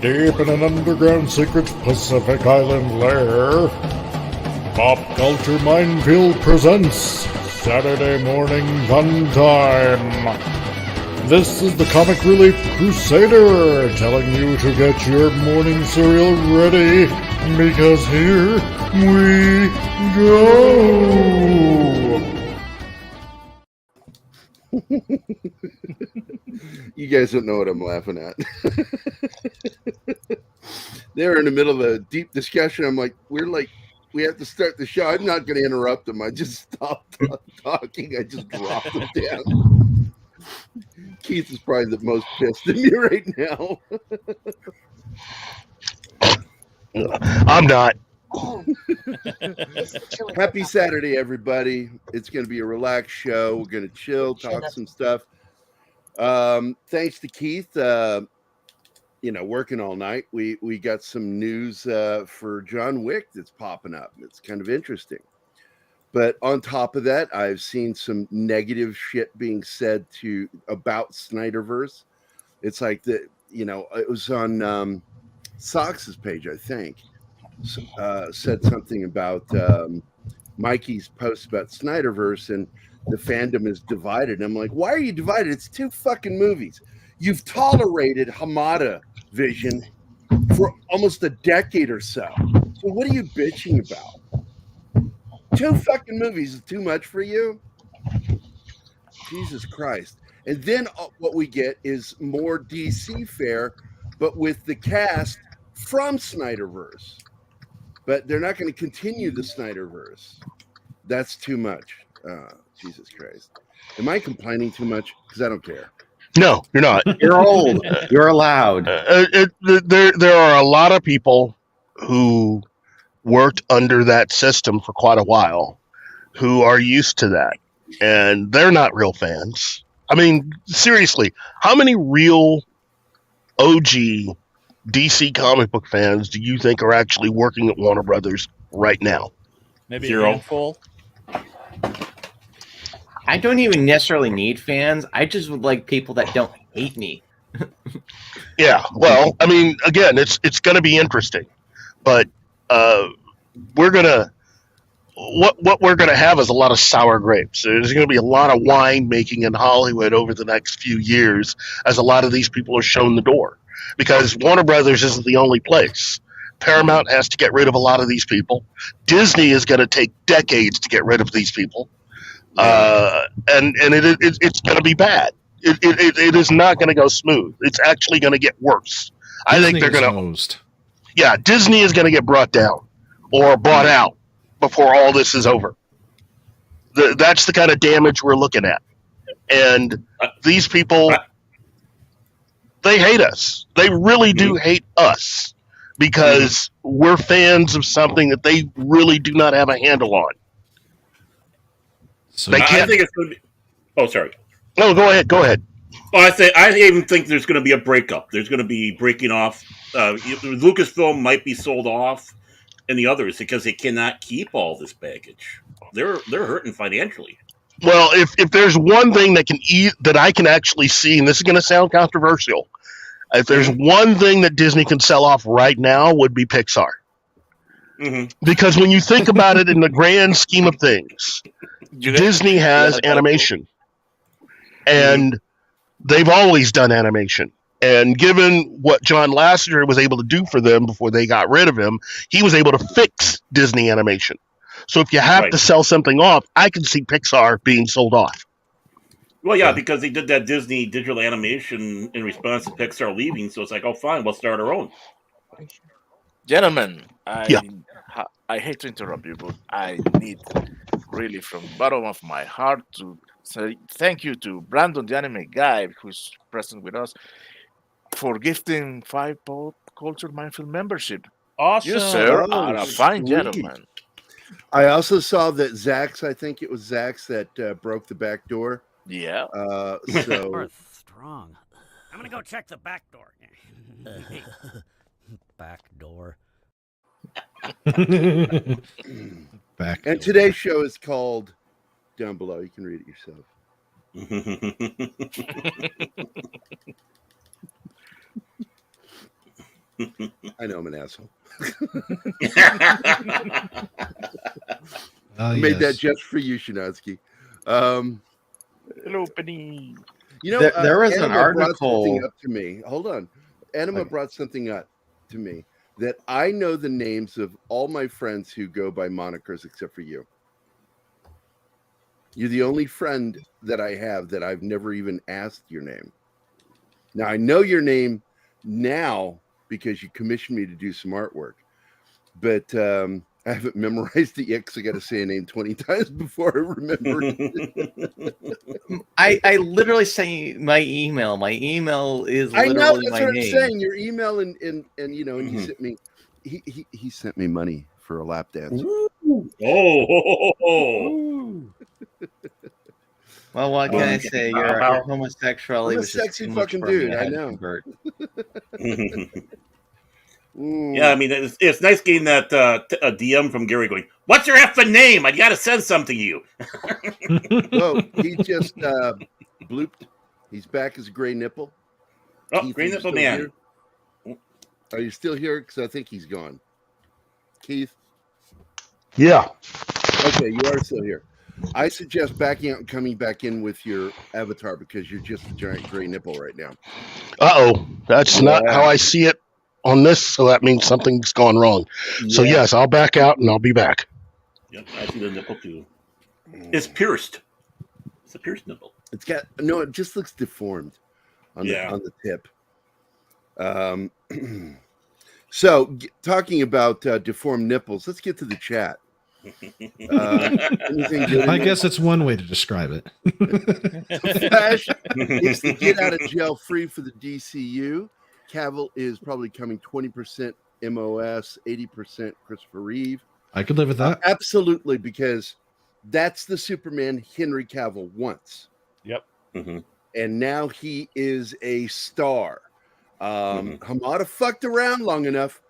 deep in an underground secret Pacific Island lair, Pop Culture Minefield presents Saturday Morning Funtime. This is the Comic Relief Crusader telling you to get your morning cereal ready, because here we go. You guys don't know what I'm laughing at. They're in the middle of a deep discussion. I'm like, we have to start the show. I'm not going to interrupt them. I just stopped talking. I just dropped them down. Keith is probably the most pissed at me right now. I'm not. Happy Saturday, everybody. It's going to be a relaxed show. We're going to chill, talk some stuff. Thanks to Keith, working all night. We got some news for John Wick that's popping up. It's kind of interesting. But on top of that, I've seen some negative shit being said about Snyderverse. It's like it was on Sox's page, I think. Said something about Mikey's post about Snyderverse, and the fandom is divided. And I'm like, why are you divided? It's two fucking movies. You've tolerated Hamada Vision for almost a decade or so. So what are you bitching about? Two fucking movies is too much for you? Jesus Christ. And then what we get is more DC fare, but with the cast from Snyderverse. But they're not going to continue the Snyderverse. That's too much. Jesus Christ. Am I complaining too much? Because I don't care. No, you're not. You're old. You're allowed. There are a lot of people who worked under that system for quite a while who are used to that, and they're not real fans. I mean, seriously, how many real OG DC comic book fans do you think are actually working at Warner Brothers right now? Maybe Zero. a handful. I don't even necessarily need fans. I just would like people that don't hate me. Yeah, well, I mean, again, it's going to be interesting, but we're gonna what we're gonna have is a lot of sour grapes. There's going to be a lot of wine making in Hollywood over the next few years as a lot of these people are shown the door, because Warner Brothers isn't the only place. Paramount has to get rid of a lot of these people. Disney is going to take decades to get rid of these people, and it's going to be bad. It is not going to go smooth. It's actually going to get worse. I think they're going to. Yeah, Disney is going to get brought down or bought out before all this is over. That's the kind of damage we're looking at. And these people, they hate us. They really do hate us because we're fans of something that they really do not have a handle on. So I think it's going to be... Oh, sorry. No, go ahead. Well, I even think there's going to be a breakup. There's going to be breaking off. Lucasfilm might be sold off, and the others, because they cannot keep all this baggage. They're hurting financially. Well, if there's one thing that I can actually see, and this is going to sound controversial, if there's one thing that Disney can sell off right now, would be Pixar. Mm-hmm. Because when you think about it in the grand scheme of things, Disney has animation. And they've always done animation. And given what John Lasseter was able to do for them before they got rid of him, he was able to fix Disney animation. So if you have to sell something off, I can see Pixar being sold off. Well, yeah, because they did that Disney digital animation in response to Pixar leaving. So it's like, oh, fine, we'll start our own. Gentlemen, I hate to interrupt you, but I need really from the bottom of my heart to say thank you to Brandon, the anime guy, who's present with us, for gifting 5 Pop Culture Minefield membership. Awesome. You, sir, are a fine gentleman. I also saw that Zax, I think it was Zax that broke the back door. Yeah. So strong. I'm gonna go check the back door. Back door. Back. And today's show is called down below. You can read it yourself. I know I'm an asshole. Ah, Made that yes. just for you, Shinatsky. Hello, Penny. You know, There was an Anima brought something article. up to me. Hold on. Anima Okay. brought something up to me that I know the names of all my friends who go by monikers except for you. You're the only friend that I have that I've never even asked your name. Now, I know your name now because you commissioned me to do some artwork, but I haven't memorized it yet because I got to say a name 20 times before I remember it. I literally say my email. My email is I literally know, that's my what I'm name. saying. Your email and you know, and he Mhm. sent me he sent me money for a lap dance. Oh. Well, what can I Um, say? Your homosexuality I'm a was just sexy too much fucking for me. dude, I I had to know. convert. Yeah, I mean, it's nice getting that a DM from Gary going, "What's your effing name? I got to send something to you." Whoa, he just blooped. He's back as a gray nipple. Oh, Keith, are Green you Nipple still Man. here? Are you still here? Because I think he's gone. Keith? Yeah. Okay, you are still here. I suggest backing out and coming back in with your avatar because you're just a giant gray nipple right now. That's not how I see it on this. So that means something's gone wrong. So Yeah. yes, I'll back out and I'll be back. Yep, I see the nipple too. It's pierced. It's a pierced nipple. It's got no. It just looks deformed on Yeah. the tip. So talking about deformed nipples, let's get to the chat. Anything good? I guess it's one way to describe it. Flash is the get out of jail free for the DCU. Cavill is probably coming 20% MOS, 80% Christopher Reeve. I could live with that. Absolutely, because that's the Superman Henry Cavill wants. Yep. Mhm. And now he is a star. Hamada fucked around long enough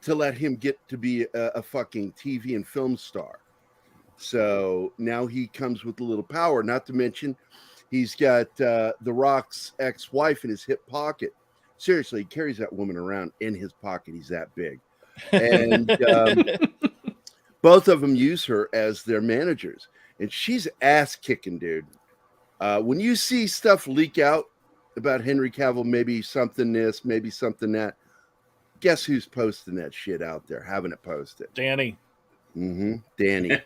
to let him get to be a fucking TV and film star. So now he comes with a little power, not to mention he's got The Rock's ex-wife in his hip pocket. Seriously, he carries that woman around in his pocket. He's that big. And both of them use her as their managers. And she's ass kicking, dude. When you see stuff leak out about Henry Cavill, maybe something this, maybe something that, guess who's posting that shit out there, having it posted? Danny. Danny.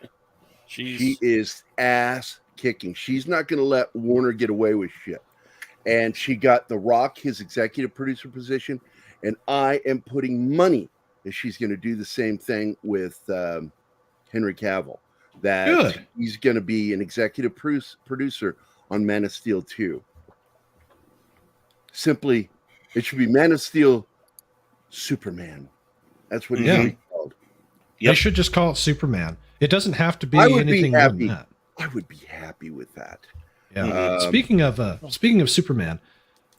She is ass kicking. She's not going to let Warner get away with shit. And she got The Rock, his executive producer position. And I am putting money that she's going to do the same thing with Henry Cavill. That Good. he's going to be an executive producer on Man of Steel 2. Simply, it should be Man of Steel Superman. That's what he's Yeah. going to be called. They should just call it Superman. It doesn't have to be I would be anything more happy. than that. I would be happy with that. Yeah. Speaking of Superman,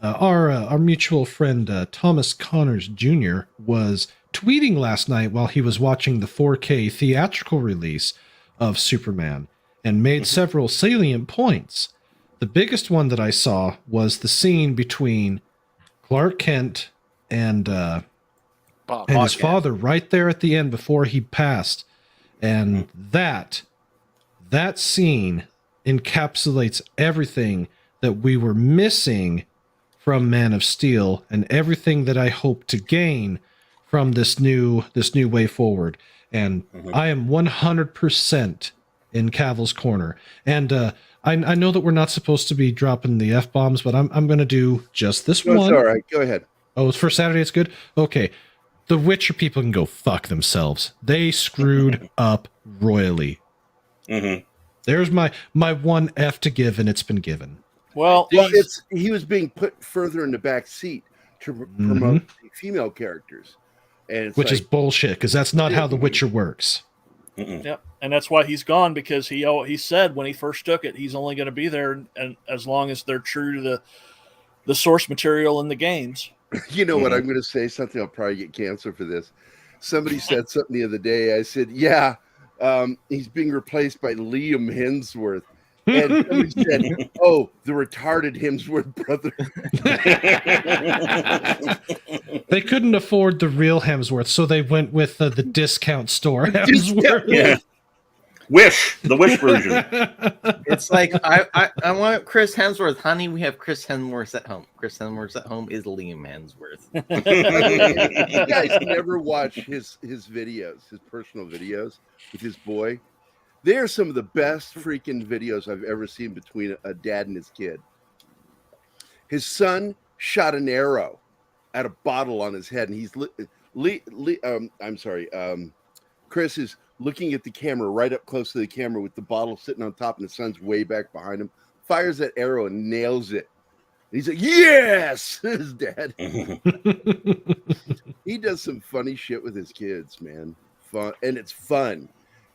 our mutual friend Thomas Connors Jr. was tweeting last night while he was watching the 4K theatrical release of Superman and made several salient points. The biggest one that I saw was the scene between Clark Kent and his father right there at the end before he passed. And that scene encapsulates everything that we were missing from Man of Steel and everything that I hope to gain from this new way forward. And I am 100% in Cavill's corner. And I know that we're not supposed to be dropping the F-bombs, but I'm going to do just this one. It's all right. Go ahead. Oh, for Saturday it's good? Okay. The Witcher people can go fuck themselves. They screwed up royally. There's my one F to give, and it's been given. Well, he was being put further in the back seat to promote the female characters, and which is bullshit because that's not how The Witcher works. Yep, and that's why he's gone, because he said when he first took it, he's only going to be there and as long as they're true to the source material in the games. You know what? I'm going to say something. I'll probably get canceled for this. Somebody said something the other day. I said, "Yeah, he's being replaced by Liam Hemsworth." And somebody said, "Oh, the retarded Hemsworth brother." They couldn't afford the real Hemsworth, so they went with the discount store Hemsworth. Yeah. The Wish version. It's like I want Chris Hemsworth, honey. We have Chris Hemsworth at home. Chris Hemsworth at home is Liam Hemsworth. You guys never watch his videos, his personal videos with his boy. They are some of the best freaking videos I've ever seen between a dad and his kid. His son shot an arrow at a bottle on his head, and he's Chris is looking at the camera right up close to the camera with the bottle sitting on top, and the son's way back behind him. Fires that arrow and nails it. And he's like, "Yes!" His dad. He does some funny shit with his kids, man. Fun, and it's fun.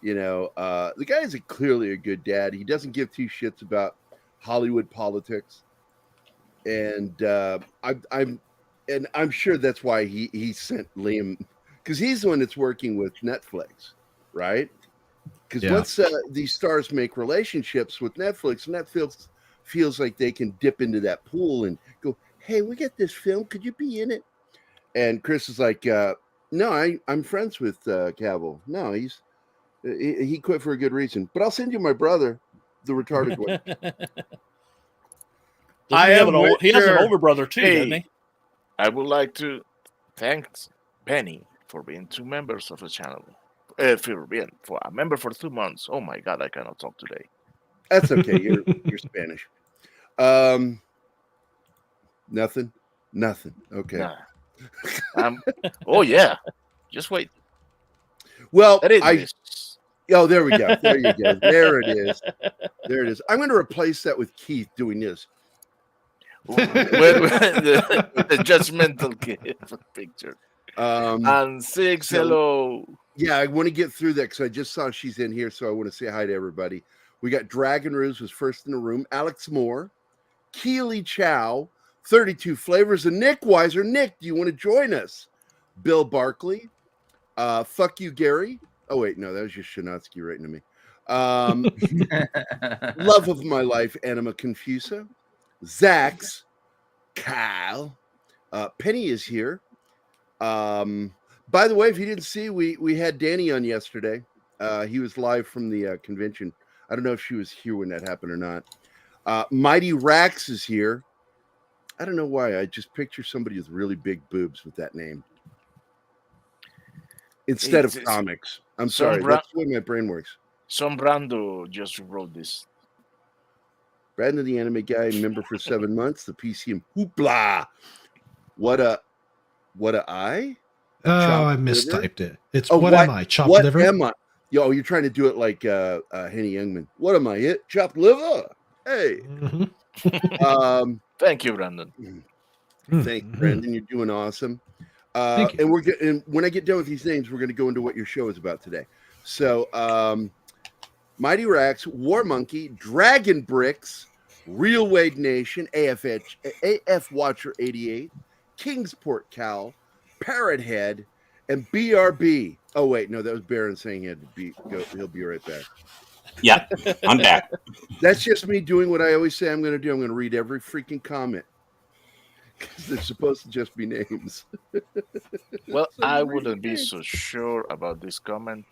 You know, the guy is clearly a good dad. He doesn't give two shits about Hollywood politics, and I'm sure that's why he sent Liam, because he's the one that's working with Netflix, right? Because once these stars make relationships with Netflix feels like they can dip into that pool and go, "Hey, we got this film. Could you be in it?" And Chris is like, "No, I'm friends with Cavill. No, he quit for a good reason. But I'll send you my brother, the retarded one." He has an older brother too, doesn't he? I would like to thank Penny for being 2 members of the channel. For a member for 2 months. Oh my God, I cannot talk today. That's okay. You're Spanish. Nothing. Okay. Nah. Oh yeah. Just wait. Well, there we go. There you go. There it is. I'm going to replace that with Keith doing this. the judgmental picture. And Six, hello. Yeah, I want to get through that because I just saw she's in here, so I want to say hi to everybody. We got Dragon Ruse was first in the room, Alex Moore, Keely Chow, 32 Flavors, and Nick Weiser. Nick, do you want to join us? Bill Barkley, fuck you, Gary. Oh wait, no, that was just Shanatsky writing to me. Love of my life, Anima Confusa, Zax, Kyle, Penny is here. By the way, if you didn't see, we had Danny on yesterday. He was live from the convention. I don't know if she was here when that happened or not. Mighty Rax is here. I don't know why. I just picture somebody with really big boobs with that name instead of comics. I'm sorry. That's the way my brain works. Some Brando just wrote this. Brandon, the anime guy, member for 7 months. The PCM hoopla. What a I? Oh, I mistyped it. It's what am I? Chopped liver? What am I? Yo, you're trying to do it like Henny Youngman. What am I? It chopped liver? Hey. Mm-hmm. Thank you, Brandon. Thank you, Brandon. You're doing awesome. And when I get done with these names, we're going to go into what your show is about today. So, Mighty Rax, War Monkey, Dragon Bricks, Real Wade Nation, AF Watcher 88, Kingsport Cal, Parrot Head, and BRB. Oh wait, no, that was Baron saying he'll be right back. Yeah, I'm back. That's just me doing what I always say I'm going to do. I'm going to read every freaking comment because they're supposed to just be names. Well, I wouldn't be so sure about this comment.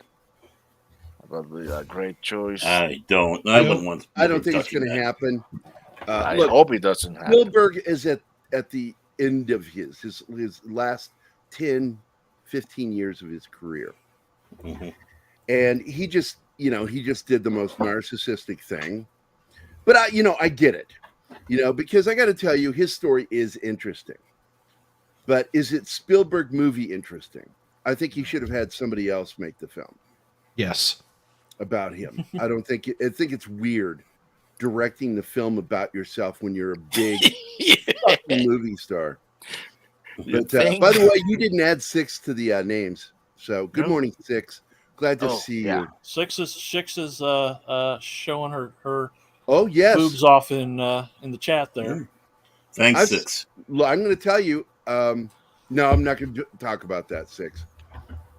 About the great choice. I wouldn't want. I don't think it's going to happen. I hope it doesn't happen. Spielberg is at the end of his last 10, 15 years of his career. Mm-hmm. And he just did the most narcissistic thing. But I get it, because I got to tell you, his story is interesting. But is it Spielberg movie interesting? I think he should have had somebody else make the film. Yes. About him. I think it's weird directing the film about yourself when you're a big fucking movie star. But by the way, you didn't add 6 to the names. So good morning, 6. Glad to see you. Six is showing her boobs off in the chat there. Thanks, 6. I'm going to tell you. No, I'm not going to talk about that, 6.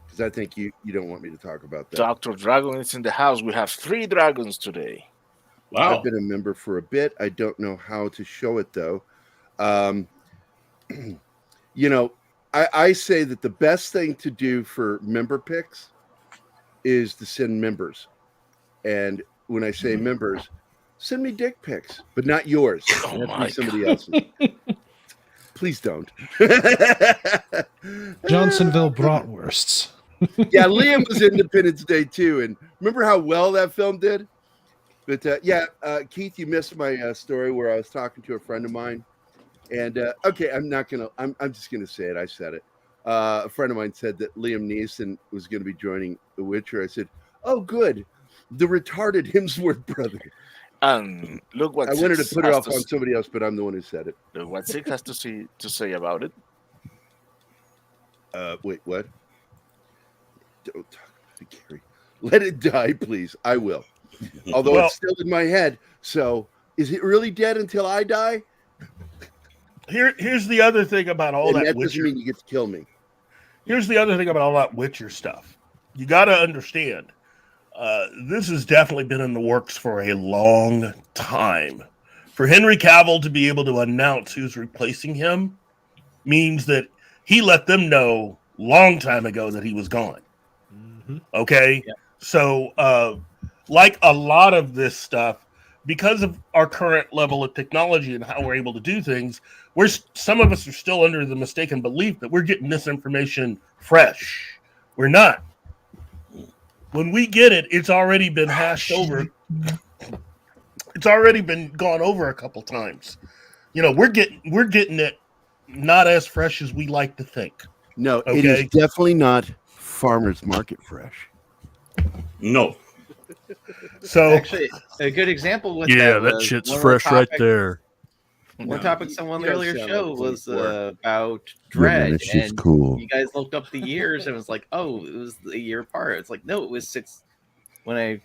Because I think you don't want me to talk about that. Dr. Dragon is in the house. We have 3 dragons today. Wow. I've been a member for a bit. I don't know how to show it though. I say that the best thing to do for member picks is to send members. And when I say members, send me dick pics, but not yours. It has to be somebody else's. Please don't. Johnsonville bratwursts. Yeah, Liam was Independence Day too, and remember how well that film did? But Keith, you missed my story where I was talking to a friend of mine, and okay, I'm just gonna say it. I said it. A friend of mine said that Liam Neeson was going to be joining The Witcher. I said, "Oh, good, the retarded Hemsworth brother." Look what I wanted to Six put it has off on somebody else, but I'm the one who said it. Look what Six has to say about it. Wait, what? Don't talk about it, Gary. Let it die, please. I will. Although it's still in my head. So, is it really dead until I die? Here's the other thing about all that That Witcher. doesn't mean you get to kill me. Here's the other thing about all that Witcher stuff. You got to understand, this has definitely been in the works for a long time. For Henry Cavill to be able to announce who's replacing him means that he let them know long time ago that he was gone. Mm-hmm. Okay? Yeah. So, like a lot of this stuff, because of our current level of technology and how we're able to do things, some of us are still under the mistaken belief that we're getting this information fresh. We're not. When we get it, it's already been hashed over. It's already been gone over a couple times. We're getting it not as fresh as we like to think. No, Okay? it is definitely not farmer's market fresh. No. So Actually, a good example with that was shit's one of the fresh right topics- there. One topic on the you don't earlier sound show like was 24. about Yeah, man, Dread, that shit's and cool. you guys looked up the years and it was like, oh, it was a year apart. It's like, no, it was 6. When I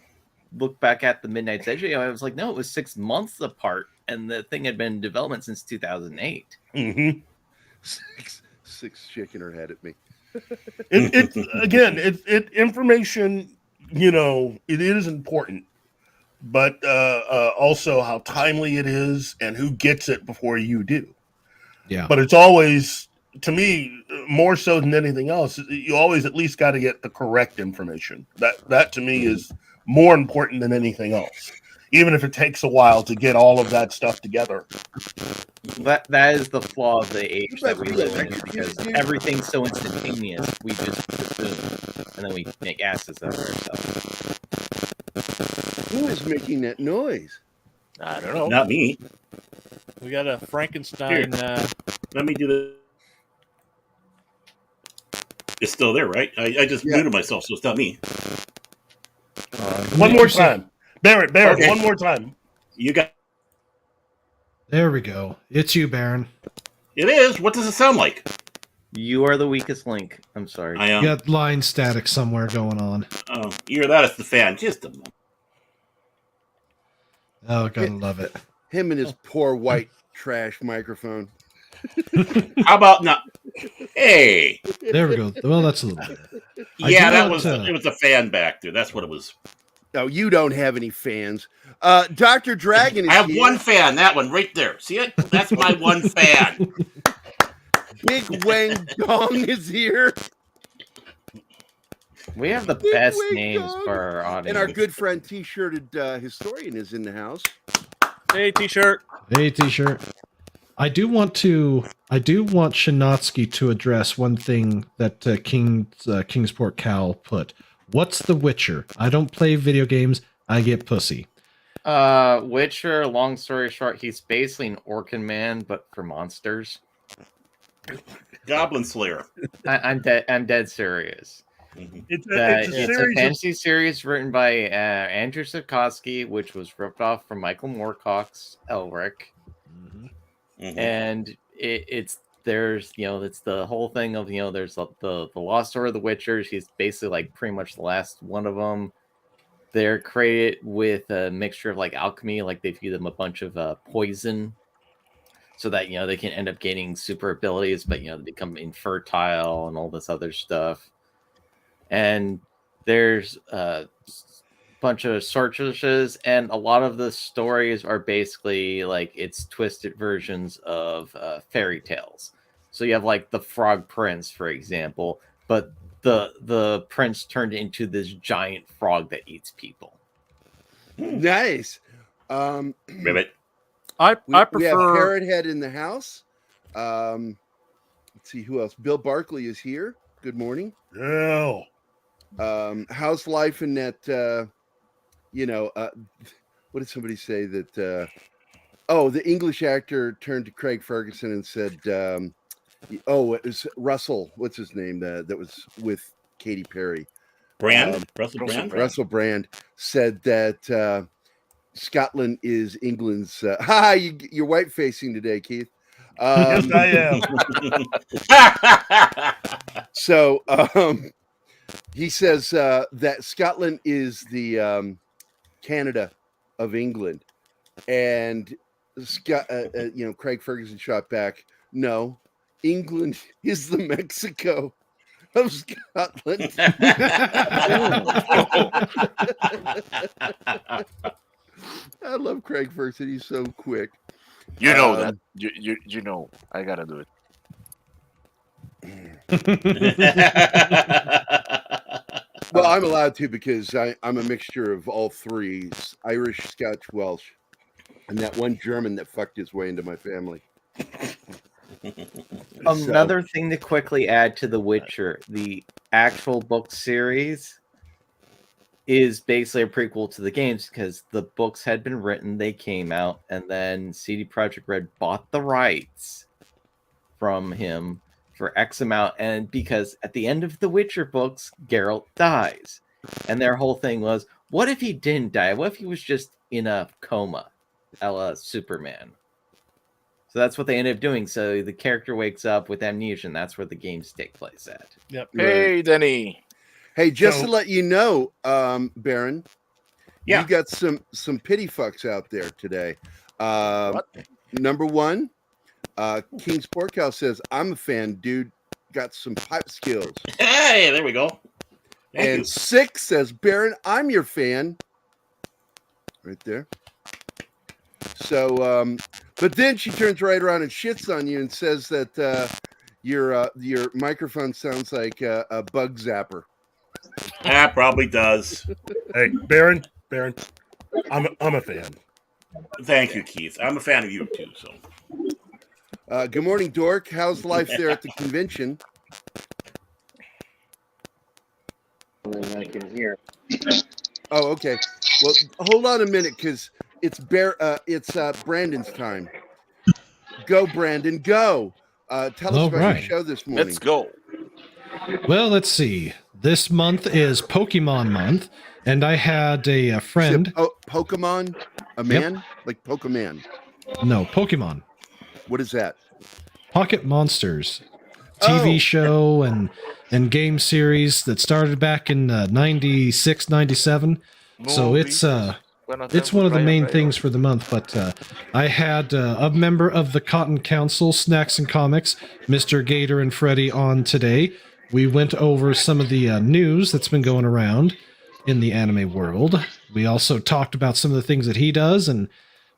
looked back at the Midnight's Edge video, I was like, no, it was 6 months apart, and the thing had been in development since 2008. mm-hmm. Six shaking her head at me. It's information. It is important, but also how timely it is and who gets it before you do. Yeah. But it's always, to me, more so than anything else, you always at least got to get the correct information. That to me is more important than anything else, even if it takes a while to get all of that stuff together. That is the flaw of the age that we live in, because everything's so instantaneous. We just assume, and then we make asses out of ourselves. Who is making that noise? I don't know. Not me. We got a Frankenstein. Let me do the. It's still there, right? I just muted myself, so it's not me. One more time. Barrett, Okay. one more time. You got. There we go. It's you, Baron. It is. What does it sound like? You are the weakest link. I'm sorry. I am. You got line static somewhere going on. Oh, you hear that? It's the fan. Just a moment. Oh, gotta love it. Him and his poor white trash microphone. How about not? Hey. There we go. Well, that's a little better. Yeah, that was it. Was a fan back there. That's what it was. No, you don't have any fans. Dr. Dragon is I have here. one fan. That one right there. See it? That's my one fan. Big Wang Dong is here. We have the Big best Wang names Dong. for our audience. And our good friend T-shirted historian is in the house. Hey, T-shirt. Hey, T-shirt. I do want Shinotsky to address one thing that Kingsport Cal put. What's The Witcher? I don't play video games. I get pussy. Witcher, long story short, he's basically an Orcan man, but for monsters. Goblin Slayer. I'm dead serious. It's It's a series fantasy series written by Andrew Sapkowski, which was ripped off from Michael Moorcock's Elric. Mm-hmm. And it's the whole thing of there's the lost story of the Witchers. He's basically like pretty much the last one of them. They're created with a mixture of like alchemy, like they feed them a bunch of poison, so that they can end up gaining super abilities, but they become infertile and all this other stuff. And there's but bunch of sorceresses, and a lot of the stories are basically like it's twisted versions of fairy tales. So you have like the Frog Prince, for example, but the prince turned into this giant frog that eats people. Nice. Ribbit. I We have prefer. Parrot Head in the house. Let's see who else. Bill Barkley is here. Good morning. Yeah. How's life in that? What did somebody say that? The English actor turned to Craig Ferguson and said, it was Russell. What's his name? That was with Katy Perry. Russell Brand. Russell Brand said that Scotland is England's. You're white facing today, Keith. Yes, I am. So he says that Scotland is the Canada of England, and Craig Ferguson shot back, "No, England is the Mexico of Scotland." I love Craig Ferguson. He's so quick. You know that. You know. I gotta do it. Well, I'm allowed to because I'm a mixture of all three: Irish, Scotch, Welsh, and that one German that fucked his way into my family. Another thing to quickly add to The Witcher, the actual book series is basically a prequel to the games because the books had been written, they came out, and then CD Projekt Red bought the rights from him for X amount, and because at the end of the Witcher books, Geralt dies. And their whole thing was, what if he didn't die? What if he was just in a coma, a la Superman? So that's what they ended up doing. So the character wakes up with amnesia, and that's where the games take place at. Yep. Hey, Denny. Hey, just to let you know, Baron, Yeah. you got some pity fucks out there today. Number one, King Sportcow says, "I'm a fan, dude. Got some pipe skills." Hey, there we go. Thank And you. 6 says, "Baron, I'm your fan." Right there. So, but then she turns right around and shits on you and says that your microphone sounds like a bug zapper. Probably does. Hey, Baron, I'm a fan. Thank you, Keith. I'm a fan of you too. So, Good morning, Dork. How's life there at the convention? I can hear. Oh, okay. Well, hold on a minute, because it's Brandon's time. Go, Brandon, go. Tell us about your show this morning. Let's go. Well, let's see. This month is Pokemon month, and I had a friend. Pokemon? A man? Like Pokemon? No, Pokemon. What is that? Pocket Monsters. TV show and game series that started back in 96, 97. So it's one of the main things for the month. But I had a member of the Cotton Council, Snacks and Comics, Mr. Gator and Freddy, on today. We went over some of the news that's been going around in the anime world. We also talked about some of the things that he does, and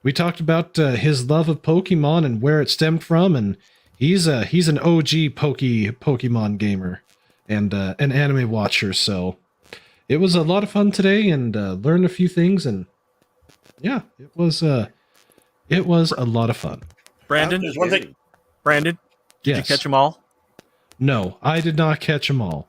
we talked about his love of Pokemon and where it stemmed from. And he's an OG Pokemon gamer and an anime watcher. So it was a lot of fun today, and learned a few things. And yeah, it was a lot of fun. Brandon, there's one thing. Brandon, did you catch them all? No, I did not catch them all.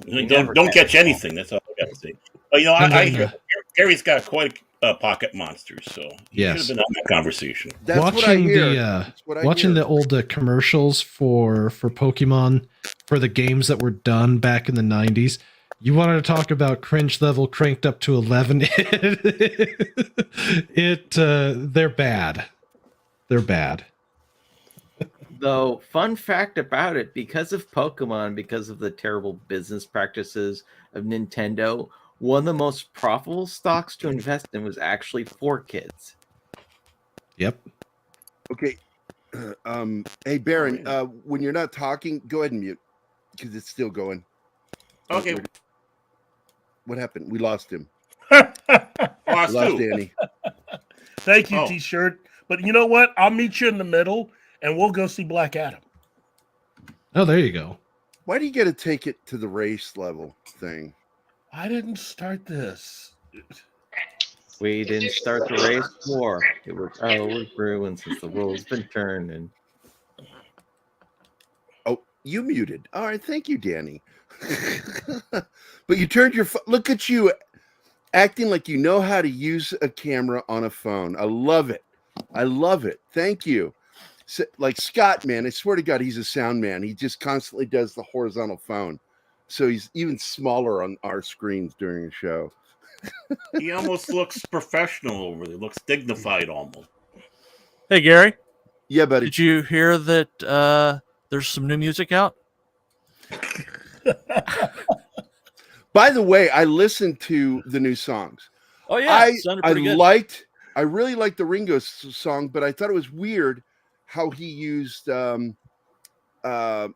Don't catch anything. That's all I got to say. But I hear Gary's got quite a pocket monsters, so he should have been on that conversation. That's watching what I hear. Watching the old commercials for Pokemon for the games that were done back in the 90s. You wanted to talk about cringe level cranked up to 11. They're bad. They're bad. Though, fun fact about it, because of Pokemon, because of the terrible business practices of Nintendo, one of the most profitable stocks to invest in was actually 4Kids. Yep. Okay. Hey, Baron, when you're not talking, go ahead and mute, because it's still going. Okay. What happened? We lost him. Lost Lost who? Danny. Thank you, Oh. T-shirt. But you know what? I'll meet you in the middle, and we'll go see Black Adam. Oh, there you go. Why do you got to take it to the race level thing? I didn't start this. We didn't start the race war. It was ruined since the world's been turned. And Oh, you muted. All right, thank you, Danny. But you turned your look at you acting like you know how to use a camera on a phone. I love it. I love it. Thank you. So, like Scott, man, I swear to God, he's a sound man. He just constantly does the horizontal phone. So he's even smaller on our screens during a show. He almost looks professional over there. Looks dignified almost. Hey, Gary. Yeah, buddy. Did you hear that there's some new music out? By the way, I listened to the new songs. Oh, yeah. It sounded pretty good. I really liked the Ringo song, but I thought it was weird how he used some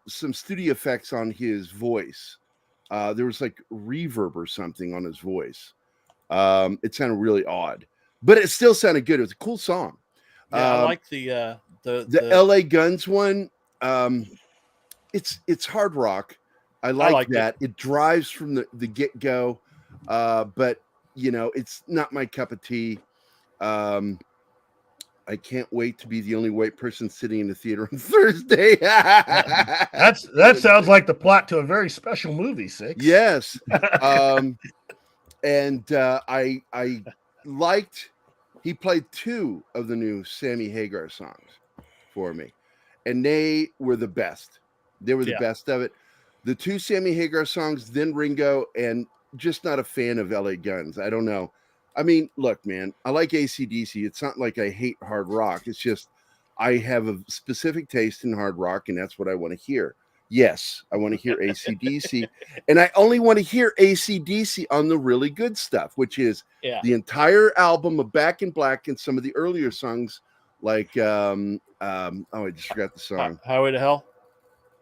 studio effects on his voice. There was like reverb or something on his voice. It sounded really odd, but it still sounded good. It was a cool song. Yeah, I like the LA Guns one. It's hard rock. I like that. It drives from the get go, but you know it's not my cup of tea. I can't wait to be the only white person sitting in the theater on Thursday. That sounds like the plot to a very special movie, Six. Yes. And I liked he played 2 of the new Sammy Hagar songs for me, and they were the best. They were the best of it. The 2 Sammy Hagar songs, then Ringo, and just not a fan of LA Guns. I don't know. I mean, look, man, I like AC/DC. It's not like I hate hard rock. It's just I have a specific taste in hard rock, and that's what I want to hear. Yes, I want to hear AC/DC, and I only want to hear AC/DC on the really good stuff, which is the entire album of Back in Black and some of the earlier songs, like I just forgot the song. Highway to Hell.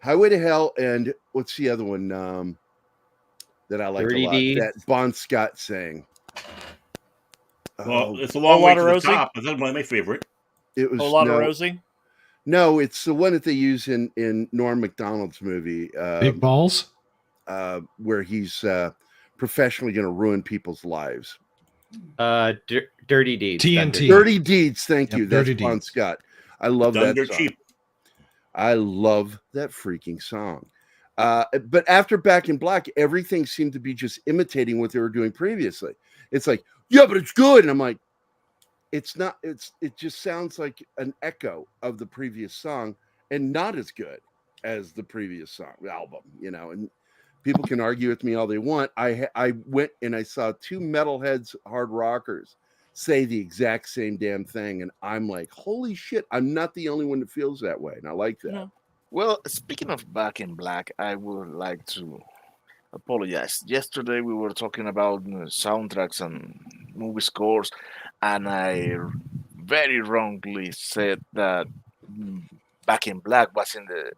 Highway to Hell, and what's the other one that I like Dirty a lot? Deeds. That Bon Scott sang. Well, it's a long way to the top. That's one of my favorite. It was Rosie. No, it's the one that they use in Norm Macdonald's movie, Big Balls, where he's professionally going to ruin people's lives. Dirty Deeds. TNT. Dirty Deeds. Thank you. Dirty That's Bon Deeds. Scott. I love that Thunder song. Cheap. I love that freaking song. But after Back in Black, everything seemed to be just imitating what they were doing previously. It's like, yeah, but it's good. And I'm like, it's not. It just sounds like an echo of the previous song and not as good as the previous song album, you know. And people can argue with me all they want. I went and I saw 2 metalheads, hard rockers, say the exact same damn thing, and I'm like, holy shit! I'm not the only one that feels that way, and I like that. Yeah. Well, speaking of Back in Black, I would like to apologize. Yesterday we were talking about soundtracks and movie scores, and I very wrongly said that Back in Black was in the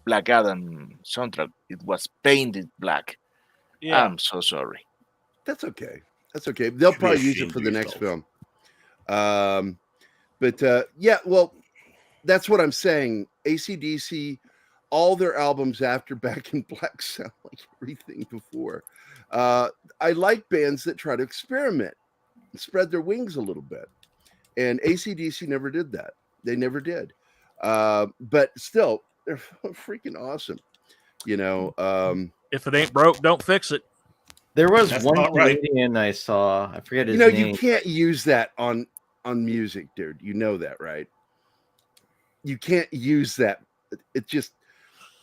Black Adam soundtrack. It was painted black. Yeah. I'm so sorry. That's okay. That's okay. They'll probably use it ashamed for of the next yourself. film. Yeah, well, that's what I'm saying. AC/DC, all their albums after Back in Black sound like everything before. I like bands that try to experiment and spread their wings a little bit. And AC/DC never did that. They never did. But still, they're freaking awesome. You know, If it ain't broke, don't fix it. There was That's one about right. comedian I saw. I forget his you know, name. you can't use that on music, dude. You know that, right? You can't use that.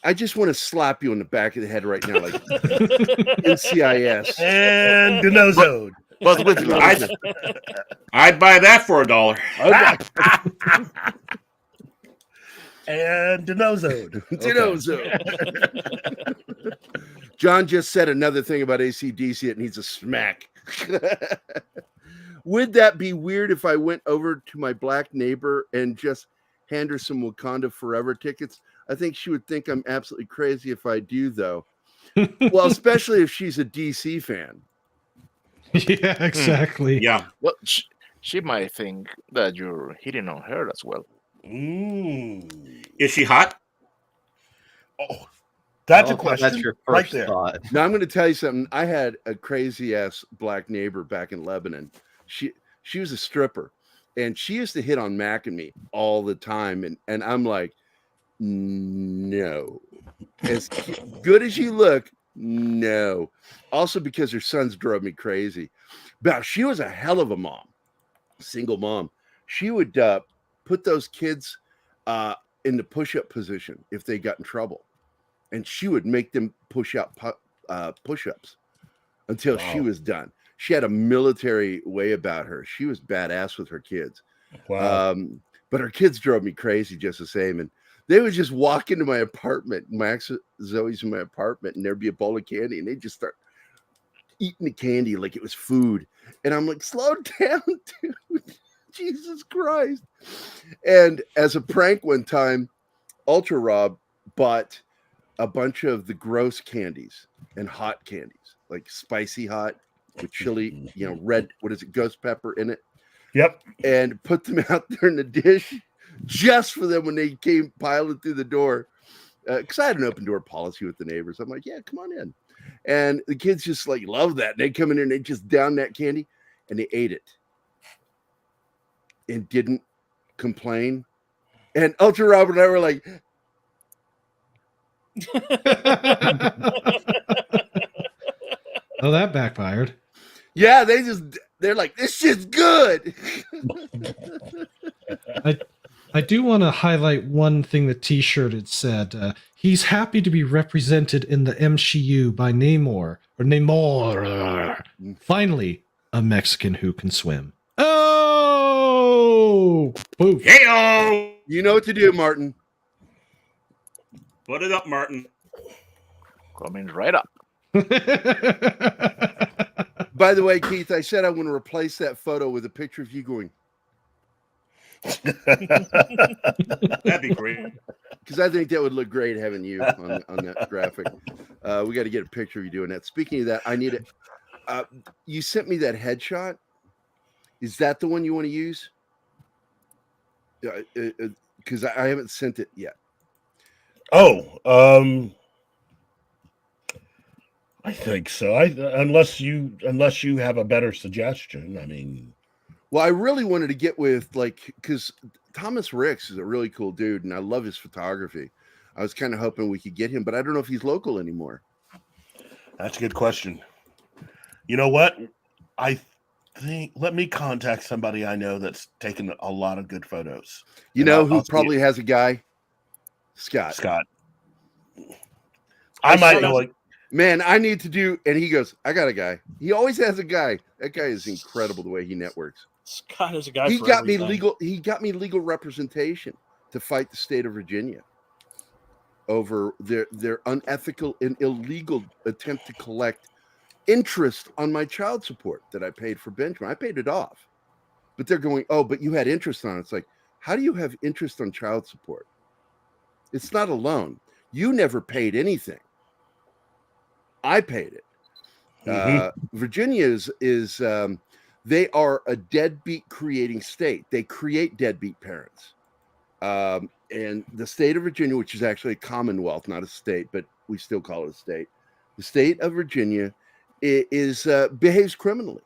I just want to slap you on the back of the head right now, like NCIS. And Denozoed. But with I'd buy that for $1. And Denozoed. Denozo. John just said another thing about AC/DC. It needs a smack. Would that be weird if I went over to my black neighbor and just hand her some Wakanda Forever tickets? I think she would think I'm absolutely crazy if I do, though. Well, especially if she's a DC fan. Yeah, exactly. Yeah. Well, she might think that you're hitting on her as well. Is she hot? Oh, that's I a love how that's question your right first there. thought. Now I'm going to tell you something. I had a crazy ass black neighbor back in Lebanon. She was a stripper, and she used to hit on Mac and me all the time, and I'm like, no, as good as you look, no. Also because her sons drove me crazy. But she was a hell of a mom, single mom. She would put those kids in the push-up position if they got in trouble, and she would make them push out push-ups until she was done. She had a military way about her. She was badass with her kids. Wow. But her kids drove me crazy just the same. And they would just walk into my apartment. Max, Zoe's in my apartment, and there'd be a bowl of candy, and they'd just start eating the candy like it was food. And I'm like, slow down, dude. Jesus Christ. And as a prank one time, Ultra Rob bought a bunch of the gross candies and hot candies, like spicy hot with chili, red, what is it, ghost pepper in it. Yep. And put them out there in the dish just for them when they came piling through the door. Because I had an open door policy with the neighbors. I'm like, yeah, come on in. And the kids just like love that. And they come in there and they just down that candy and they ate it and didn't complain. And Ultra Robert and I were like, Oh, that backfired. yeah, they're like, this shit's good. I do want to highlight one thing the t-shirt had said. He's happy to be represented in the MCU by Namor. Finally, a Mexican who can swim. Oh! Poof. Hey-o! You know what to do, Martin. Put it up, Martin. Coming right up. By the way, Keith, I said I want to replace that photo with a picture of you going. That'd be great. Because I think that would look great having you on that graphic. We got to get a picture of you doing that. Speaking of that, I need it. You sent me that headshot. Is that the one you want to use? Because I haven't sent it yet. Oh, I think so. Unless you have a better suggestion. I mean, well, I really wanted to get with because Thomas Ricks is a really cool dude, and I love his photography. I was kind of hoping we could get him, but I don't know if he's local anymore. That's a good question. You know what? I think let me contact somebody I know that's taken a lot of good photos. You know who probably has a guy? Scott. I might know like, man, I need to do, and he goes, I got a guy. He always has a guy. That guy is incredible the way he networks. Scott is a guy. He got me legal representation to fight the state of Virginia over their unethical and illegal attempt to collect interest on my child support that I paid for Benjamin. I paid it off, but they're going, oh, but you had interest on it. It's like, how do you have interest on child support? It's not a loan. You never paid anything. I paid it. Virginia is they are a deadbeat creating state. They create deadbeat parents. And the state of Virginia, which is actually a commonwealth, not a state, but we still call it a state. The state of Virginia behaves criminally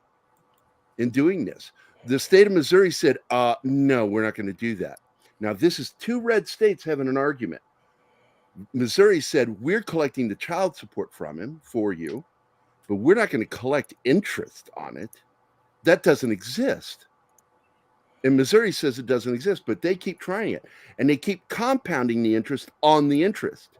in doing this. The state of Missouri said, no, we're not going to do that. Now, this is two red states having an argument. Missouri said, we're collecting the child support from him for you, but we're not going to collect interest on it. That doesn't exist. And Missouri says it doesn't exist, but they keep trying it. And they keep compounding the interest on the interest.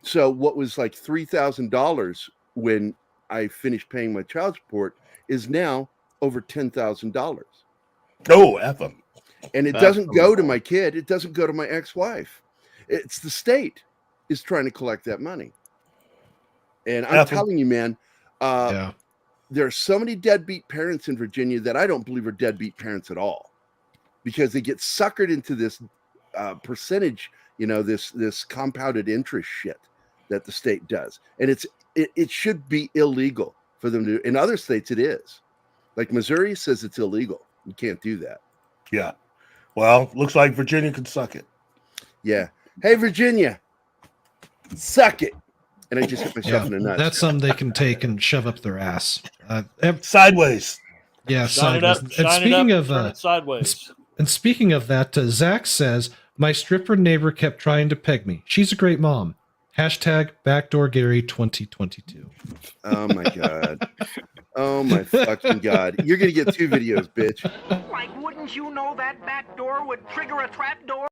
So what was like $3,000 when I finished paying my child support is now over $10,000. Oh, F them. And it doesn't go to my kid. It doesn't go to my ex-wife. It's the state is trying to collect that money. And I'm telling you, man, there are so many deadbeat parents in Virginia that I don't believe are deadbeat parents at all, because they get suckered into this percentage, this compounded interest shit that the state does. And it should be illegal for them to do. In other states, it is. Like Missouri says it's illegal. You can't do that. Yeah. Well, looks like Virginia can suck it. Yeah. Hey, Virginia, suck it. And I just hit myself in the nuts. That's something they can take and shove up their ass. Sideways. Yeah, Shine sideways. it up, And speaking of turn it sideways. and speaking of that, Zach says my stripper neighbor kept trying to peg me. She's a great mom. Hashtag backdoor Gary 2022. Oh my god. Oh my fucking god. You're gonna get 2 videos, bitch. Like, wouldn't you know that back door would trigger a trap door?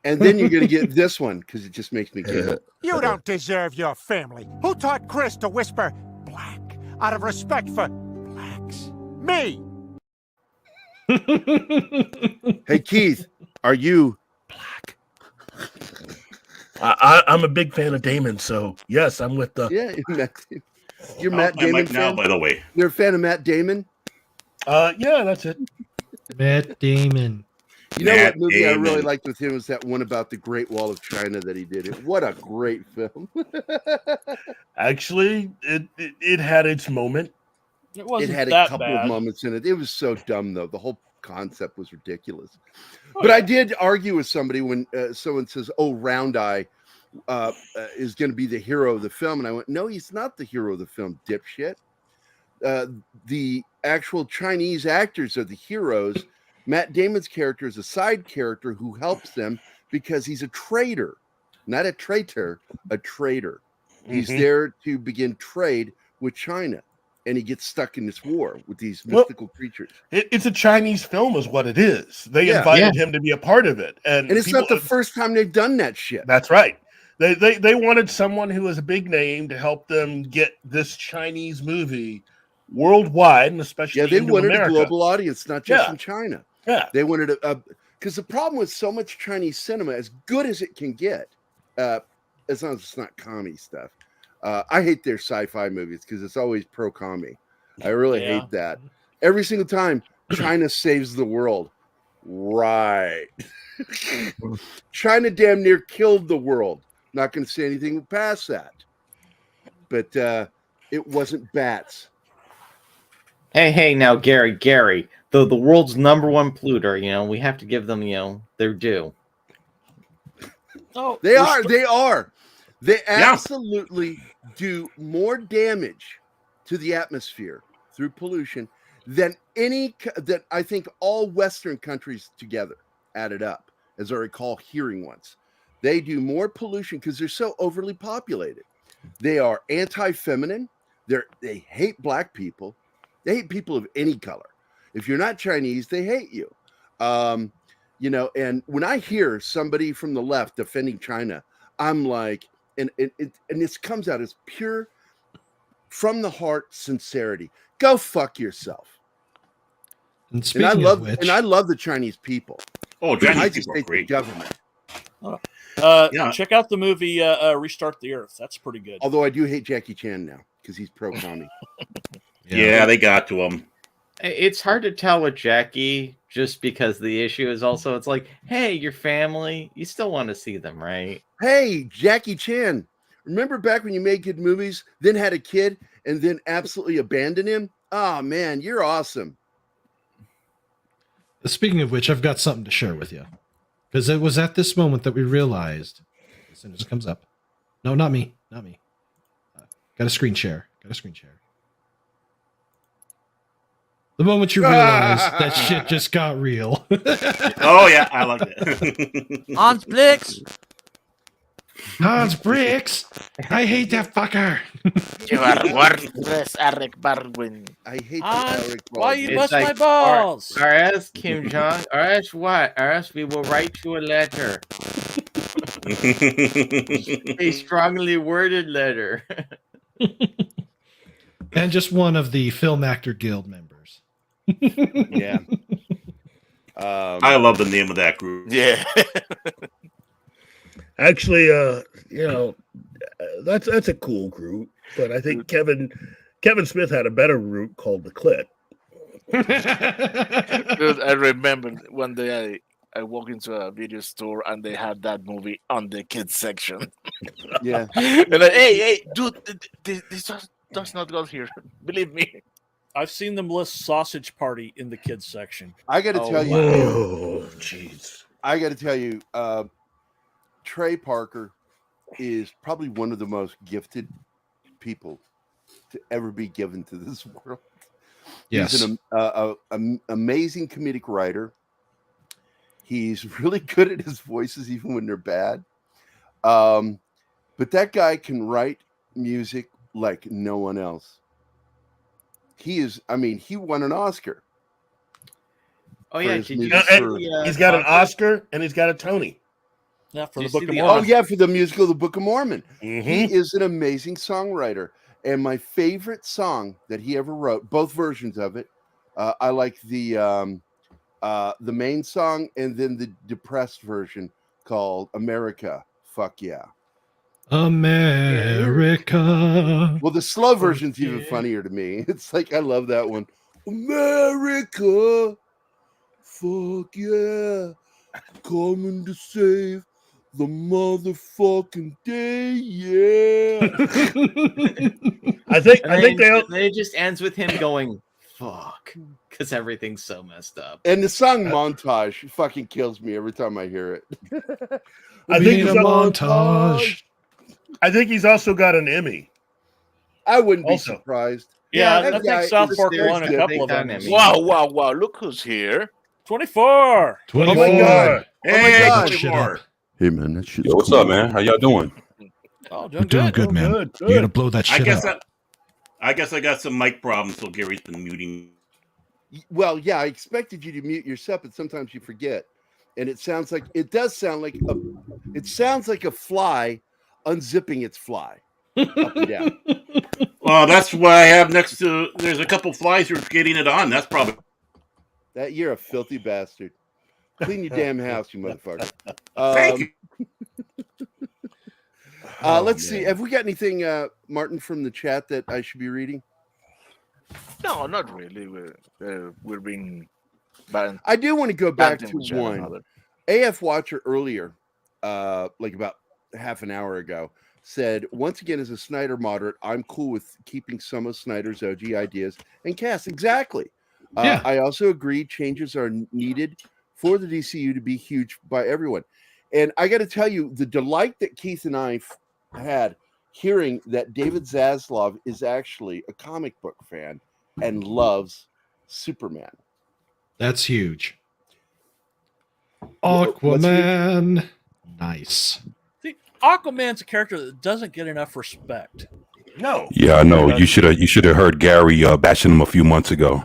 And then you're gonna get this one because it just makes me giggle. You don't deserve your family. Who taught Chris to whisper black out of respect for blacks? Me. Hey Keith, are you black? I'm a big fan of Damon, so yes, I'm with the. Yeah, you're Matt Damon Mike fan? now, by the way. You're a fan of Matt Damon? Yeah, that's it. Matt Damon. You know Matt what movie I really Damon. liked with him was that one about the Great Wall of China that he did. What a great film. Actually, it had its moment. It It wasn't had a that couple bad. of moments in it. It was so dumb, though. The whole concept was ridiculous. Oh, But yeah. I did argue with somebody when someone says, "Oh, Round Eye is going to be the hero of the film," and I went, "No, he's not the hero of the film, dipshit. The actual Chinese actors are the heroes. Matt Damon's character is a side character who helps them because he's a traitor, not a traitor, a traitor. He's there to begin trade with China." And he gets stuck in this war with these mystical creatures. It's a Chinese film, is what it is. They invited him to be a part of it, and it's not the first time they've done that shit. That's right. They wanted someone who was a big name to help them get this Chinese movie worldwide, and especially they into wanted America. a global audience, not just in China. Yeah, they wanted a because the problem with so much Chinese cinema, as good as it can get, as long as it's not commie stuff. I hate their sci-fi movies because it's always pro-commie. I really hate that. Every single time China saves the world. Right. China damn near killed the world. Not going to say anything past that. But it wasn't bats. Hey, now, Gary, the world's #1 polluter, we have to give them, their due. Oh, They are. They absolutely do more damage to the atmosphere through pollution than that I think all Western countries together added up, as I recall hearing once. They do more pollution because they're so overly populated. They are anti-feminine. They hate black people. They hate people of any color. If you're not Chinese, they hate you. And when I hear somebody from the left defending China, I'm like, and this comes out as pure, from the heart sincerity. Go fuck yourself. And speaking of which, I love the Chinese people. Oh, I Chinese just people are hate the great. government. Check out the movie Restart the Earth. That's pretty good. Although I do hate Jackie Chan now because he's pro-commie. Yeah, they got to him. It's hard to tell with Jackie just because the issue is also, it's like, hey, your family, you still want to see them, right? Hey, Jackie Chan, remember back when you made good movies, then had a kid, and then absolutely abandoned him? Oh, man, you're awesome. Speaking of which, I've got something to share with you. Because it was at this moment that we realized, as soon as it comes up. No, not me. Got a screen share. The moment you realize that shit just got real. Oh, yeah, I like it. Hans Blix! Hans Bricks! I hate that fucker! You are worthless, Eric Baldwin. I hate Eric why you bust my balls? Or else, Kim Jong, or else what? Or else we will write you a letter. A strongly worded letter. And just one of the Film Actor Guild members. Yeah. I love the name of that group. Yeah. Actually, that's a cool group, but I think Kevin Smith had a better group called the Clit. Dude, I remember one day I walked into a video store and they had that movie on the kids section. Yeah. And hey, dude, this does not go here. Believe me. I've seen them list Sausage Party in the kids section. I got to tell you, Oh, jeez. I got to tell you, Trey Parker is probably one of the most gifted people to ever be given to this world. Yes. He's an amazing comedic writer. He's really good at his voices, even when they're bad. But that guy can write music like no one else. He is, I mean, he won an Oscar. Oh yeah, his did you music see for- the, He's got an concert? Oscar and he's got a Tony. Yeah, for Did the you Book see of the- Oh Mormon. yeah, for the musical The Book of Mormon. He Mm-hmm. is an amazing songwriter. And my favorite song that he ever wrote, both versions of it, I like the main song and then the depressed version called America, Fuck Yeah. America. Well, the slow version's even yeah. funnier to me. It's like, I love that one. America, fuck yeah, coming to save the motherfucking day, yeah. I think Then it just ends with him going, fuck, because everything's so messed up. And the song Montage fucking kills me every time I hear it. I We think need he's a montage. I think he's also got an Emmy. I wouldn't be Also. surprised. Yeah, that I guy think South is Park very won a good. couple of Big time them. Emmy. Wow, look who's here. 24. 24. Oh my God. Hey, God. Shut more. up. Hey man, that shit's Yo, what's cool. up, man? How y'all doing? Oh, We're doing good, man. Good, You gotta good. blow that I shit guess up. I guess I got some mic problems, so Gary's been muting. Well, yeah, I expected you to mute yourself, but sometimes you forget. And it sounds like a fly unzipping its fly up and down. Well, that's what I have next to. There's a couple flies who are getting it on. That's probably. That you're a filthy bastard. Clean your damn house, you motherfucker. Thank you. Let's see. Have we got anything, Martin, from the chat that I should be reading? No, not really. We're being banned. I do want to go back Bouncing to with one one. another. AF Watcher earlier, like about half an hour ago, said, once again, as a Snyder moderate, I'm cool with keeping some of Snyder's OG ideas and cast. Exactly. Yeah. I also agree changes are needed for the DCU to be huge by everyone. And I got to tell you, the delight that Keith and I had hearing that David Zaslav is actually a comic book fan and loves Superman. That's huge. What's Aquaman. Nice. See, Aquaman's a character that doesn't get enough respect. No. Yeah, I know. You should have heard Gary bashing him a few months ago.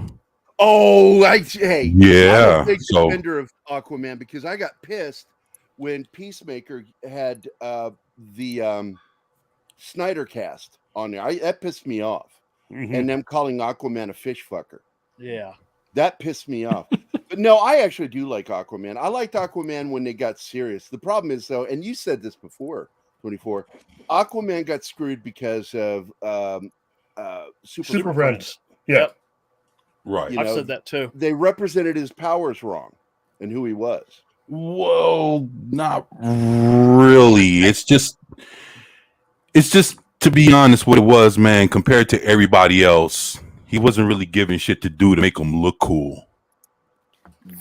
Oh, hey, Yeah, I'm a big so- defender of Aquaman because I got pissed when Peacemaker had the Snyder cast on there. That pissed me off. Mhm. And them calling Aquaman a fish fucker. Yeah. That pissed me off. But no, I actually do like Aquaman. I liked Aquaman when they got serious. The problem is, though, and you said this before, 24, Aquaman got screwed because of Super Friends. Yeah. Right. You I've know, said that too. They represented his powers wrong and who he was. Well, not really. It's just to be honest, what it was, man. Compared to everybody else, he wasn't really giving shit to do to make him look cool.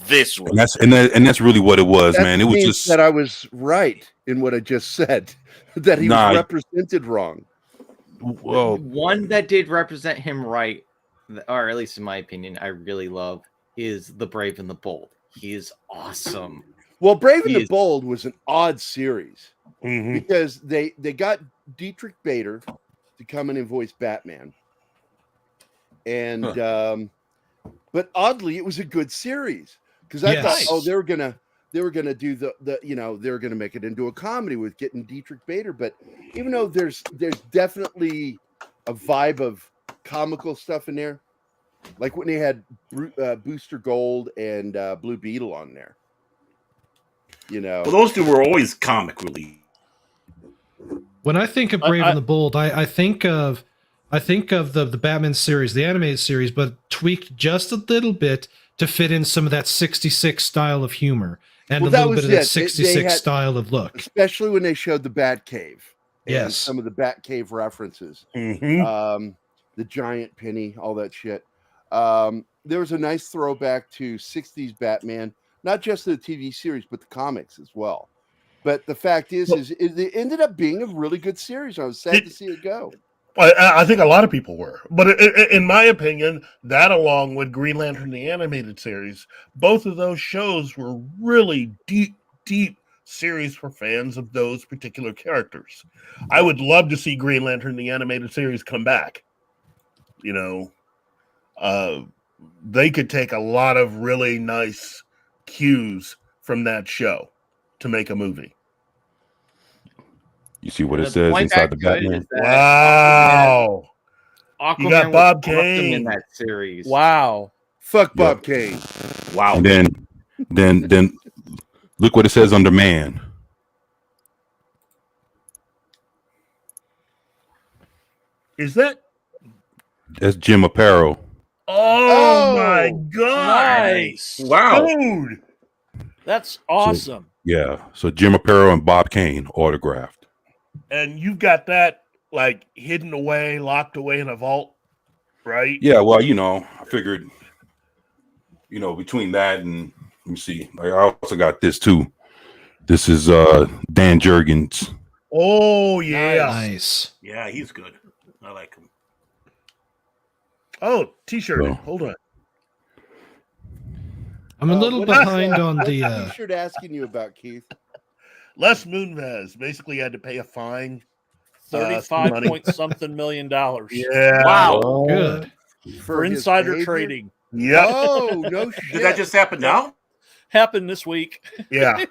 This one. And that's really what it was, That man. It was means just that I was right in what I just said, that he Nah. was represented wrong. well, One that did represent him right, or at least in my opinion, I really love, is The Brave and the Bold. He is awesome. Well, Brave and He the is- Bold was an odd series Mhm. because they got Dietrich Bader to come in and voice Batman, and but oddly, it was a good series because I Yes. thought, oh, they were gonna do the they were gonna make it into a comedy with getting Dietrich Bader, but even though there's definitely a vibe of comical stuff in there, like when they had Booster Gold and Blue Beetle on there, Well, those two were always comic relief. When I think of Brave and the Bold, I think of the Batman series, the animated series, but tweaked just a little bit to fit in some of that 66 style of humor and Well, a that little bit was of that it. They 66 had- style of look. especially when they showed the Batcave. And Yes. some of the Batcave references, Mhm. the giant penny, all that shit. There was a nice throwback to 60s Batman, not just the TV series, but the comics as well. But the fact is it ended up being a really good series. I was sad to see it go. I think a lot of people were. But in my opinion, that along with Green Lantern, the animated series, both of those shows were really deep series for fans of those particular characters. I would love to see Green Lantern, the animated series, come back. You know, they could take a lot of really nice cues from that show to make a movie. You see what it says inside the Batman? Wow. Aquaman You got was Bob awesome Kane in that series. Wow. Fuck Bob Kane. Wow. And then look what it says under man. Is that? That's Jim Aparo. Oh my God. Nice. Wow. Dude. That's awesome. Yeah. So Jim Aparo and Bob Kane autographed. And you've got that like hidden away, locked away in a vault, right? Yeah, well, you know, I figured, you know, between that and let me see, I also got this too. This is Dan Jurgens. Oh yeah. Nice. Yeah, he's good. I like him. Oh, t-shirt. So- Hold on. I'm a little what behind is- on what's the. the t-shirt asking you about, Keith? Les Moonves basically had to pay a fine. 35 money. point something $million. Yeah. Wow. Good. For his insider behavior? trading. Yep. Oh, no shit. Did that just happen now? Happened this week. Yeah.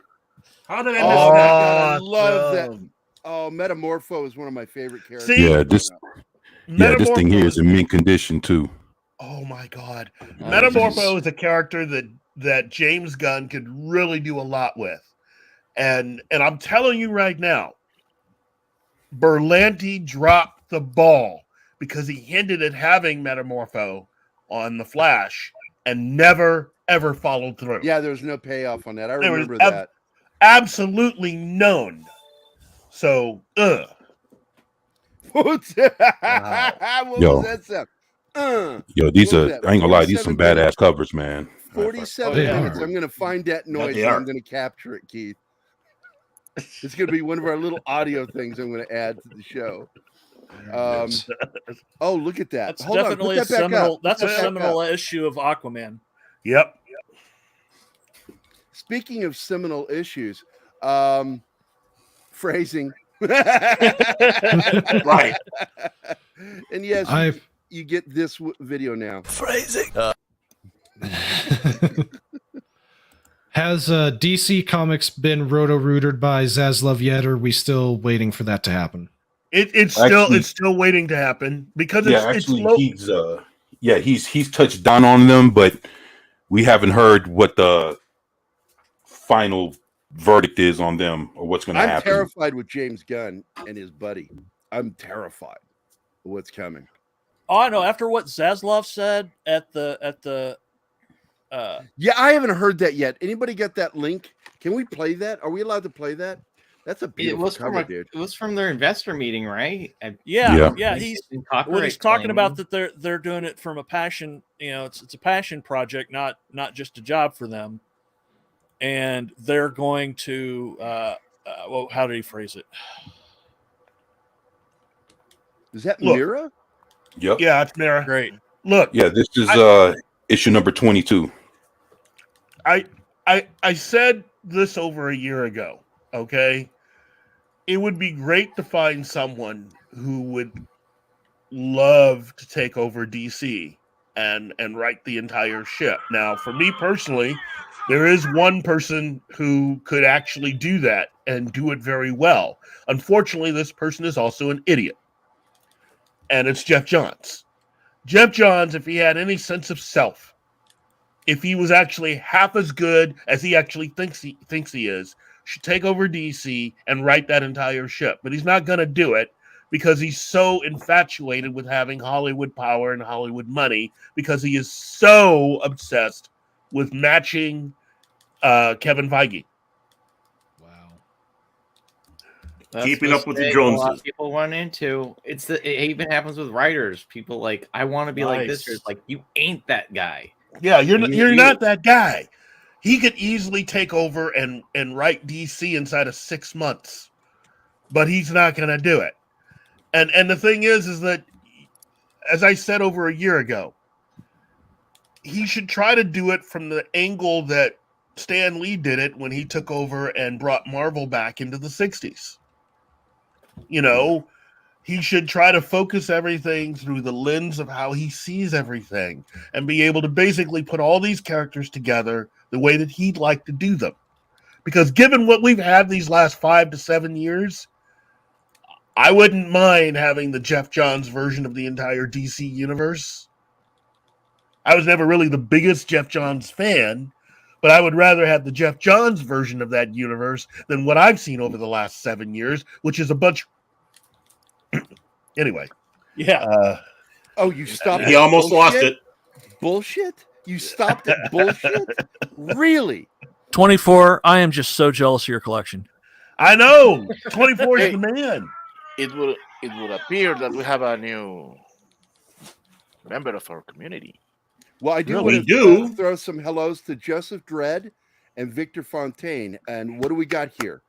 How did I Oh, miss my that? God, I love that. Awesome. Oh, Metamorpho is one of my favorite characters. See? Yeah, this thing here is in mint condition too. Oh my God. Oh, Metamorpho geez. is a character that James Gunn could really do a lot with. And I'm telling you right now, Berlanti dropped the ball because he hinted at having Metamorpho on the Flash and never ever followed through. Yeah, there was no payoff on that. I There was remember that. absolutely none. So, what Wow. Yo. was that sound? Yo, these What are, was that, I ain't gonna lie, these are some 47 minutes? badass covers, man. 47 They minutes. are. I'm going to find that noise they and are. I'm going to capture it, Keith. It's going to be one of our little audio things I'm going to add to the show. Oh, look at that. That's Hold on. definitely Put a that back seminal. up. That's Put a that back seminal up. issue of Aquaman. yep. Speaking of seminal issues, phrasing. Right. And yes, I've you get this video now. Phrasing. Has DC Comics been roto-rooted by Zaslav yet, or are we still waiting for that to happen? It's still waiting to happen because he's touched down on them, but we haven't heard what the final verdict is on them or what's going to I'm happen. terrified with James Gunn and his buddy. I'm terrified of what's coming. Oh, I know. After what Zaslav said at the Yeah, I haven't heard that yet. Anybody get that link? Can we play that? Are we allowed to play that? That's a It beautiful was cover, dude. it was from their investor meeting, right? yeah. He's in when copyright he's talking about claim. that they're doing it from a passion. You know, it's a passion project, not just a job for them. And they're going to well, how did he phrase it? Is that Look. Mira? Yep. Yeah, it's Mara. Great. Look, Yeah, this is issue number 22. I said this over a year ago. Okay, it would be great to find someone who would love to take over DC and write the entire ship. Now, for me personally, there is one person who could actually do that and do it very well. Unfortunately, this person is also an idiot, and it's Jeff Johns. Jeff Johns, if he had any sense of self, if he was actually half as good as he actually thinks he is, should take over DC and write that entire ship. But he's not going to do it because he's so infatuated with having Hollywood power and Hollywood money, because he is so obsessed with matching Kevin Feige. Wow. That's Keeping up with the mistake a lot Joneses. of people run into. It even happens with writers. People like, I want to be like this. Or it's like, you ain't that guy. Yeah, you're You- not that guy. He could easily take over and write DC inside of 6 months, but he's not going to do it. And the thing is that, as I said over a year ago, he should try to do it from the angle that Stan Lee did it when he took over and brought Marvel back into the 60s. You know, he should try to focus everything through the lens of how he sees everything and be able to basically put all these characters together the way that he'd like to do them. Because given what we've had these last 5 to 7 years, I wouldn't mind having the Jeff Johns version of the entire DC universe. I was never really the biggest Jeff Johns fan, but I would rather have the Jeff Johns version of that universe than what I've seen over the last 7 years, which is a bunch. Anyway. Yeah. You stopped. He almost lost it. Bullshit? You stopped at bullshit? Really? 24. I am just so jealous of your collection. I know. 24 is the man. It will appear that we have a new member of our community. Well, I do Yeah, want we do. to throw some hellos to Joseph Dredd and Victor Fontaine. And what do we got here?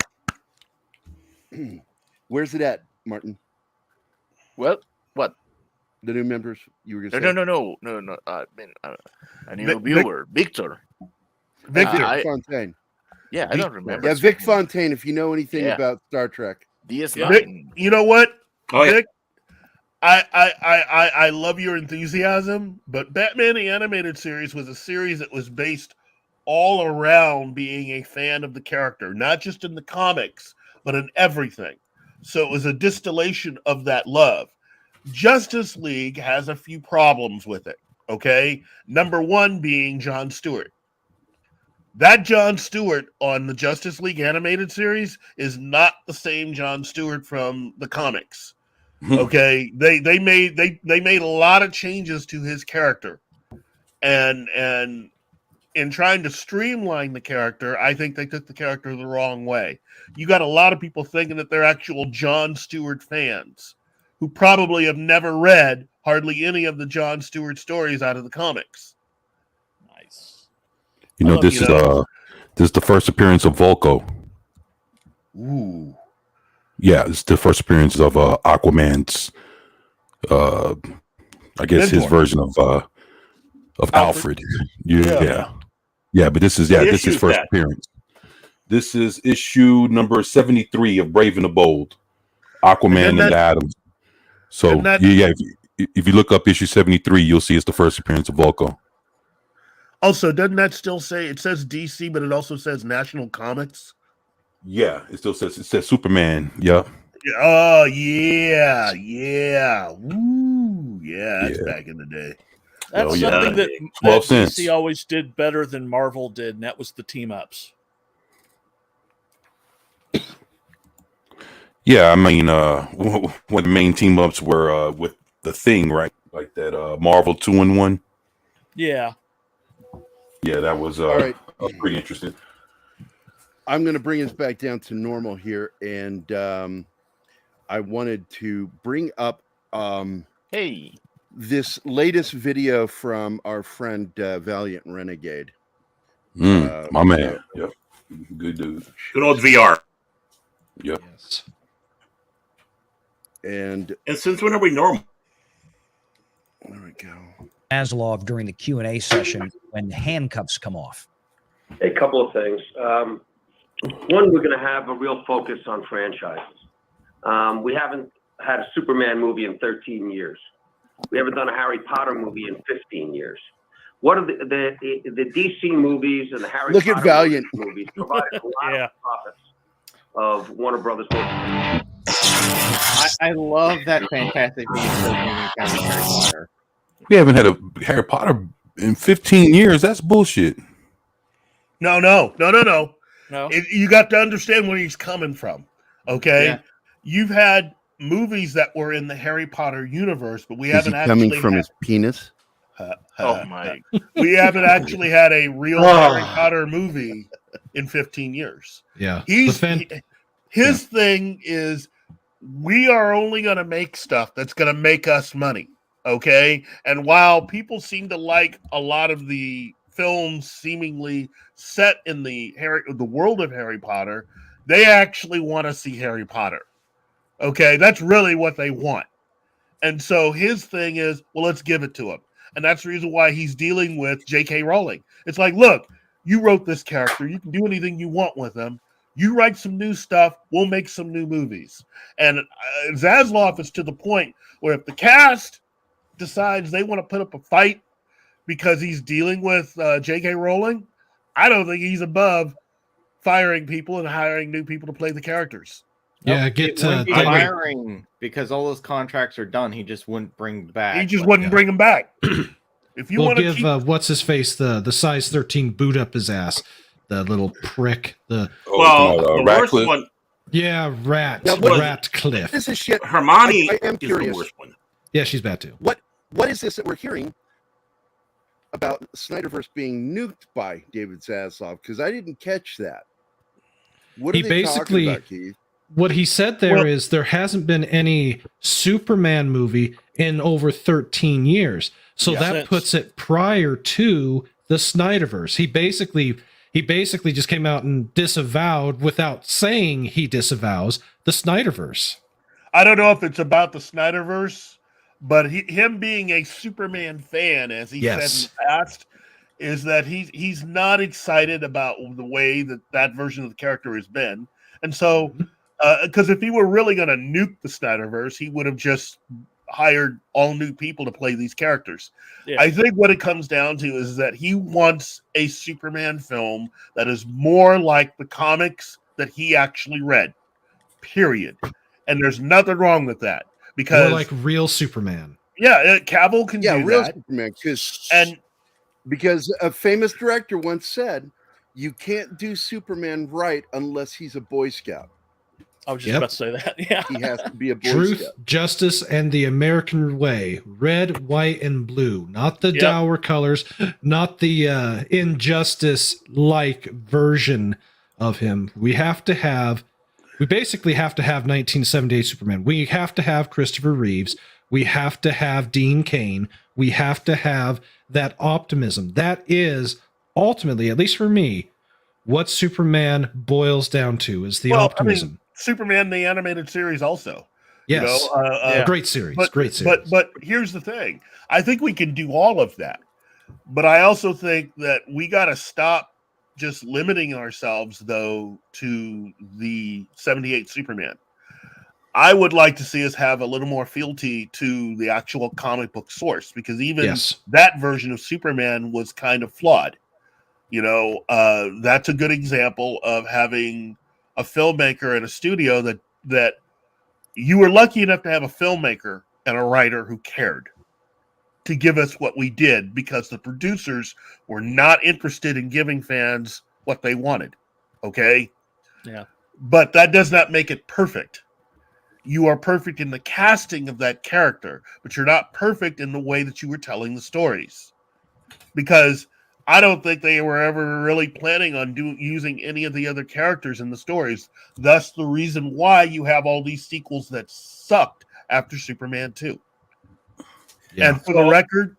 Where's it at, Martin? Well, what? The new members you were going to say? No. A new viewer, Victor. Victor Fontaine. Yeah, I don't remember. Yeah, Vic Fontaine, if you know anything about Star Trek. DS9. Vic, you know what? Oh, yeah. Vic, I love your enthusiasm, but Batman the Animated Series was a series that was based all around being a fan of the character, not just in the comics, but in everything. So it was a distillation of that love. Justice League has a few problems with it, okay? Number one being Jon Stewart. That Jon Stewart on the Justice League animated series is not the same Jon Stewart from the comics. Okay, they made a lot of changes to his character, and in trying to streamline the character, I think they took the character the wrong way. You got a lot of people thinking that they're actual Jon Stewart fans who probably have never read hardly any of the Jon Stewart stories out of the comics. Nice. You know, this is the first appearance of Volko. Ooh. Yeah, it's the first appearance of Aquaman's I guess his version of Alfred. Yeah, but this is this is first appearance. This is issue number 73 of Brave and the Bold, Aquaman and Adams. So if you look up issue 73, you'll see it's the first appearance of Volko. Also, doesn't that still say, it says DC, but it also says National Comics? Yeah, it says Superman. Yeah. Oh yeah. Woo, yeah, that's back in the day. That's something that 12 cents. DC always did better than Marvel did, and that was the team ups. Yeah, I mean, one of the main team ups were with the Thing, right? Like that Marvel 2-in-1. Yeah. Yeah, that was All right. pretty interesting. I'm going to bring us back down to normal here, and I wanted to bring up this latest video from our friend Valiant Renegade. My man. Yep. Good dude. Good old VR. Yep. Yes. And since when are we normal? There we go. Aslov during the Q&A session when handcuffs come off. A couple of things. One, we're going to have a real focus on franchises. We haven't had a Superman movie in 13 years. We haven't done a Harry Potter movie in 15 years. What are the DC movies and the Harry Look Potter at Valiant movies provide a lot of profits of Warner Brothers movies. I love that Fantastic Beasts movie Harry Potter. We haven't had a Harry Potter in 15 years. That's bullshit. No. You got to understand where he's coming from. Okay, Yeah. You've had movies that were in the Harry Potter universe, but we Is haven't he actually coming from his penis? Oh my! We haven't actually had a real Harry Potter movie in 15 years. Yeah. He's His thing is, we are only going to make stuff that's going to make us money. Okay. And while people seem to like a lot of the films seemingly set in the world of Harry Potter, they actually want to see Harry Potter. Okay. That's really what they want. And so his thing is, well, let's give it to him. And that's the reason why he's dealing with J.K. Rowling. It's like, look, you wrote this character. You can do anything you want with him. You write some new stuff, we'll make some new movies. And Zaslav is to the point where if the cast decides they want to put up a fight because he's dealing with J.K. Rowling, I don't think he's above firing people and hiring new people to play the characters. Yeah, hiring because all those contracts are done. He just wouldn't bring back. He just wouldn't bring them back. If you we'll want to give what's his face the size 13 boot up his ass. The little prick. The worst one. Yeah, Ratcliffe. This is shit. Hermione I am is curious. the worst one. Yeah, she's bad too. What is this that we're hearing about Snyderverse being nuked by David Zaslav? Because I didn't catch that. What are they talking about, Keith? What he said there is there hasn't been any Superman movie in over 13 years. So that puts it prior to the Snyderverse. He basically just came out and disavowed without saying he disavows the Snyderverse. I don't know if it's about the Snyderverse, but him being a Superman fan, as he said in the past, is that he's not excited about the way that version of the character has been. And so, because if he were really going to nuke the Snyderverse, he would have just hired all new people to play these characters. Yeah. I think what it comes down to is that he wants a Superman film that is more like the comics that he actually read, period. And there's nothing wrong with that. Because more like real Superman. Yeah, Cavill can do real that. Superman, because a famous director once said, you can't do Superman right unless he's a Boy Scout. I was just about to say that. Yeah. He has to be a Boy Truth, Scout. justice, and the American way. Red, white, and blue. Not the dour colors, not the injustice-like version of him. We basically have to have 1978 Superman. We have to have Christopher Reeves. We have to have Dean Cain. We have to have that optimism. That is ultimately, at least for me, what Superman boils down to is the optimism. I mean, Superman the animated series also. Yes. Great series. Great series. But here's the thing. I think we can do all of that. But I also think that we got to stop just limiting ourselves, though, to the 78 Superman. I would like to see us have a little more fealty to the actual comic book source, because even that version of Superman was kind of flawed. That's a good example of having a filmmaker and a studio that you were lucky enough to have a filmmaker and a writer who cared to give us what we did, because the producers were not interested in giving fans what they wanted. Okay. Yeah. But that does not make it perfect. You are perfect in the casting of that character, but you're not perfect in the way that you were telling the stories, because I don't think they were ever really planning on using any of the other characters in the stories. Thus, the reason why you have all these sequels that sucked after Superman 2. Yeah. And for the record,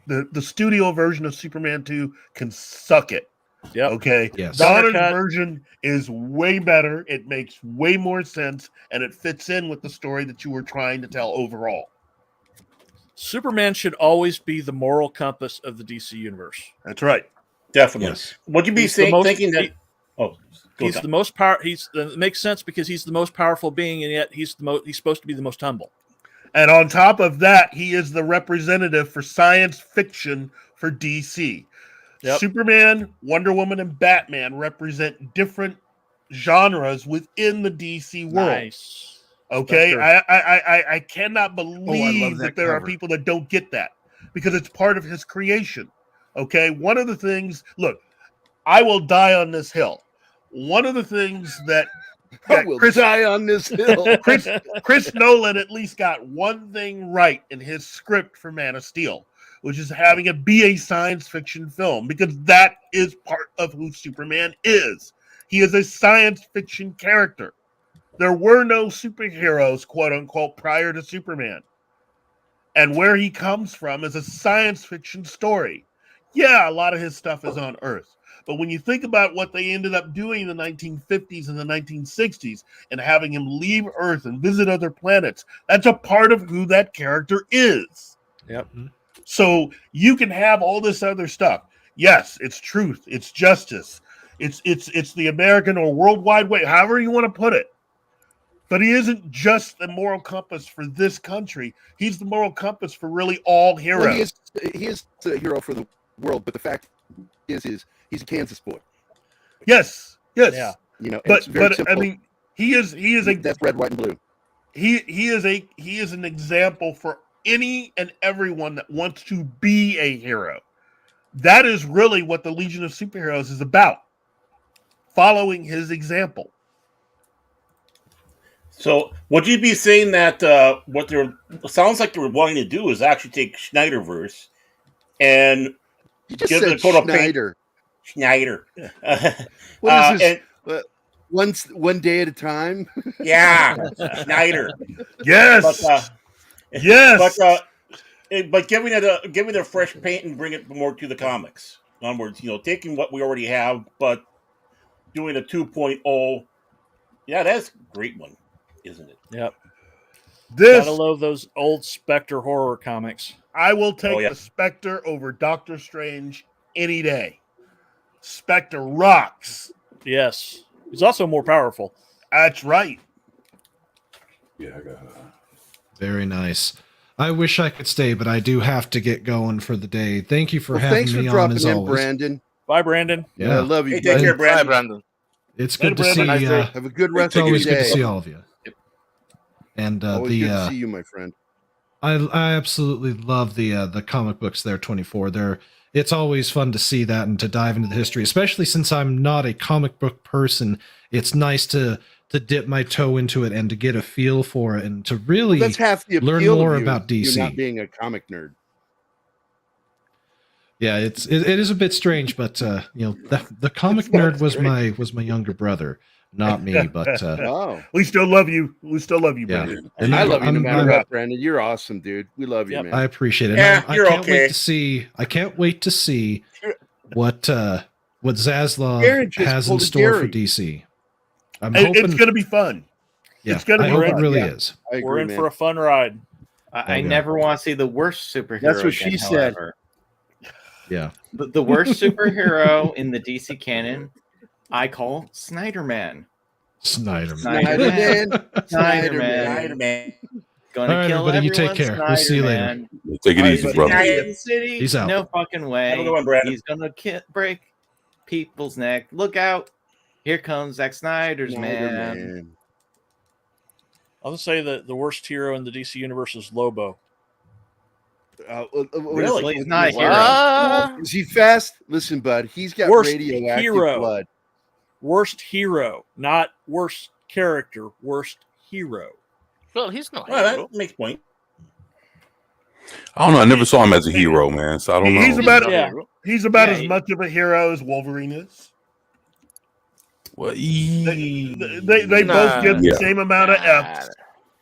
the studio version of Superman 2 can suck it. Yeah. Okay. Yes. Donner's version is way better. It makes way more sense, and it fits in with the story that you were trying to tell overall. Superman should always be the moral compass of the DC universe. That's right. Definitely. Yes. Would you be thinking that? He's the most power. It makes sense because he's the most powerful being, and yet he's supposed to be the most humble. And on top of that, he is the representative for science fiction for DC. Yep. Superman, Wonder Woman, and Batman represent different genres within the DC world. Nice. Okay, I cannot believe that there are people that don't get that, because it's part of his creation. Okay, one of the things, look, I will die on this hill. One of the things that die on this hill. Chris Nolan at least got one thing right in his script for Man of Steel, which is having it be a science fiction film, because that is part of who Superman is. He is a science fiction character. There were no superheroes, quote unquote, prior to Superman. And where he comes from is a science fiction story. Yeah, a lot of his stuff is on Earth. But when you think about what they ended up doing in the 1950s and the 1960s and having him leave Earth and visit other planets, that's a part of who that character is. Yep. So you can have all this other stuff. Yes, it's truth, it's justice, it's the American or worldwide way, however you want to put it. But he isn't just the moral compass for this country. He's the moral compass for really all heroes. Well, he is the hero for the world, but the fact is he's a Kansas boy. Yes. Yeah. You know, But simple. I mean, he is a that's red, white, and blue. He is an example for any and everyone that wants to be a hero. That is really what the Legion of Superheroes is about. Following his example. So, would you be saying that what they're sounds like they're wanting to do is actually take Snyderverse and You just give said it a coat of paint? Schneider. Schneider. What is this? One day at a time? Yeah, Schneider. Yes. Yes. But giving it a fresh paint and bring it more to the comics. In other words, taking what we already have, but doing a 2.0. Yeah, that's a great one, isn't it? Yep. This, gotta love those old Spectre horror comics. I will take the Spectre over Doctor Strange any day. Spectre rocks. Yes. He's also more powerful. That's right. Yeah, I got Very nice. I wish I could stay, but I do have to get going for the day. Thank you for having thanks me for on dropping as in, always. Brandon. Bye, Brandon. Yeah, I love you. Hey, take care, Brandon. Bye, Brandon. It's good to see. Have a good rest It's of your always good to day. see all of you. And Always good to see you, my friend. I absolutely love the comic books there, 24. It's always fun to see that and to dive into the history, especially since I'm not a comic book person. It's nice to dip my toe into it and to get a feel for it and to really That's half the learn appeal more of you, about DC. you not being a comic nerd. Yeah, it is a bit strange, but the comic nerd was my younger brother, not me. But we still love you. We still love you, yeah. Brandon. And I love you no matter what, Brandon. You're awesome, dude. We love you, man. I appreciate it. Yeah, I you're can't okay. wait to see. I can't wait to see what Zaslav Aaron just has in pulled a store for Gary. DC. I'm It's hoping going to be fun. Yeah, It's going to I be hope fun. it really Yeah. is. I agree, We're in man. for a fun ride. I Okay. never want to see the worst superhero. That's what again, she said. however. Yeah. The worst superhero in the DC canon, I call Snyder-Man. Snyder-Man. Snyderman. Gonna All right, kill everybody, you everyone. take care. We'll see you later. Snyder-Man. Take it easy, brother. United City? He's out. No fucking way. Have a good one, Brandon. He's gonna break people's neck. Look out! Here comes Zack Snyder's man. Snyder-Man. I'll just say that the worst hero in the DC universe is Lobo. Really? He's not a hero. Is he fast? Listen, bud. He's got Worst radioactive hero. blood. Worst hero, not worst character. Worst hero. Well, he's not. Well, that makes point. I don't know. I never saw him as a hero, man. So I don't know. He's about Yeah. he's about Yeah, as much of a hero as Wolverine is. Well, They Nah. both get the Yeah. same amount of F's.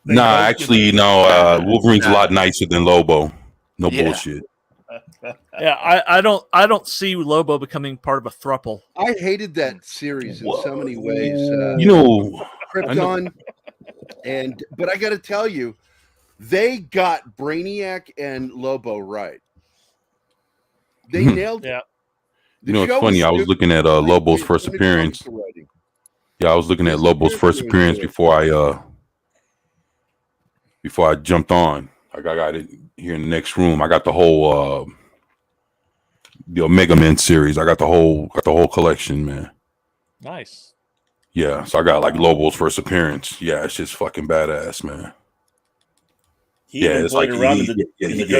They Nah, both get actually, no. Wolverine's a lot nicer than Lobo. No Yeah. bullshit. Yeah, I don't see Lobo becoming part of a thruple. I hated that series in so many ways. You know, Krypton, but I got to tell you, they got Brainiac and Lobo right. They nailed it. Yeah. you know, it's show funny. was I was stupid. looking at Lobo's first When it comes appearance. to writing. Yeah, I was looking at Lobo's first appearance before I jumped on. I got it here in the next room. I got the whole the Omega Men series. I got the whole collection, man. Nice. Yeah, so I got like Lobo's first appearance. Yeah, it's just fucking badass, man. He even it's played like around in the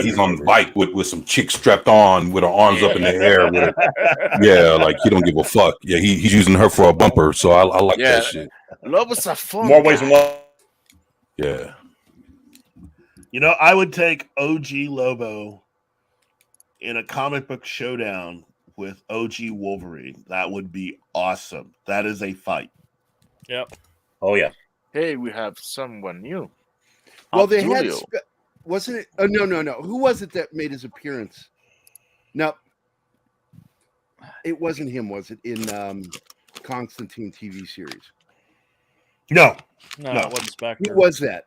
he's on the bike with some chick strapped on with her arms up in the air. Yeah, like he don't give a fuck. Yeah, he's using her for a bumper. So I like that shit. Lobo's a fun More ways than guy. one. Yeah. You know, I would take OG Lobo in a comic book showdown with OG Wolverine. That would be awesome. That is a fight. Yep. Oh yeah. hey, we have someone new. Well, they had, Julio. wasn't it? Oh, no. Who was it that made his appearance? No, it wasn't him, was it? In Constantine TV series. No, No, it wasn't Spectre. Who was that?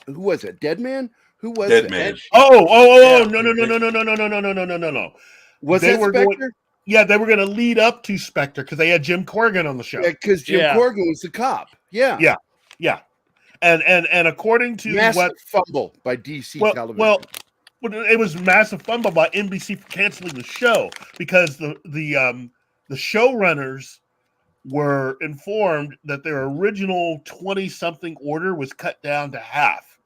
Who was it? Dead Man? Who was Dead it? Man. Oh, no. Was They that were Spectre? going, yeah, they were going to lead up to Spectre because they had Jim Corrigan on the show. Yeah, because Jim Corrigan was the cop. Yeah. And according to Massive fumble by DC Television. Well, it was massive fumble by NBC for canceling the show because the showrunners were informed that their original 20-something order was cut down to half.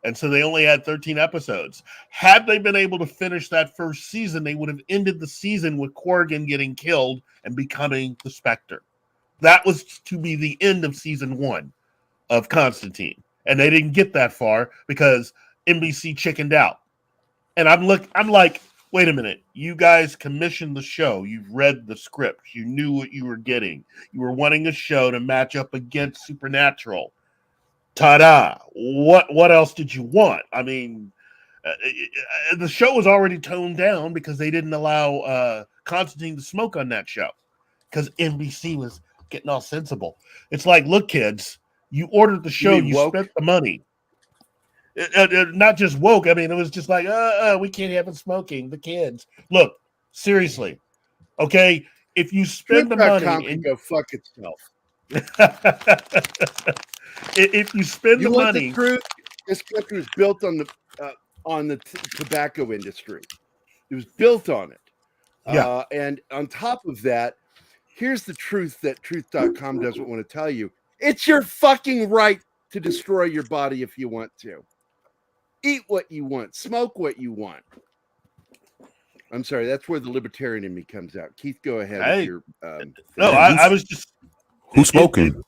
And so they only had 13 episodes. Had they been able to finish that first season, they would have ended the season with Corrigan getting killed and becoming the Spectre. That was to be the end of season 1 of Constantine. And they didn't get that far because NBC chickened out. And I'm like, wait a minute. You guys commissioned the show. You've read the script. You knew what you were getting. You were wanting a show to match up against Supernatural. Ta-da! What else did you want? I mean, the show was already toned down because they didn't allow Constantine to smoke on that show because NBC was getting all sensible. It's like, look, kids, you ordered the show, you spent the money. Not just woke. I mean, it was just like, we can't have it smoking. The kids. Look, seriously, okay. If you spend the money and go fuck itself. If you spend the want money, the truth? This country was built on the tobacco industry. It was built on it. Yeah. And on top of that, here's the truth that truth.com doesn't want to tell you. It's your fucking right to destroy your body if you want to. Eat what you want. Smoke what you want. I'm sorry. That's where the libertarian in me comes out. Keith, go ahead with your... no, I was just... Who's smoking?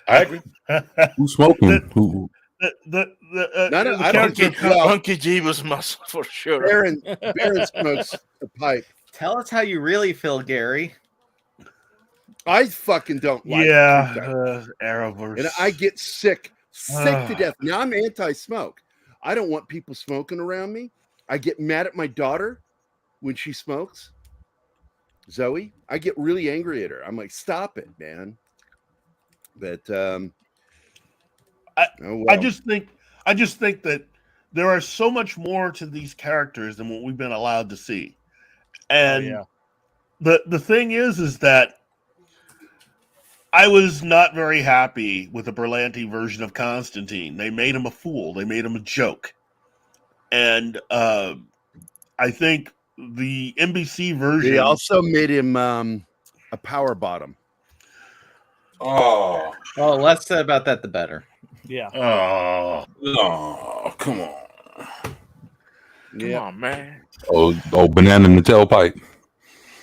I agree. Who's smoking? Who? Monkey G was muscle for sure. Baron smokes a pipe. Tell us how you really feel, Gary. I fucking don't like Arrowverse. And I get sick to death. Now I'm anti-smoke. I don't want people smoking around me. I get mad at my daughter when she smokes. Zoe, I get really angry at her. I'm like, stop it, man. But I just think that there are so much more to these characters than what we've been allowed to see. And the thing is that I was not very happy with the Berlanti version of Constantine. They made him a fool. They made him a joke. And I think the NBC version... They also made him a power bottom. Oh. Well, less said about that, the better. Yeah. Oh, come on. Come on, man. Oh, banana in the tailpipe.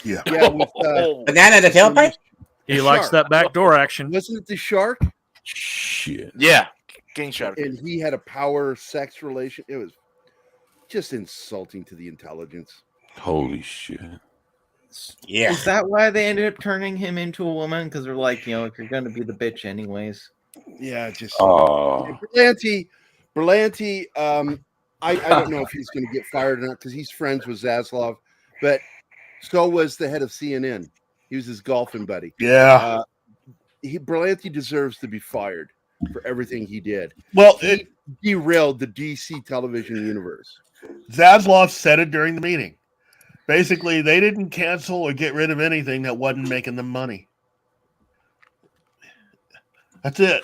Yeah. With, banana in the tailpipe? He likes that backdoor action. Wasn't it the shark? Shit. Yeah. King Shark. And he had a power sex relation. It was just insulting to the intelligence. Holy shit. Yeah. Is that why they ended up turning him into a woman? Because they're like, if you're going to be the bitch anyways. Yeah, just Oh. Berlanti. I don't know if he's going to get fired or not because he's friends with Zaslav, but so was the head of CNN. He was his golfing buddy. Yeah. Berlanti deserves to be fired for everything he did. Well, he derailed the DC television universe. Zaslav said it during the meeting. Basically, they didn't cancel or get rid of anything that wasn't making them money. That's it.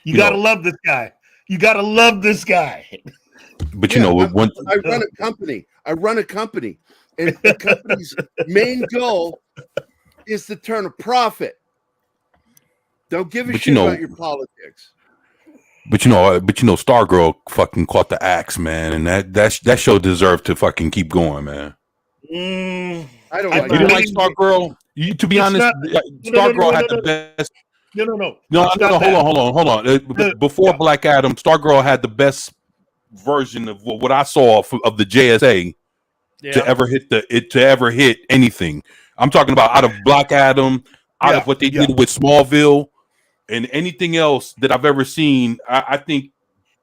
You got to love this guy. You got to love this guy. But I run a company. And the company's main goal is to turn a profit. Don't give a shit about your politics. But Stargirl fucking caught the axe, man, and that show deserved to fucking keep going, man. I don't like. You didn't like Stargirl? To be honest, Stargirl had the best. No. Hold on. Before Black Adam, Stargirl had the best version of what I saw of the JSA to ever hit anything. I'm talking about out of Black Adam, out of what they did with Smallville, And anything else that I've ever seen, I think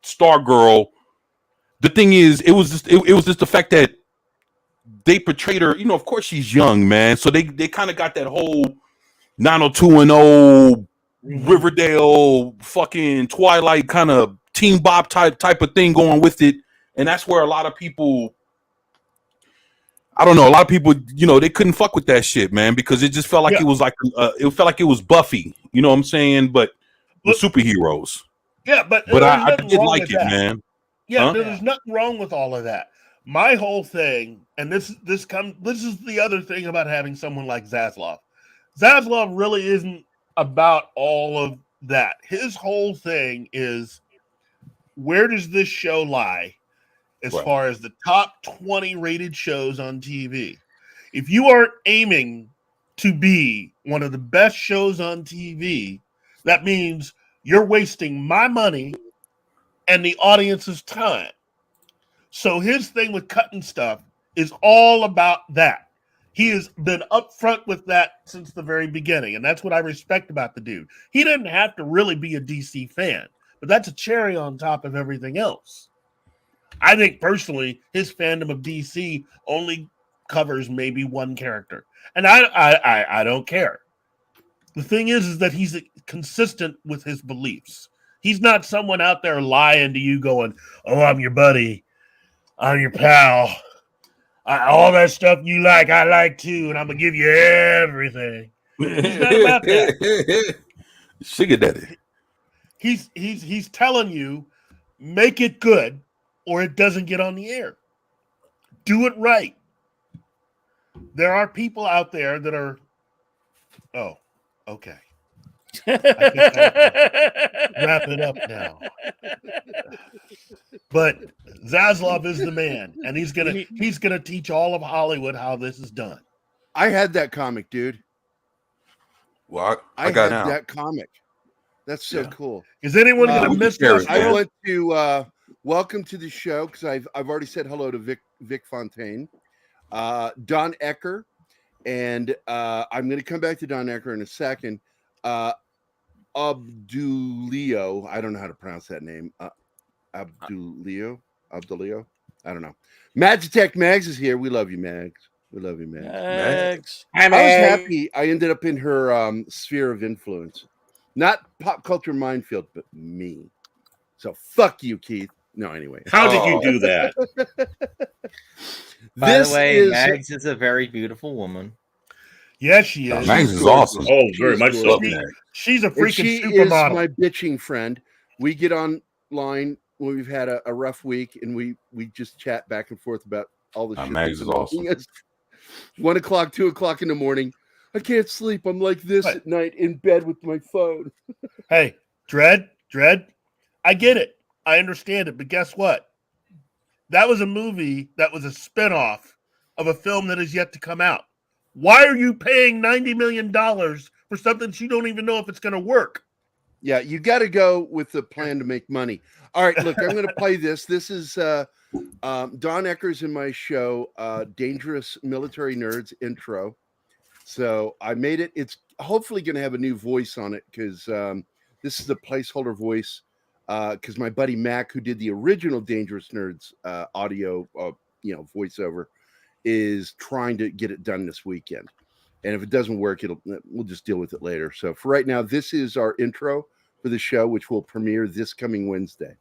Stargirl. The thing is, it was just the fact that they portrayed her. Of course she's young, man. So they kind of got that whole 90210 Riverdale fucking Twilight kind of Teen Bop type of thing going with it, and that's where a lot of people. I don't know. A lot of people, they couldn't fuck with that shit, man, because it just felt like it was like it felt like it was Buffy. You know what I'm saying? But with superheroes. Yeah, but I did like it, man. Yeah, Huh? there's nothing wrong with all of that. My whole thing, and this is the other thing about having someone like Zaslav. Zaslav really isn't about all of that. His whole thing is, where does this show lie as far as the top 20 rated shows on TV? If you aren't aiming to be one of the best shows on TV, that means you're wasting my money and the audience's time. So his thing with cutting stuff is all about that. He has been upfront with that since the very beginning, and that's what I respect about the dude. He didn't have to really be a DC fan, but that's a cherry on top of everything else. I think personally, his fandom of DC only covers maybe one character, and I don't care. The thing is that he's consistent with his beliefs. He's not someone out there lying to you going, "Oh, I'm your buddy. I'm your pal. All that stuff you like, I like too, and I'm going to give you everything." He's not about that. Sugar daddy. He's telling you, make it good or it doesn't get on the air. Do it right. There are people out there that are, oh, okay. I think I'll wrap it up now. But Zaslav is the man, and he's gonna teach all of Hollywood how this is done. I had that comic, dude. Well, I got had now. that comic. That's so cool. Is anyone gonna miss this? I went to welcome to the show because I've already said hello to Vic Fontaine, Don Ecker, and I'm going to come back to Don Ecker in a second. Abdulio, I don't know how to pronounce that name. Abdulio, I don't know. Magitech Mags is here. We love you, Mags. We love you, Mags. I was happy I ended up in her sphere of influence. Not pop culture minefield, but me. So fuck you, Keith. No, anyway. How did you do that? By the way, Mags is a very beautiful woman. Yes, she is. Mags is awesome. Oh, very much so. She's a freaking she supermodel. Is my bitching friend. We get online when we've had a rough week, and we just chat back and forth about all the shit. Mags is awesome. 1 o'clock, 2 o'clock in the morning. I can't sleep. I'm like this at night in bed with my phone. Hey, Dread, I get it. I understand it. But guess what? That was a movie that was a spinoff of a film that is yet to come out. Why are you paying $90 million for something you don't even know if it's going to work? Yeah, you got to go with the plan to make money. All right, look, I'm going to play this. This is Don Ecker's in my show, Dangerous Military Nerds intro. So I made it. It's hopefully going to have a new voice on it because this is a placeholder voice because my buddy Mac, who did the original Dangerous Nerds audio, voiceover, is trying to get it done this weekend. And if it doesn't work, we'll just deal with it later. So for right now, this is our intro for the show, which will premiere this coming Wednesday.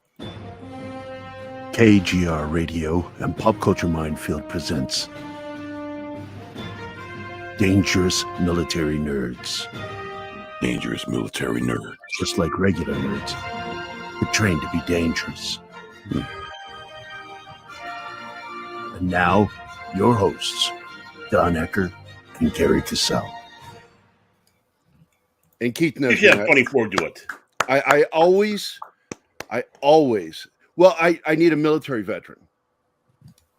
KGR Radio and Pop Culture Minefield presents Dangerous Military Nerds. Dangerous Military Nerds. Just like regular nerds, but trained to be dangerous. And now, your hosts, Don Ecker and Gary Cassell. And Keith knows You should have 24 do it. I always, well, I need a military veteran.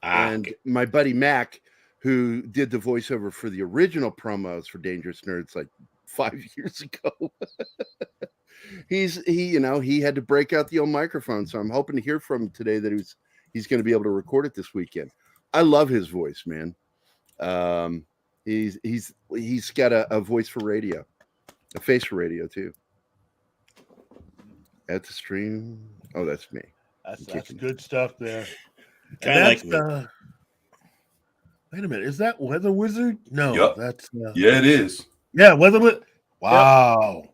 And my buddy Mac, who did the voiceover for the original promos for Dangerous Nerds like 5 years ago, he had to break out the old microphone. So I'm hoping to hear from him today that he's going to be able to record it this weekend. I love his voice, man. He's got a voice for radio, a face for radio too. At the stream. Oh, that's me. That's good stuff there. Kind of like me. Wait a minute. Is that Weather Wizard? No, Yup. that's Yeah, it is. Yeah, Weather Wizard. Wow.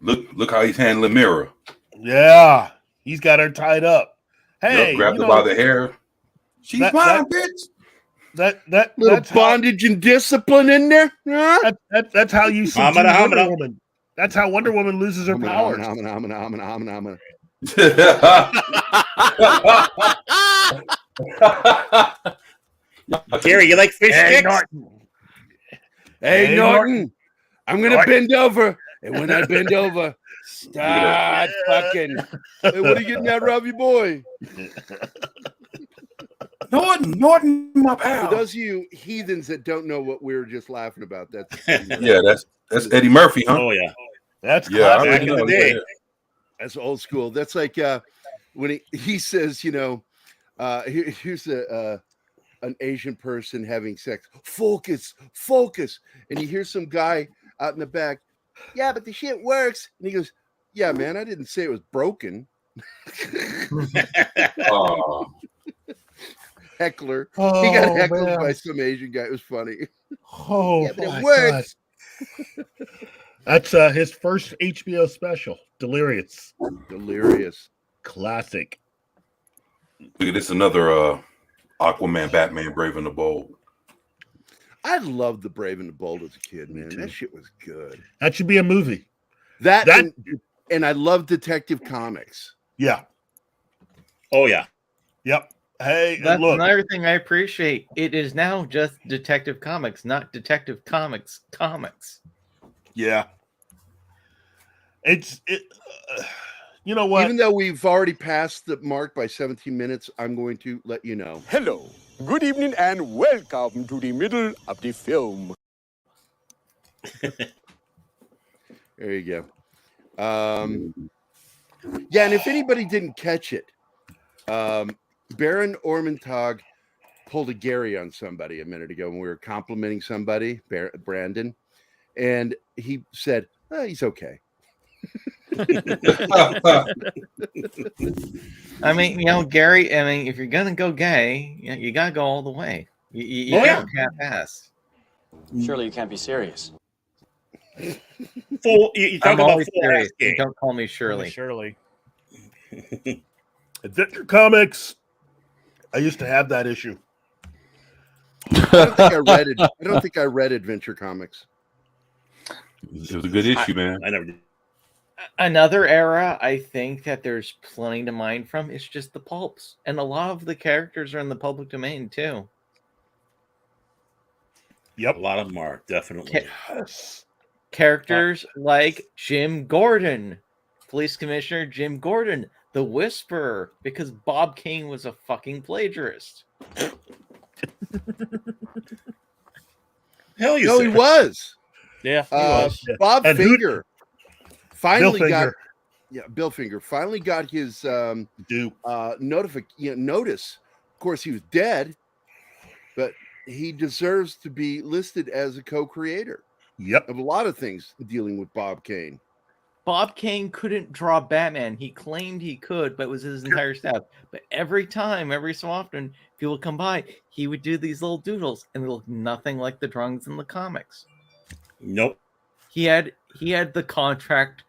Look how he's handling Mira. Yeah, he's got her tied up. Hey, grabbed her by the hair. She's mine, bitch. That's bondage and discipline in there. Huh? That's how you see Wonder Woman. That's how Wonder Woman loses her powers. Gary, you like fish sticks? Norton. Hey, Norton. I'm gonna bend over, and when I bend over, start fucking. Hey, what are you getting that, Robbie boy? Norton, my pal. For those of you heathens that don't know what we were just laughing about, that's that's Eddie Murphy, huh? Oh yeah, that's classic. back in the day. That's old school. That's like when he says, here's an Asian person having sex. Focus, and you hear some guy out in the back. Yeah, but the shit works. And he goes, "Yeah, man, I didn't say it was broken." Heckler. He got heckled by some Asian guy. It was funny. Oh, yeah, but it works. That's his first HBO special, Delirious. Classic. Look at this, another Aquaman, Batman, Brave and the Bold. I loved the Brave and the Bold as a kid, man. That shit was good. That should be a movie. And I love Detective Comics. Yeah. Oh yeah. Yep. Hey, that's look. Another thing I appreciate. It is now just Detective Comics, not Detective Comics comics. Yeah. You know what? Even though we've already passed the mark by 17 minutes, I'm going to let you know. Hello, good evening, and welcome to the middle of the film. There you go. Yeah, and if anybody didn't catch it, Baron Ormontag pulled a Gary on somebody a minute ago when we were complimenting somebody, Brandon, and he said, he's okay. I mean, Gary, if you're going to go gay, you got to go all the way. You can't half-ass. Surely you can't be serious. You talk I'm about always full serious. ass gay. Don't call me Shirley. Shirley. Adventure Comics. I used to have that issue. I don't think I read Adventure Comics. It was a good issue, man. I never did. Another era I think that there's plenty to mine from is just the pulps. And a lot of the characters are in the public domain too. Yep. A lot of them are, definitely. Characters like Jim Gordon, Police Commissioner Jim Gordon, the Whisperer, because Bob Kane was a fucking plagiarist. Hell, he was. Yeah, he was. Bob And Finger finally Bill got. Finger. Yeah, Bill Finger finally got his notice. Of course, he was dead, but he deserves to be listed as a co-creator. Yep. Of a lot of things dealing with Bob Kane. Bob Kane couldn't draw Batman. He claimed he could, but it was his entire staff. But every so often, people come by, he would do these little doodles, and they look nothing like the drawings in the comics. Nope. He had the contract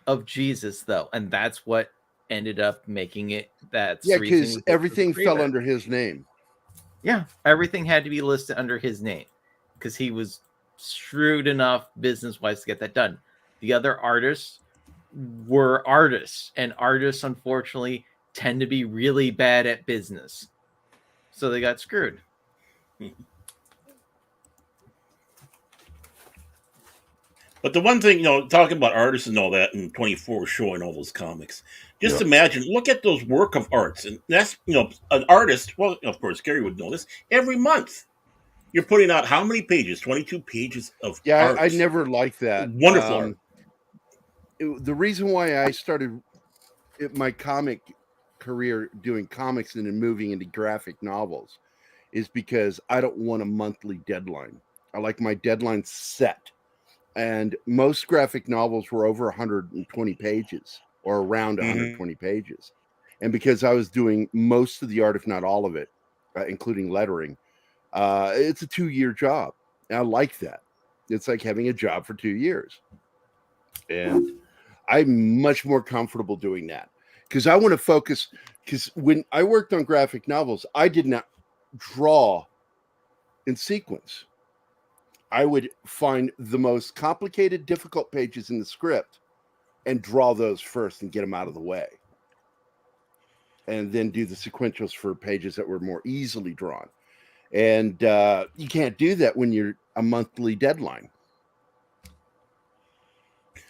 of Jesus, though, and that's what ended up making it that. Yeah, because everything fell under his name. Yeah, everything had to be listed under his name because he was shrewd enough business-wise to get that done. The other artists were artists, and artists, unfortunately, tend to be really bad at business. So they got screwed. But the one thing, talking about artists and all that, and 24 showing all those comics, just imagine, look at those work of arts. And that's, an artist, well, of course, Gary would know this, every month. You're putting out how many pages? 22 pages of art. I never liked that. Wonderful art. The reason why I started my comic career doing comics and then moving into graphic novels is because I don't want a monthly deadline. I like my deadline set. and most graphic novels were over 120 pages or around 120 pages. And because I was doing most of the art, if not all of it, including lettering, it's a 2-year job. And I like that. It's like having a job for 2 years. And I'm much more comfortable doing that because I want to focus. Because when I worked on graphic novels, I did not draw in sequence. I would find the most complicated, difficult pages in the script and draw those first and get them out of the way. And then do the sequentials for pages that were more easily drawn. And you can't do that when you're a monthly deadline.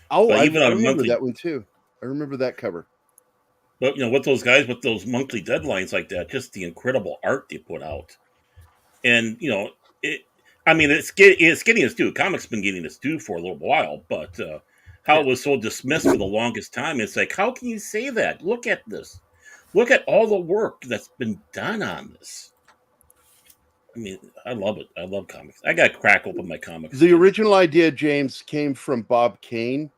Oh, I remember that one too. I remember that cover. But with those guys with those monthly deadlines like that, just the incredible art they put out, and it's getting its due. Comics been getting its due for a little while, but how it was so dismissed for the longest time, it's like, how can you say that? Look at this. Look at all the work that's been done on this. I mean, I love it. I love comics. I got to crack open my comics. The original idea, James, came from Bob Kane,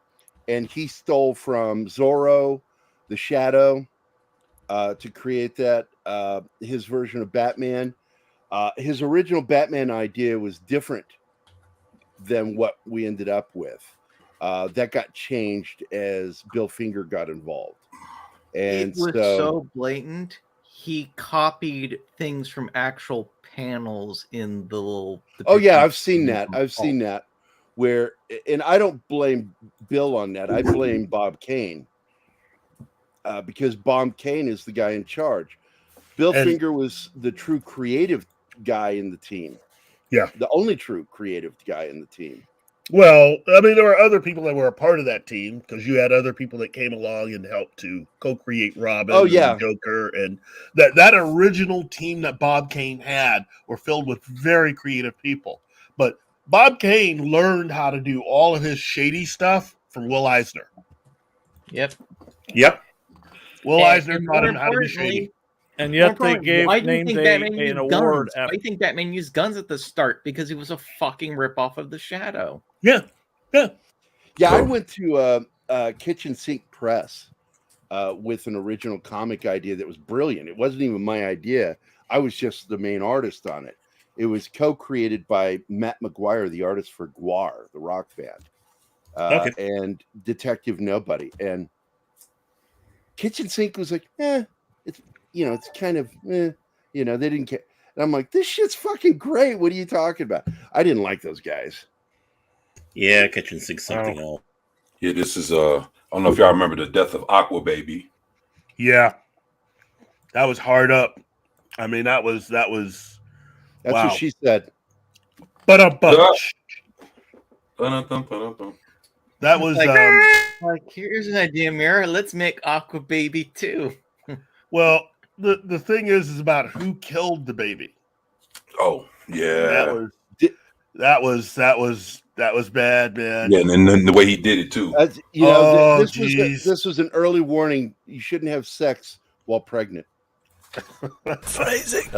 and he stole from Zorro, the Shadow, to create that, his version of Batman. His original Batman idea was different than what we ended up with. That got changed as Bill Finger got involved. And it was so blatant. He copied things from actual panels in the little. Oh yeah, I've seen that. I've seen that. Where, and I don't blame Bill on that. I blame Bob Kane because Bob Kane is the guy in charge. Bill Finger was the true creative guy in the team. Yeah, the only true creative guy in the team. Well, I mean, there were other people that were a part of that team because you had other people that came along and helped to co-create Robin and Joker. And that original team that Bob Kane had were filled with very creative people. But Bob Kane learned how to do all of his shady stuff from Will Eisner. Yep. Will Eisner taught him how to be shady. And yet they named an award. Why do you think Batman used guns at the start? Because he was a fucking ripoff of the Shadow. Yeah. I went to Kitchen Sink Press with an original comic idea that was brilliant. It wasn't even my idea. I was just the main artist on it. It was co-created by Matt McGuire, the artist for Gwar, the rock band, and Detective Nobody. And Kitchen Sink was like, it's kind of, they didn't care. And I'm like, this shit's fucking great. What are you talking about? I didn't like those guys. Yeah, Kitchen Sink's something else. Yeah, this is, I don't know if y'all remember the death of Aqua Baby. Yeah. That was hard up. I mean, that's what she said. That was like, here's an idea, Mira. Let's make Aqua Baby too. Well, the thing is about who killed the baby. Oh, yeah. That was bad, man. Yeah, and then the way he did it too. This was an early warning. You shouldn't have sex while pregnant. Phrasing.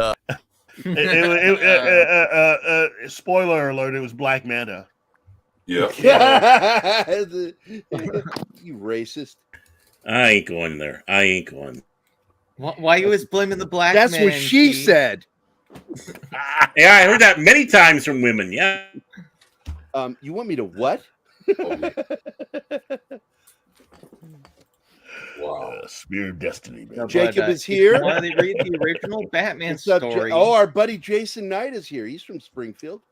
Spoiler alert, it was Black Manta. Yeah. You racist. I ain't going there. Why you always blaming the black man? That's what she said. Yeah, I heard that many times from women. Yeah. You want me to what? Wow. Spear of Destiny, man. Jacob is here. Why they read the original Batman story? Our buddy Jason Knight is here. He's from Springfield.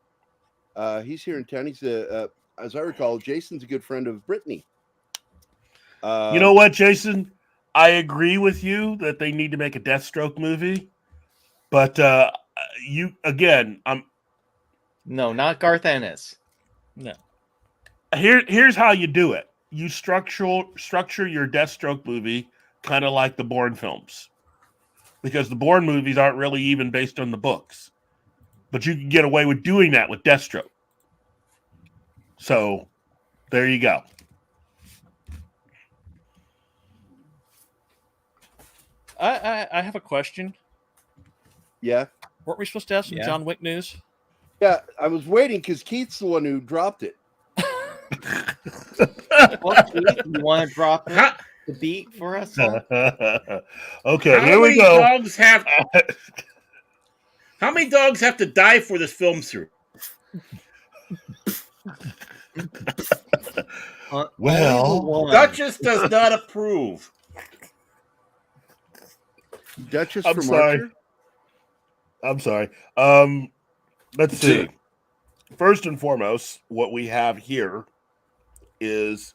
He's here in town. He's as I recall, Jason's a good friend of Brittany. You know what, Jason? I agree with you that they need to make a Deathstroke movie, but no, not Garth Ennis. No. Here's how you do it. You structure your Deathstroke movie kind of like the Bourne films, because the Bourne movies aren't really even based on the books, but you can get away with doing that with Deathstroke. So there you go. I have a question. Yeah. Weren't we supposed to have some John Wick news? Yeah, I was waiting because Keith's the one who dropped it. Well, Keith, you want to drop the beat for us? Huh? Okay, How here we many go. dogs have? How many dogs have to die for this film through? Well, Duchess does not approve. Duchess I'm from sorry. Archer? I'm sorry. Let's see. First and foremost, what we have here is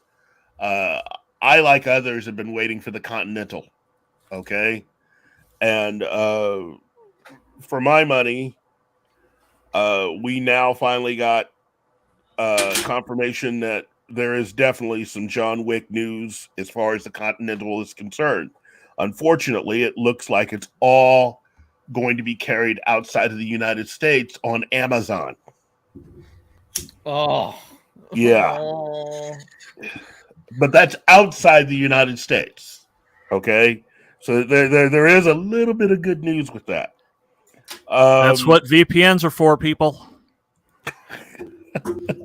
I, like others, have been waiting for the Continental. Okay. And for my money, we now finally got confirmation that there is definitely some John Wick news as far as the Continental is concerned. Unfortunately, it looks like it's all going to be carried outside of the United States on Amazon. Oh. Yeah. Oh. But that's outside the United States. Okay? So there is a little bit of good news with that. That's what VPNs are for, people.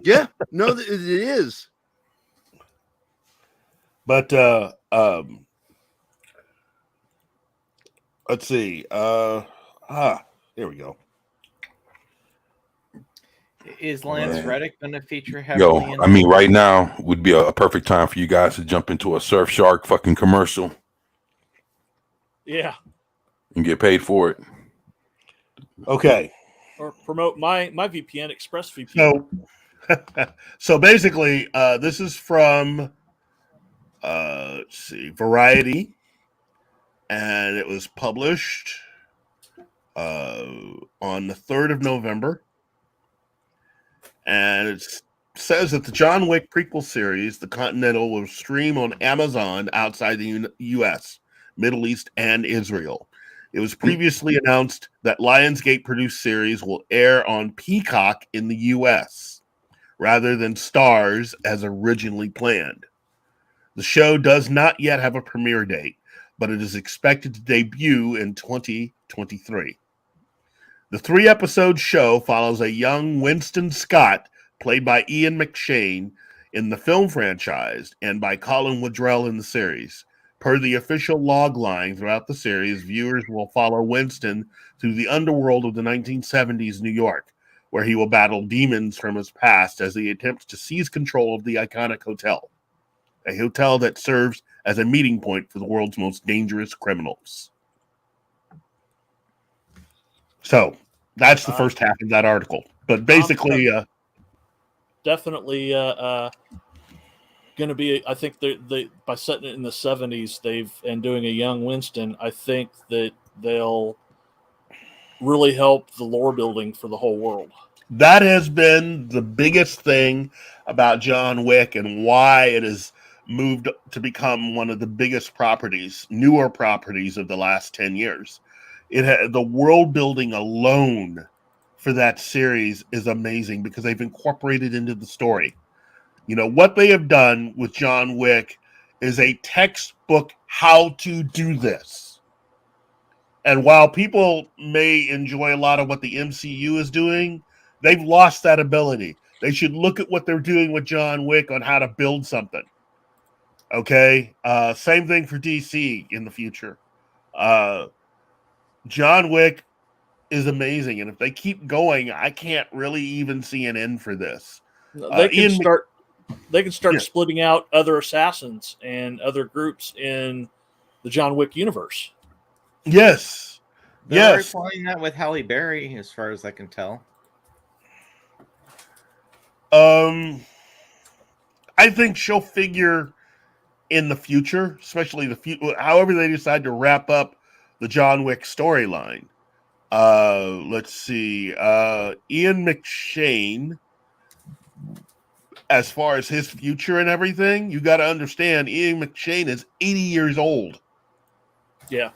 Yeah, no, it is. But let's see. Here we go. Is Lance Reddick going to feature heavily? I mean, right now would be a perfect time for you guys to jump into a Surfshark fucking commercial. Yeah. And get paid for it. Okay. Or promote my VPN, ExpressVPN. So basically, this is from let's see, Variety, and it was published on the 3rd of November. And it says that the John Wick prequel series, The Continental, will stream on Amazon outside the U.S., Middle East, and Israel. It was previously announced that Lionsgate-produced series will air on Peacock in the U.S., rather than Starz as originally planned. The show does not yet have a premiere date, but it is expected to debut in 2023. The 3-episode show follows a young Winston Scott, played by Ian McShane, in the film franchise, and by Colin Woodrell in the series. Per the official log line throughout the series, viewers will follow Winston through the underworld of the 1970s New York, where he will battle demons from his past as he attempts to seize control of the iconic hotel, a hotel that serves as a meeting point for the world's most dangerous criminals. So that's the first half of that article. But basically, definitely going to be. I think they by setting it in the 70s, and doing a young Winston. I think that they'll really help the lore building for the whole world. That has been the biggest thing about John Wick and why it has moved to become one of the biggest properties, newer properties of the last 10 years. The world building alone for that series is amazing because they've incorporated into the story. You know, what they have done with John Wick is a textbook how to do this. And while people may enjoy a lot of what the MCU is doing, they've lost that ability. They should look at what they're doing with John Wick on how to build something. Okay? Same thing for DC in the future. John Wick is amazing, and if they keep going, I can't really even see an end for this. They can start splitting out other assassins and other groups in the John Wick universe. Yes. They're already playing that with Halle Berry, as far as I can tell. I think she'll figure in the future, especially however they decide to wrap up the John Wick storyline. Let's see. Ian McShane, as far as his future and everything, you got to understand Ian McShane is 80 years old. Yeah.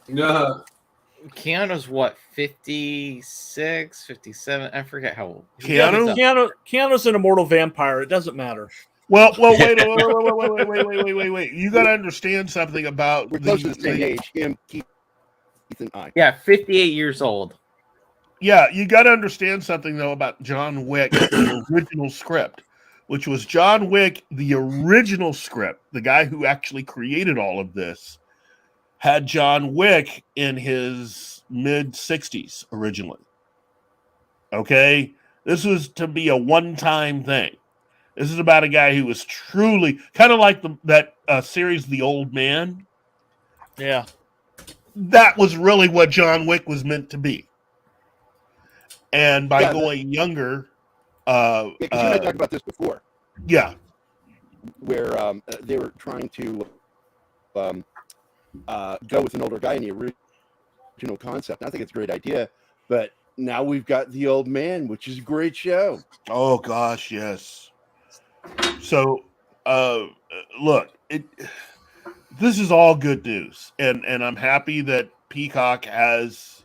Keanu's what, 56, 57? I forget how old. Keanu's an immortal vampire. It doesn't matter. Well, wait. You got to understand something about We're close to the same age. Him, Keith, and I. Yeah, 58 years old. Yeah, you got to understand something though about John Wick, the original script. which was John Wick, the original script, the guy who actually created all of this, had John Wick in his mid-60s originally. Okay? This was to be a one-time thing. This is about a guy who was truly kind of like that series, The Old Man. Yeah. That was really what John Wick was meant to be. And by going younger... because you and I talked about this before. Yeah. Where they were trying to go with an older guy in the original concept. I think it's a great idea, but now we've got The Old Man, which is a great show. Oh gosh, yes. So, look, this is all good news, and I'm happy that Peacock has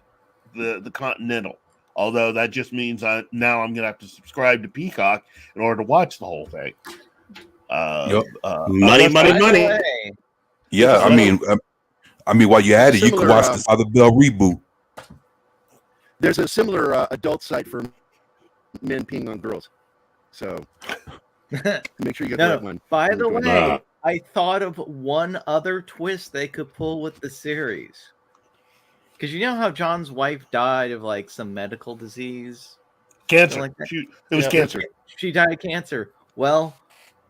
the Continental. Although that just means now I'm gonna have to subscribe to Peacock in order to watch the whole thing. Money. Yeah, I mean, while you're at it, you can watch the Father Bell reboot. There's a similar adult site for men peeing on girls, so make sure you get that one. By the way, I thought of one other twist they could pull with the series. Because you know how John's wife died of like some medical disease? Cancer. Like that? It was cancer. She died of cancer. Well,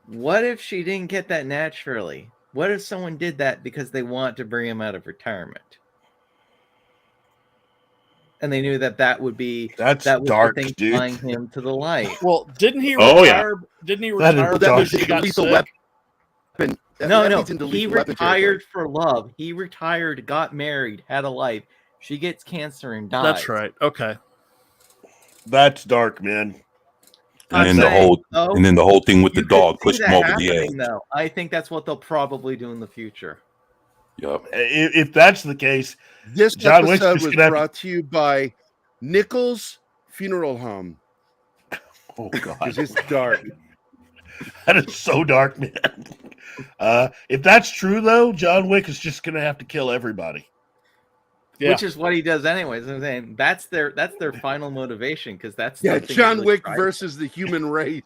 what if she didn't get that naturally? What if someone did that because they want to bring him out of retirement? And they knew that would be that's that was dark, the thing dude. flying him to the light. Well, didn't he Oh, retire? Didn't he retire because he got sick? No. He retired for love. He retired, got married, had a life. She gets cancer and dies. That's right. Okay. That's dark, man. And then the whole thing with the dog pushed him over the edge. Though. I think that's what they'll probably do in the future. Yep. If that's the case, this John Wick's episode just was gonna brought to you by Nichols Funeral Home. Oh God, because it's dark. That is so dark, man. If that's true, though, John Wick is just gonna have to kill everybody. Yeah. Which is what he does anyways. I'm saying that's their final motivation because that's John Wick versus the human race.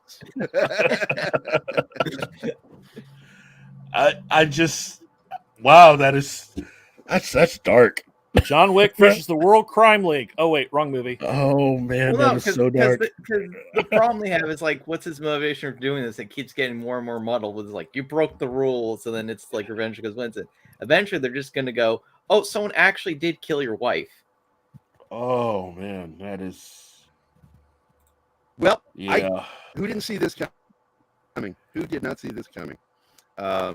I just wow, that's dark. John Wick versus the World Crime League. Oh wait, wrong movie. Oh man, that is so dark. Because the problem they have is like, what's his motivation for doing this? It keeps getting more and more muddled with like, you broke the rules, and then it's like revenge because wins it. Eventually, they're just gonna go, oh, someone actually did kill your wife. Oh man, that is. Well, yeah. Who didn't see this coming? Who did not see this coming? Yeah,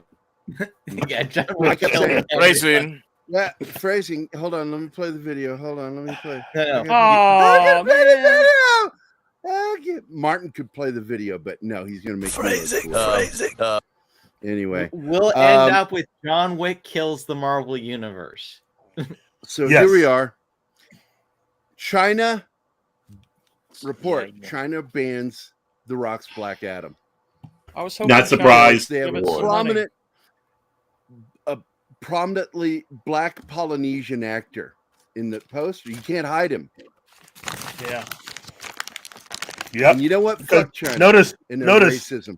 John Wick Phrasing. Yeah, phrasing. Hold on, let me play the video. Hold on, let me play. Oh, man. Martin could play the video, but no, he's going to make phrasing. Anyway, we'll end up with John Wick kills the Marvel Universe. So here we are. China report. China bans The Rock's Black Adam. I was hoping not surprised. They have a prominently black Polynesian actor in the poster. You can't hide him. Yeah. Yep. And you know what? Fuck China. Notice. Racism.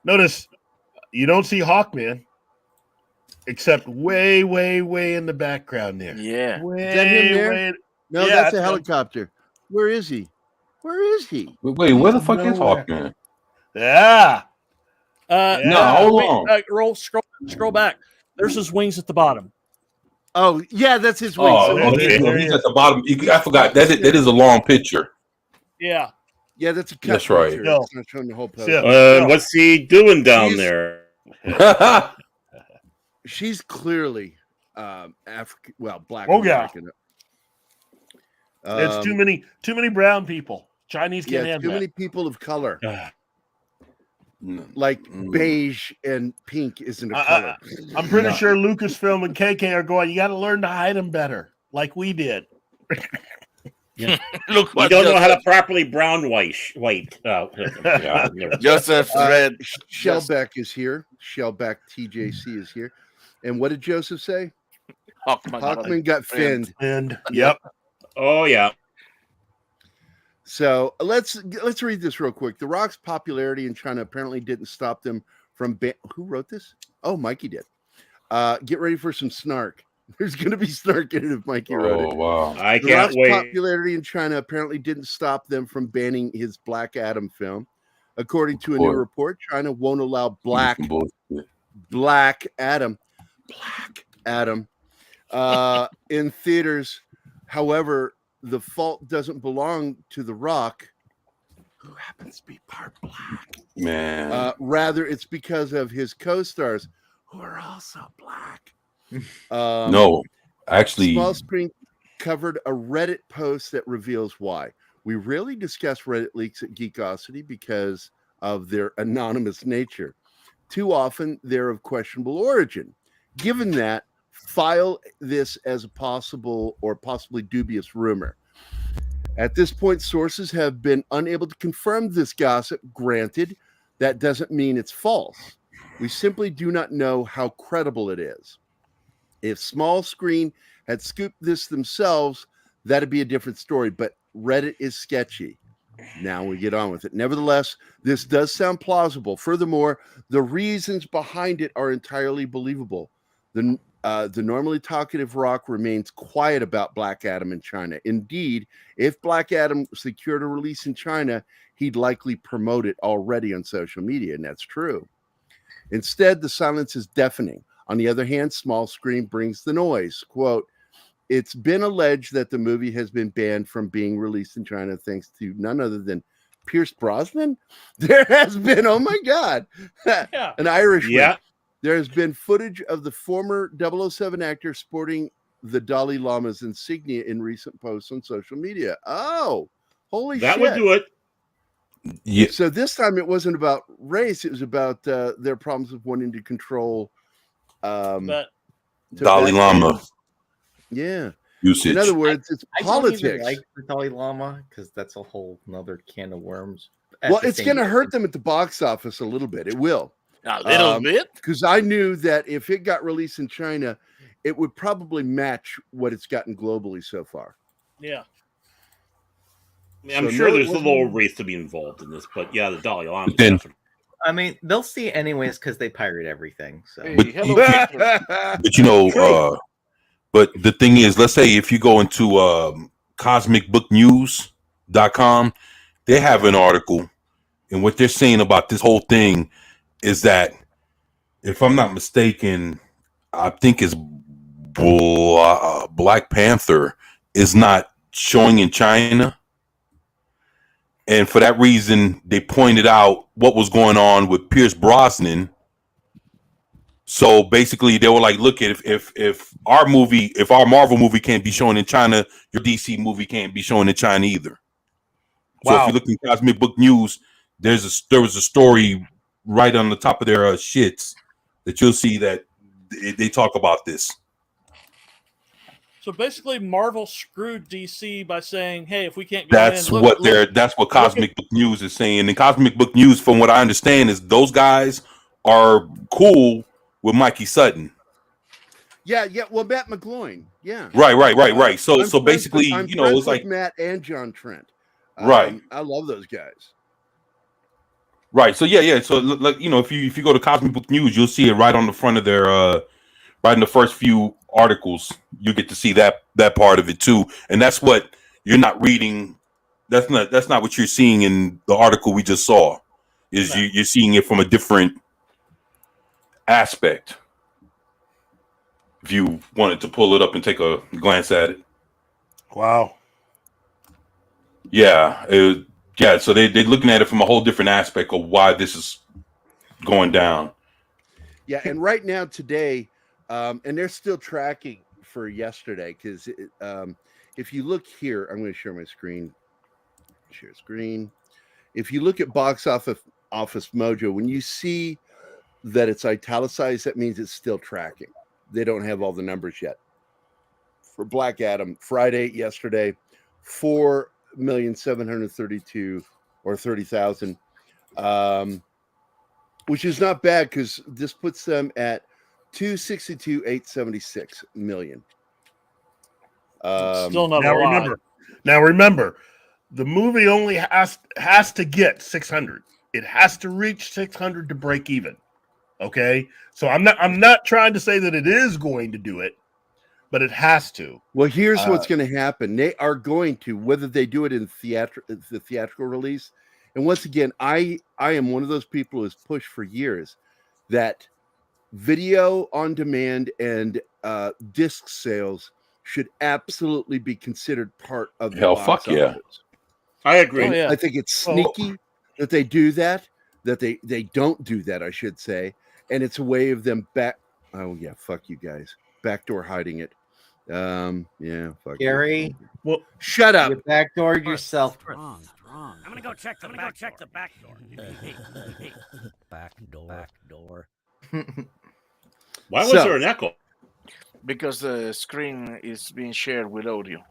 Notice. You don't see Hawkman, except way, way, way in the background there. Yeah. Way, Is that him there? way... No, yeah, that's a helicopter. Where is he? Where is he? Wait, where the fuck is Hawkman? Yeah. No, hold on. Scroll back. There's his wings at the bottom. Oh, yeah, that's his wings. He's at the bottom. I forgot. That is a long picture. Yeah. Yeah, that's a cut. That's right. Picture. It's not showing the whole post. What's he doing down there? She's clearly African. Well, black. Oh yeah. American. It's too many brown people. Chinese can't have too that. many people of color. Like beige and pink isn't a color. I'm pretty sure Lucasfilm and KK are going, you got to learn to hide them better, like we did. Yeah. Look, you don't know how to properly brown white. Joseph Red. Shellback is here. Shellback TJC is here. And what did Joseph say? Hawkman got finned. And yep. Oh yeah. So let's read this real quick. The Rock's popularity in China apparently didn't stop them from who wrote this? Oh, Mikey did. Get ready for some snark. There's going to be snark in it if Mikey wrote it. Oh, wow. I The can't Rock's wait. popularity in China apparently didn't stop them from banning his Black Adam film. According to a new report, China won't allow Black Adam in theaters. However, the fault doesn't belong to The Rock, who happens to be part Black. Man. Rather, it's because of his co-stars, who are also Black. No, actually, Small Screen covered a Reddit post that reveals why. We rarely discuss Reddit leaks at Geekosity because of their anonymous nature. Too often, they're of questionable origin. Given that, file this as a possible or possibly dubious rumor. At this point, sources have been unable to confirm this gossip. Granted, that doesn't mean it's false. We simply do not know how credible it is. If Small Screen had scooped this themselves, that'd be a different story, but Reddit is sketchy. Now we get on with it. Nevertheless, this does sound plausible. Furthermore, the reasons behind it are entirely believable. The normally talkative Rock remains quiet about Black Adam in China. Indeed, if Black Adam secured a release in China, he'd likely promote it already on social media, and that's true. Instead, the silence is deafening. On the other hand, Small Screen brings the noise. Quote, it's been alleged that the movie has been banned from being released in China thanks to none other than Pierce Brosnan. There has been, oh my God, an Irishman. Yeah. There has been footage of the former 007 actor sporting the Dalai Lama's insignia in recent posts on social media. Oh, holy shit. That would do it. Yeah. So this time it wasn't about race. It was about their problems of wanting to control Dalai Lama. Yeah. Usage. In other words, it's I don't even politics. like the Dalai Lama because that's a whole nother can of worms. Well, it's going to hurt them at the box office a little bit. It will. A little bit? Because I knew that if it got released in China, it would probably match what it's gotten globally so far. Yeah. I'm sure there's a little race to be involved in this, but yeah, the Dalai Lama. I mean, they'll see anyways because they pirate everything. So. But you know, but the thing is, let's say if you go into cosmicbooknews.com, they have an article, and what they're saying about this whole thing is that, if I'm not mistaken, I think it's Black Panther is not showing in China. And for that reason, they pointed out what was going on with Pierce Brosnan. So basically, they were like, "Look, if our Marvel movie can't be shown in China, your DC movie can't be shown in China either." So if you look in Cosmic Book News, there was a story right on the top of their shits that you'll see that they talk about this. So basically, Marvel screwed DC by saying, "Hey, if we can't go that's in, that's what Cosmic Book News is saying." And Cosmic Book News, from what I understand, is those guys are cool with Mikey Sutton. Yeah. Well, Matt McGloin. Yeah. Right. So basically, I'm you know, it's like Matt and John Trent. Right. I love those guys. Right. So yeah. So like, you know, if you go to Cosmic Book News, you'll see it right on the front of their right in the first few articles. You get to see that part of it too, and that's what you're not reading. That's not what you're seeing in the article we just saw. Is you're seeing it from a different aspect. If you wanted to pull it up and take a glance at it. Wow. Yeah. So they're looking at it from a whole different aspect of why this is going down. Yeah, and right now today, and they're still tracking for yesterday because if you look here, I'm going to share my screen. Share screen. If you look at Box Office Mojo, when you see that it's italicized, that means it's still tracking. They don't have all the numbers yet. For Black Adam, Friday, yesterday, 4,732,000 or 30,000, which is not bad because this puts them at 262,876 million. Still not a lot. Now remember, the movie only has to get 600. It has to reach 600 to break even. Okay, so I'm not trying to say that it is going to do it, but it has to. Well, here's what's going to happen. They are going to, whether they do it in the theatrical release. And once again, I am one of those people who has pushed for years that video on demand and disc sales should absolutely be considered part of the Hell, box fuck yeah. office. I agree. Oh, yeah. I think it's sneaky that they do that they don't do that, I should say. And it's a way of them oh yeah, fuck you guys. Backdoor hiding it. Yeah, fuck Gary. You. Well, shut up. You backdoored yourself. Wrong. I'm gonna go check the back door. Back door. Why was there an echo? Because the screen is being shared with audio.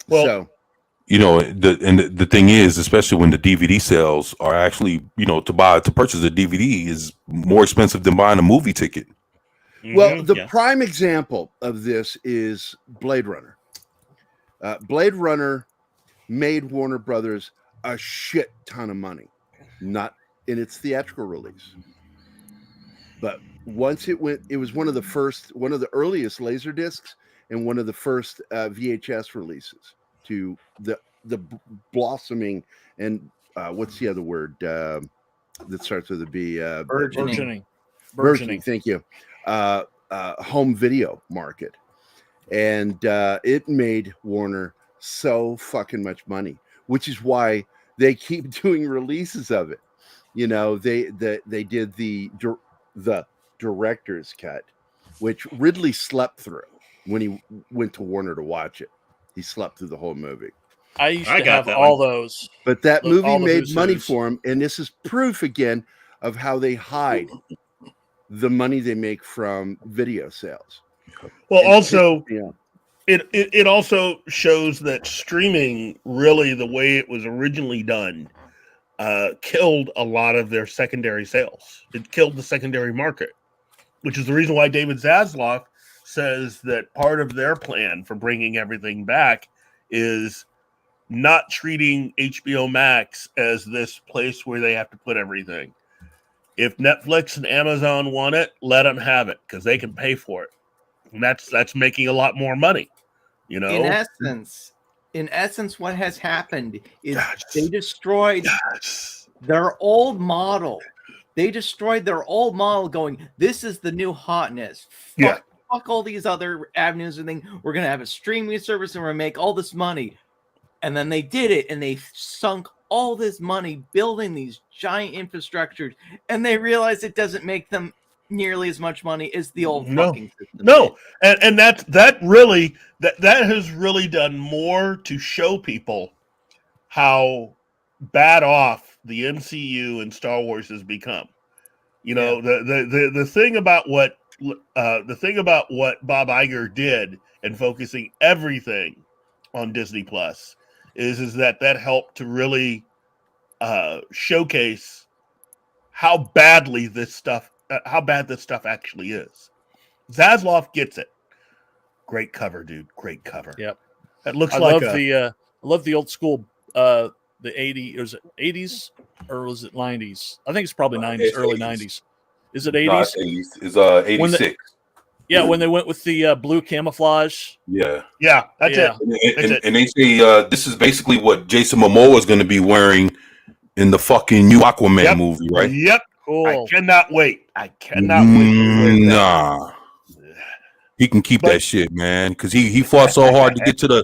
Well, so, the thing is, especially when the DVD sales are actually, to purchase a DVD is more expensive than buying a movie ticket. Well, the prime example of this is Blade Runner. Blade Runner made Warner Brothers a shit ton of money, not in its theatrical release. But once it was one of the earliest laser discs and one of the first VHS releases to the blossoming and what's the other word that starts with a B? Burgeoning. Thank you. Home video market. And it made Warner so fucking much money, which is why they keep doing releases of it. They did the director's cut, which Ridley slept through when he went to Warner to watch it. He slept through the whole movie. I used to have all those. But that movie made money for him, and this is proof again of how they hide the money they make from video sales. Well, also, it also shows that streaming, really the way it was originally done, killed a lot of their secondary sales. It killed the secondary market, which is the reason why David Zaslav says that part of their plan for bringing everything back is not treating HBO Max as this place where they have to put everything. If Netflix and Amazon want it, let them have it because they can pay for it. And that's making a lot more money, In essence, what has happened is they destroyed their old model. They destroyed their old model going, this is the new hotness. Fuck all these other avenues and things. We're going to have a streaming service and we're going to make all this money. And then they did it and they sunk all this money building these giant infrastructures. And they realized it doesn't make them nearly as much money as the old fucking system. No. And that has really done more to show people how bad off the MCU and Star Wars has become. The thing about what Bob Iger did and focusing everything on Disney Plus is that helped to really showcase how bad this stuff actually is. Zaslav gets it. Great cover, dude. Great cover. Yep. It looks I love the old school the 80s. Was it 80s or was it 90s? I think it's probably 90s, early 90s. Is it 80s? No, it's 86. When they went with the blue camouflage. Yeah, that's it. And they say this is basically what Jason Momoa is going to be wearing in the fucking new Aquaman movie, right? Yep. Cool. I cannot wait. Nah. He can keep that shit, man, because he fought so hard to get to the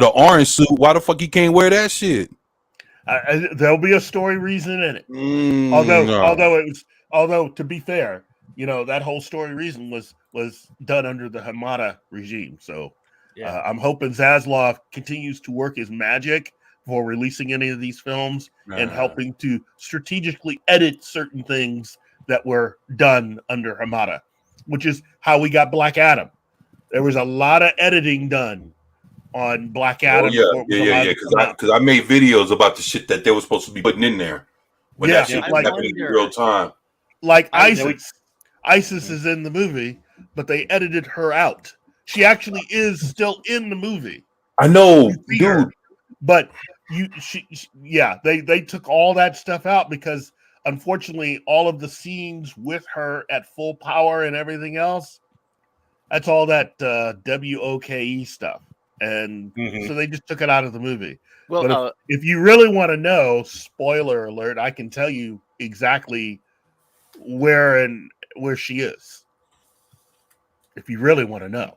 orange suit. Why the fuck he can't wear that shit? There'll be a story reason in it. Although to be fair, that whole story reason was done under the Hamada regime. So I'm hoping Zaslav continues to work his magic for releasing any of these films and helping to strategically edit certain things that were done under Hamada, which is how we got Black Adam. There was a lot of editing done on Black Adam. Because I made videos about the shit that they were supposed to be putting in there when that shit was happening in real time. Like Isis. Isis is in the movie, but they edited her out. She actually is still in the movie. I know, You see dude. her, but they took all that stuff out because unfortunately all of the scenes with her at full power and everything else, that's all that WOKE stuff, and so they just took it out of the movie. Well, But if you really want to know, spoiler alert, I can tell you exactly where she is. If you really want to know.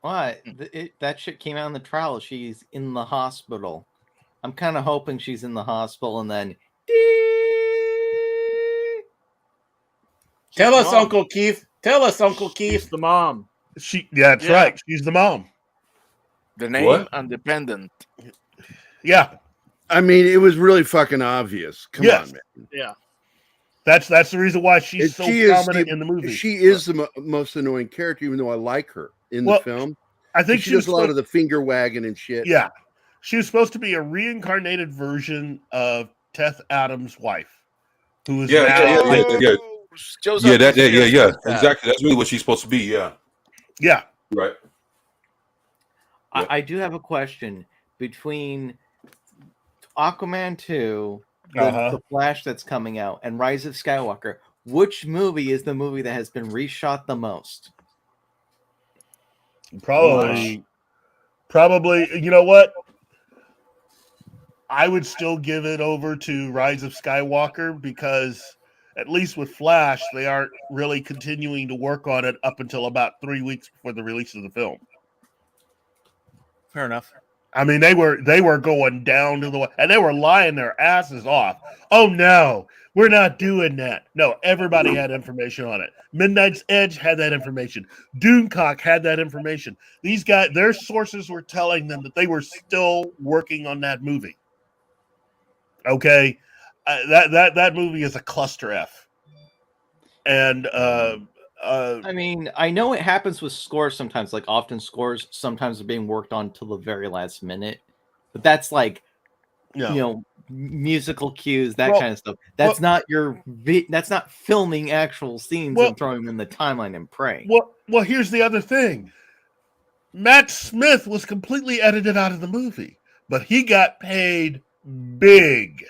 What? That shit came out in the trial. She's in the hospital. I'm kind of hoping she's in the hospital and then. Tell us, Uncle Keith. Tell us, Uncle Keith. She's the mom. That's right. She's the mom. The name and dependent. Yeah. I mean, it was really fucking obvious. Come on, man. Yeah. That's the reason why she's so prominent in the movie. She is the most annoying character, even though I like her in the film. I think she does a lot of the finger wagging and shit. Yeah. She was supposed to be a reincarnated version of Teth Adams' wife, who is yeah. Exactly. That's really what she's supposed to be. Yeah. Yeah. Right. I do have a question between Aquaman 2, the Flash that's coming out, and Rise of Skywalker. Which movie is the movie that has been reshot the most? Probably. You know what? I would still give it over to Rise of Skywalker because at least with Flash, they aren't really continuing to work on it up until about 3 weeks before the release of the film. Fair enough. I mean, they were going down to the and they were lying their asses off. Oh no, we're not doing that. No, everybody had information on it. Midnight's Edge had that information. Doomcock had that information. These guys, their sources were telling them that they were still working on that movie. Okay, that movie is a cluster F. And I mean, I know it happens with scores sometimes. Like often, scores sometimes are being worked on till the very last minute. But that's like, musical cues, that kind of stuff. That's not that's not filming actual scenes and throwing them in the timeline and praying. Well, here's the other thing. Matt Smith was completely edited out of the movie, but he got paid big.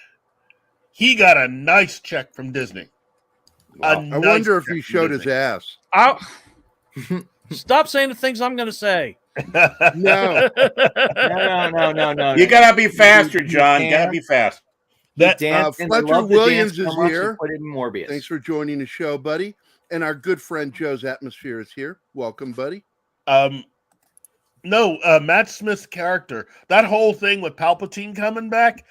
He got a nice check from Disney. Wow. I wonder if he showed his ass. Stop saying the things I'm going to say. No. No. You gotta be faster, John. You gotta be fast. Fletcher Williams is here. Put it in Morbius. Thanks for joining the show, buddy. And our good friend Joe's Atmosphere is here. Welcome, buddy. Matt Smith's character, that whole thing with Palpatine coming back,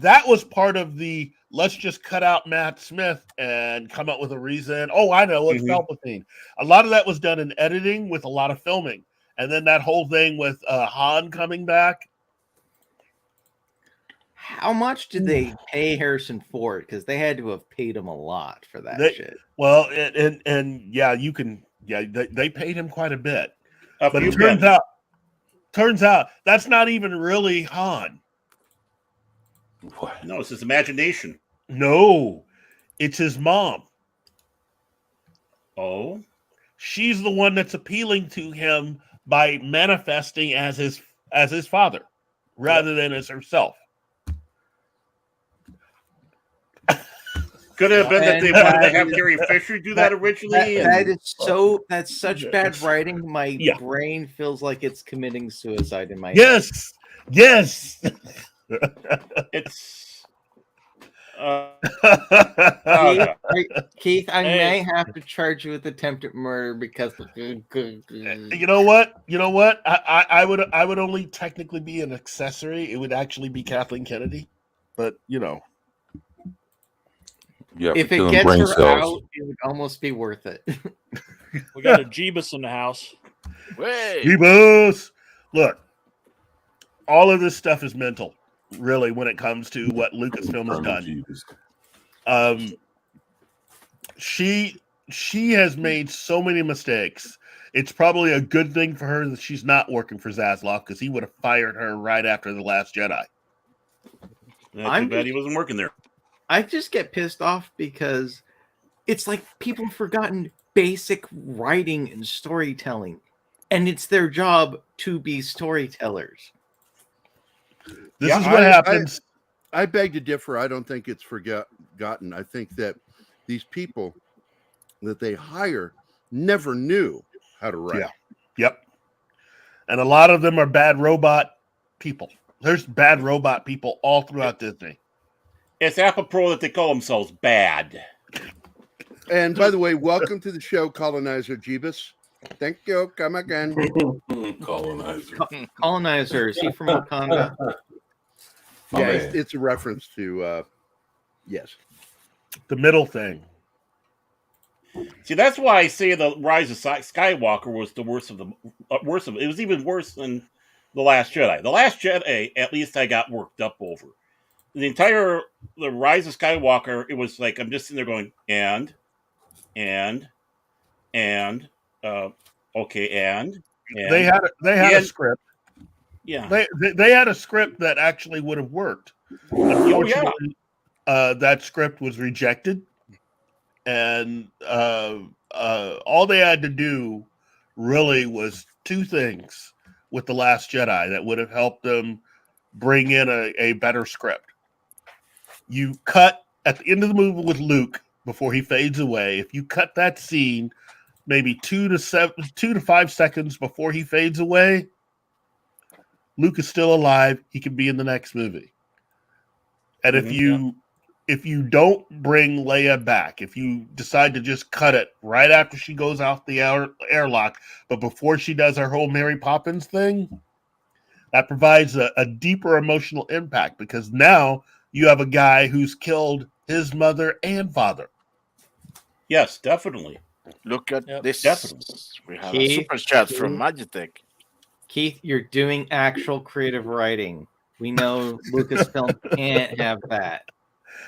that was part of the let's just cut out Matt Smith and come up with a reason. Oh, I know, it's Palpatine. A lot of that was done in editing with a lot of filming. And then that whole thing with Han coming back. How much did they pay Harrison Ford? Because they had to have paid him a lot for that shit. Well, they paid him quite a bit. But it turns out that's not even really Han. What? No, it's his imagination. No, it's his mom. Oh? She's the one that's appealing to him by manifesting as his father rather than as herself. Could have been that they wanted to have Carrie Fisher do that originally. That's such bad writing. My brain feels like it's committing suicide in my head. Yes. It's Keith, I may have to charge you with attempted murder because you know what? I would only technically be an accessory. It would actually be Kathleen Kennedy, but Yeah, if it gets her out, it would almost be worth it. We got a Jeebus in the house. Jeebus! Look, all of this stuff is mental, really, when it comes to what Lucasfilm has done. She has made so many mistakes. It's probably a good thing for her that she's not working for Zaslav because he would have fired her right after The Last Jedi. I'm glad he wasn't working there. I just get pissed off because it's like people have forgotten basic writing and storytelling, and it's their job to be storytellers. This is what happens. I beg to differ. I don't think it's forgotten. I think that these people that they hire never knew how to write. Yeah. Yep. And a lot of them are bad robot people. There's bad robot people all throughout Disney. It's apropos that they call themselves bad. And by the way, welcome to the show, Colonizer Jeebus. Thank you. Come again. Colonizer. Colonizer. Is he from Wakanda? Yeah, it's a reference to, yes. The middle thing. See, that's why I say the Rise of Skywalker was the worst of the worst of it. It was even worse than The Last Jedi. The Last Jedi, at least I got worked up over. The Rise of Skywalker, it was like I'm just sitting there going, okay, and they had a script. Yeah, they had a script that actually would have worked. Unfortunately, that script was rejected, and all they had to do really was two things with The Last Jedi that would have helped them bring in a better script. You cut at the end of the movie with Luke before he fades away. If you cut that scene maybe 2 to 5 seconds before he fades away, Luke is still alive. He can be in the next movie. And if you don't bring Leia back, if you decide to just cut it right after she goes off the airlock, but before she does her whole Mary Poppins thing, that provides a deeper emotional impact, because now you have a guy who's killed his mother and father. Yes, definitely. Look at this. Definitely. We have a super chat from Magitech. Keith, you're doing actual creative writing. We know Lucasfilm can't have that.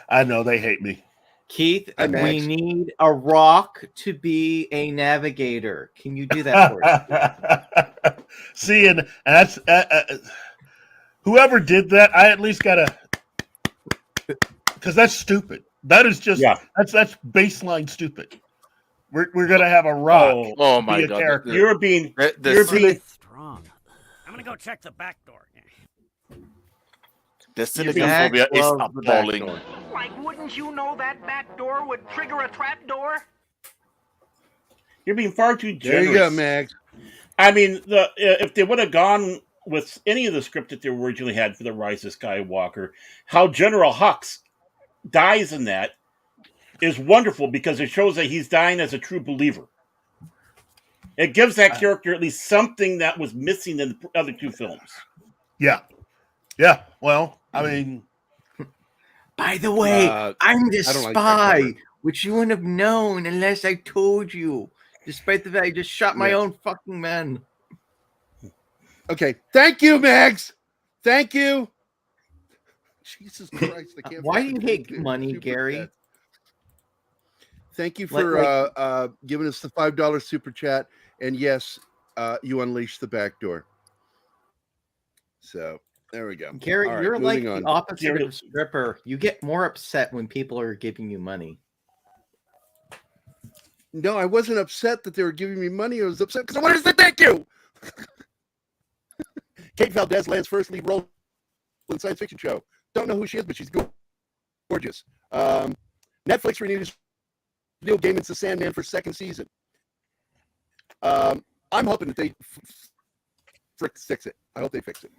I know, they hate me. Keith, we need a rock to be a navigator. Can you do that for us? See, and that's whoever did that, I at least gotta, because that's stupid. That is just that's baseline stupid. We're gonna have a rock. Oh my be a God! Character. You're being strong. I'm gonna go check the back door. The Silicophobia is appalling. Like, wouldn't you know that back door would trigger a trap door? You're being far too generous. There you go, Max. I mean, if they would have gone with any of the script that they originally had for The Rise of Skywalker, how General Hux dies in that is wonderful, because it shows that he's dying as a true believer. It gives that character at least something that was missing in the other two films. Yeah. Yeah. Well, I mean, by the way, I'm the spy, like which you wouldn't have known unless I told you. Despite the fact I just shot my own fucking men. Okay. Thank you, Max. Thank you. Jesus Christ. I can't Why do you hate money, Gary? Thank you for giving us the $5 super chat. And yes, you unleashed the back door. So there we go. Gary, right, you're like on. the opposite of a stripper. You get more upset when people are giving you money. No, I wasn't upset that they were giving me money. I was upset because I wanted to say thank you. Kate Valdez lands first lead role in science fiction show. Don't know who she is, but she's gorgeous. Netflix renewed Neil Gaiman's The Sandman for second season. I'm hoping that they fix it. I hope they fix it.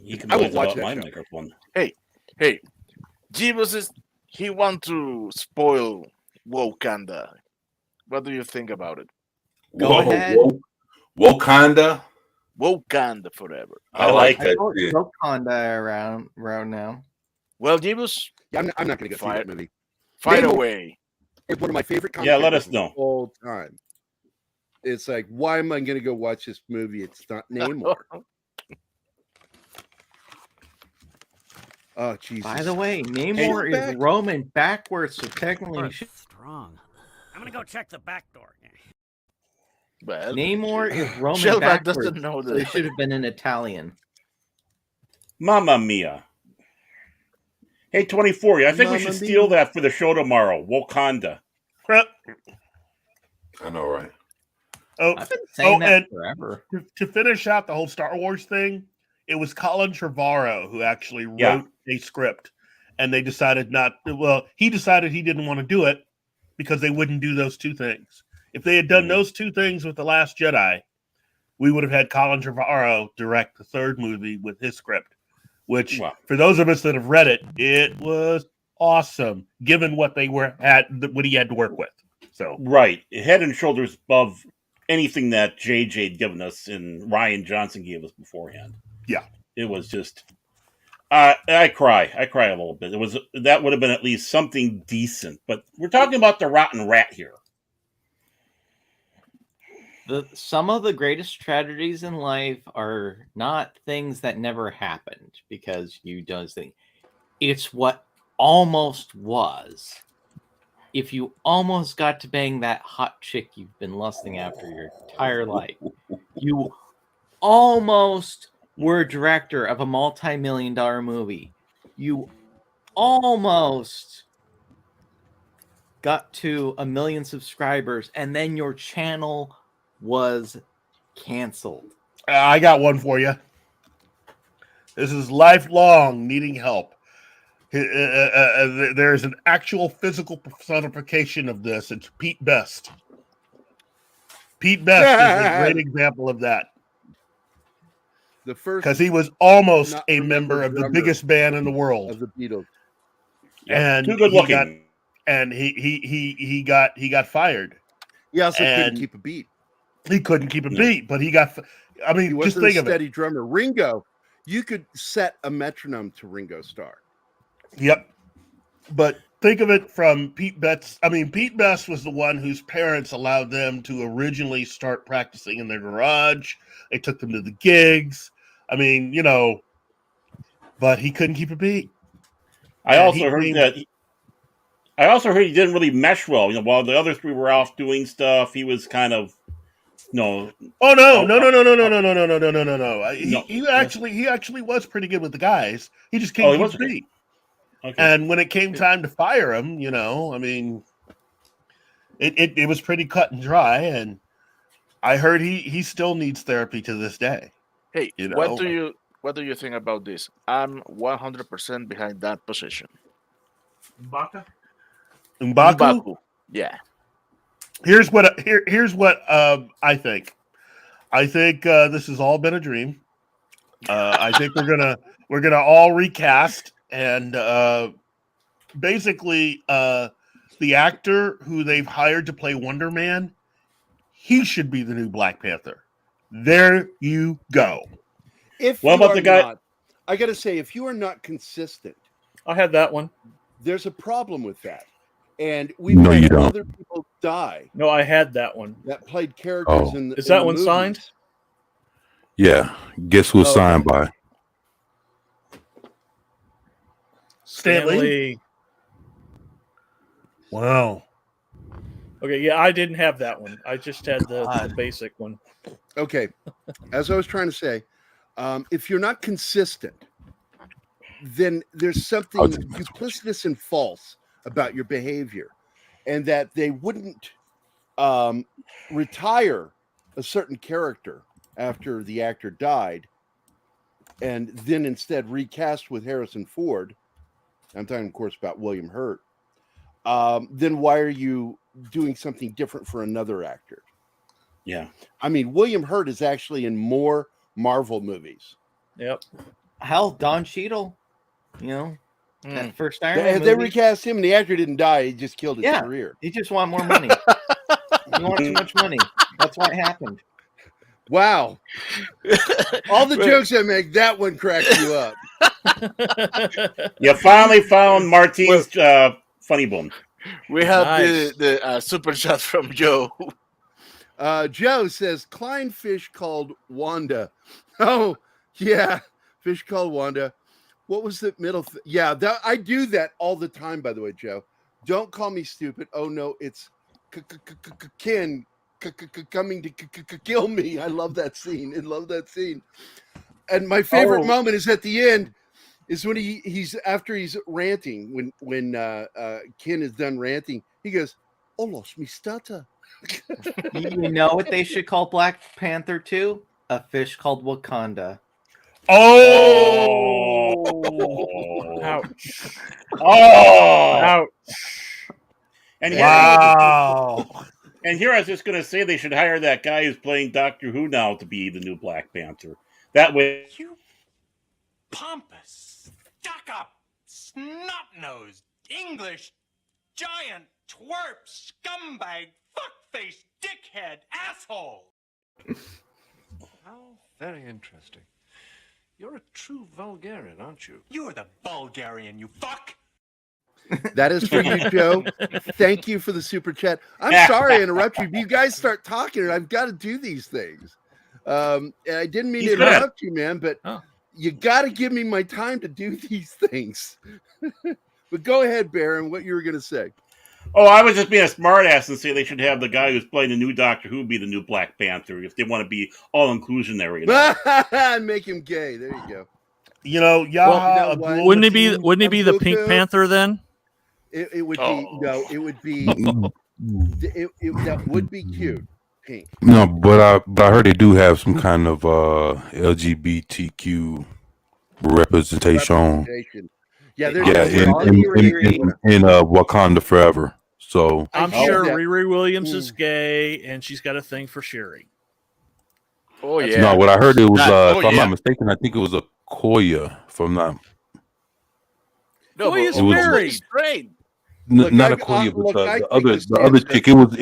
You can I won't watch my that microphone. Hey, Jeebus he want to spoil Wakanda. What do you think about it? Go ahead. Wakanda. Wakanda forever. I like that. Wakanda around now. Well, Jeebus, I'm not going to go see that movie. Fire away. It's one of my favorite comic let us know all time. It's like, why am I going to go watch this movie? It's not Namor. Oh, Jesus. By the way, Namor is Roman backwards, so technically strong. I'm gonna go check the back door. Well, Namor is Roman Shellback backwards, doesn't know so it should have been in Italian. Mamma mia. Hey, 24, I think we should steal that for the show tomorrow. Wakanda. I know, right? I've been saying that forever. To finish out the whole Star Wars thing, it was Colin Trevorrow who actually wrote a script, and they decided not. Well, he decided he didn't want to do it because they wouldn't do those two things. If they had done those two things with The Last Jedi, we would have had Colin Trevorrow direct the third movie with his script, which for those of us that have read it, it was awesome given what what he had to work with. So right, head and shoulders above anything that JJ had given us and Ryan Johnson gave us beforehand. Yeah, it was just. I cry a little bit. That would have been at least something decent, but we're talking about the rotten rat here. Some of the greatest tragedies in life are not things that never happened because you don't think it's what almost was. If you almost got to bang that hot chick you've been lusting after your entire life, you almost were a director of a multi-million-dollar movie. You almost got to 1 million subscribers, and then your channel was canceled. I got one for you. This is lifelong needing help. There's an actual physical personification of this. It's Pete Best. Pete Best is a great example of that. The first, because he was almost a member of the biggest band in the world of the Beatles, and too good looking. He got fired. He also couldn't keep a beat. He couldn't keep a beat, but he got. I mean, he just wasn't think a of it. steady drummer. Ringo, you could set a metronome to Ringo Starr. Yep, but think of it from Pete Best. I mean, Pete Best was the one whose parents allowed them to originally start practicing in their garage. They took them to the gigs. I mean, but he couldn't keep a beat. I also heard he didn't really mesh well. While the other three were off doing stuff, he was kind of no. Oh no! He actually was pretty good with the guys. He just can't keep a beat. Okay. And when it came time to fire him, I mean, it was pretty cut and dry. And I heard he still needs therapy to this day. Hey, what do you think about this? I'm 100% behind that position. M'Baku? Yeah. Here's what I think. I think this has all been a dream. I think we're gonna all recast, and basically the actor who they've hired to play Wonder Man, he should be the new Black Panther. There you go. What about the guy? I got to say, if you are not consistent, I had that one. There's a problem with that, and we've had other people die. No, I had that one. That played characters in the. Is that one signed? Yeah. Guess who's signed by? Stanley. Wow. Okay, yeah, I didn't have that one. I just had the basic one. Okay, as I was trying to say, if you're not consistent, then there's something duplicitous and false about your behavior, and that they wouldn't retire a certain character after the actor died, and then instead recast with Harrison Ford. I'm talking, of course, about William Hurt. Then why are you doing something different for another actor? Yeah. I mean, William Hurt is actually in more Marvel movies. Yep. Hell, Don Cheadle, that first Iron Man They movie. recast him, and the actor didn't die. He just killed his career. He just wanted more money. He wanted too much money. That's why it happened. Wow. All the jokes I make, that one cracks you up. You finally found Martine's funny bone. We have the super chat from Joe. Joe says, Klein fish called Wanda. Oh, yeah. Fish called Wanda. What was the middle? Yeah, I do that all the time, by the way, Joe. Don't call me stupid. Oh, no, it's Ken coming to kill me. I love that scene. And my favorite moment is at the end, is when he's after he's ranting, when Ken is done ranting, he goes, "Oh, lost me stutter." You know what they should call Black Panther 2? A fish called Wakanda. Oh! Ouch! Oh! Ouch! And wow! And here I was just going to say they should hire that guy who's playing Doctor Who now to be the new Black Panther. That way, You pompous, stuck-up, snot-nosed, English, giant, twerp, scumbag, fuckface, dickhead, asshole! How very interesting. You're a true Bulgarian, aren't you? You're the Bulgarian, you fuck! That is for you, Joe. Thank you for the super chat. I'm sorry to interrupt you. You guys start talking, and I've got to do these things. And I didn't mean to interrupt you, man, but you got to give me my time to do these things. But go ahead, Baron, what you were going to say. Oh, I was just being a smartass and say they should have the guy who's playing the new Doctor Who be the new Black Panther if they want to be all inclusionary. And make him gay. There you go. You know, wouldn't he be the Pink Panther then? It would be no. It would be that would be cute. Pink. No, but I heard they do have some kind of LGBTQ representation. Yeah, in Wakanda Forever. So I'm sure Riri Williams is gay, and she's got a thing for Sherry. Oh yeah. No, what I heard it was if I'm not mistaken, I think it was a Koya. If I'm not. No, Koya's married. Straight. Not a Koya, but the other chick. It was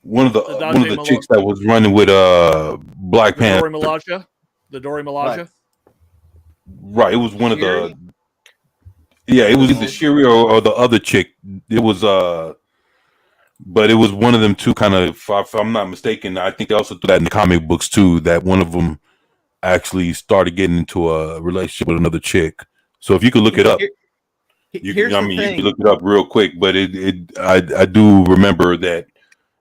one of the chicks that was running with Black Panther. The Dori Milaje. Right, it was one of the. Yeah, it was either Shiri or the other chick. It was but it was one of them two. Kind of, if I'm not mistaken, I think they also do that in the comic books too. That one of them actually started getting into a relationship with another chick. So if you could look it up, you can look it up real quick. But I do remember that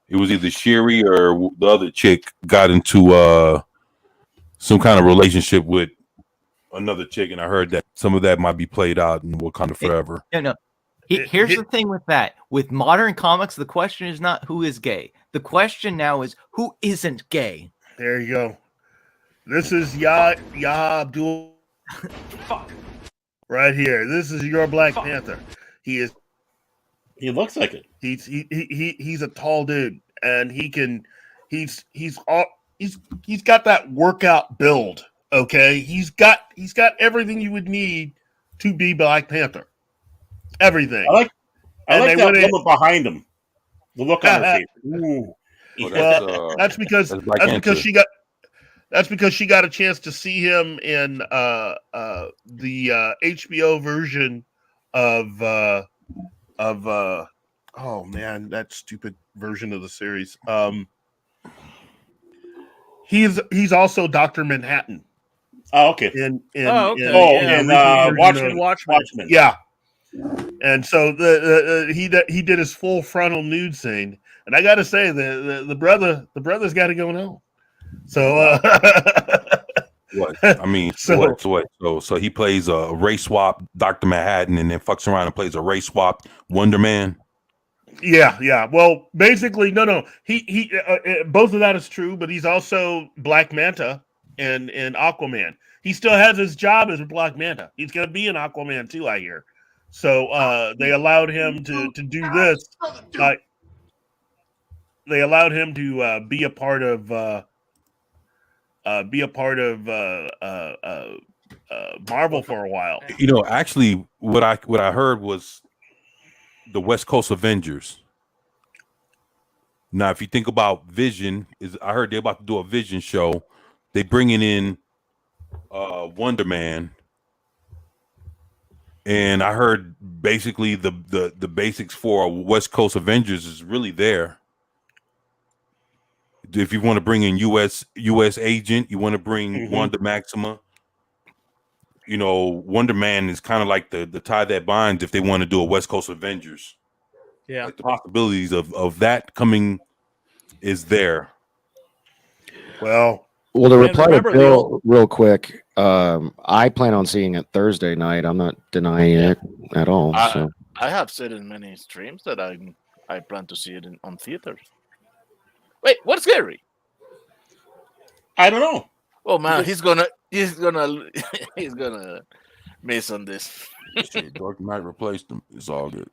it was either Shiri or the other chick got into some kind of relationship with another chick, and I heard that some of that might be played out in Wakanda Forever. No. Here's the thing with that. With modern comics, the question is not who is gay. The question now is who isn't gay. There you go. This is Yah Abdul. Fuck. Right here. This is your Black Panther. He looks like it. He's a tall dude, and he's got that workout build. Okay, he's got everything you would need to be Black Panther. Everything. I like that woman behind him. The look on her face. Ooh. Well, that's because she got a chance to see him in the HBO version of oh man, that stupid version of the series. He's also Dr. Manhattan. Oh, okay. Watchmen. Yeah. And so he did his full frontal nude scene, and I got to say the brother's got it going on. So what? I mean, so he plays a race swap Dr. Manhattan, and then fucks around and plays a race swap Wonder Man. Yeah. Well, basically, no. He both of that is true, but he's also Black Manta and Aquaman. He still has his job as a Black Manta. He's going to be an Aquaman too, I hear. So they allowed him to do this. They allowed him to be a part of Marvel for a while. You know, actually, what I heard was the West Coast Avengers. Now, if you think about Vision, I heard they're about to do a Vision show. They bringing in Wonder Man, and I heard basically the basics for West Coast Avengers is really there. If you want to bring in U.S. Agent, you want to bring Wanda Maxima. You know, Wonder Man is kind of like the tie that binds if they want to do a West Coast Avengers. Yeah, like the possibilities of that coming is there. Well, to reply to Bill real quick, I plan on seeing it Thursday night. I'm not denying it at all. So I have said in many streams that I plan to see it on theaters. Wait, what's scary? I don't know. Oh man, he's gonna he's gonna miss on this. Shit, Dark Knight replaced him. It's all good.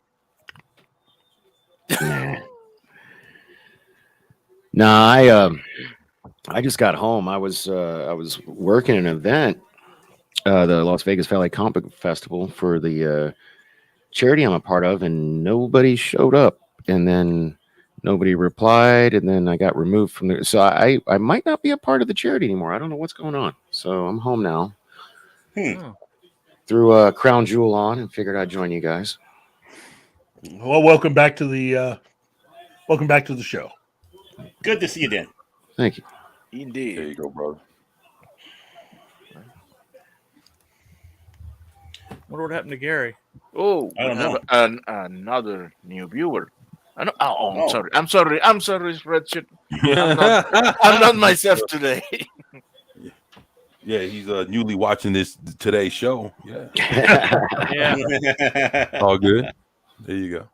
No, I just got home. I was working an event, the Las Vegas Valley Comic Festival for the charity I'm a part of, and nobody showed up. And then nobody replied, and then I got removed from there. So I might not be a part of the charity anymore. I don't know what's going on. So I'm home now. Threw a crown jewel on and figured I'd join you guys. Well, welcome back to the show. Good to see you, Dan. Thank you. Indeed. There you go, brother. Wonder what happened to Gary. Oh, I don't know. Another new viewer. I'm sorry. I'm sorry, Spreadsheet. I'm not myself today. Yeah, he's newly watching today's show. Yeah. Yeah. All good. There you go.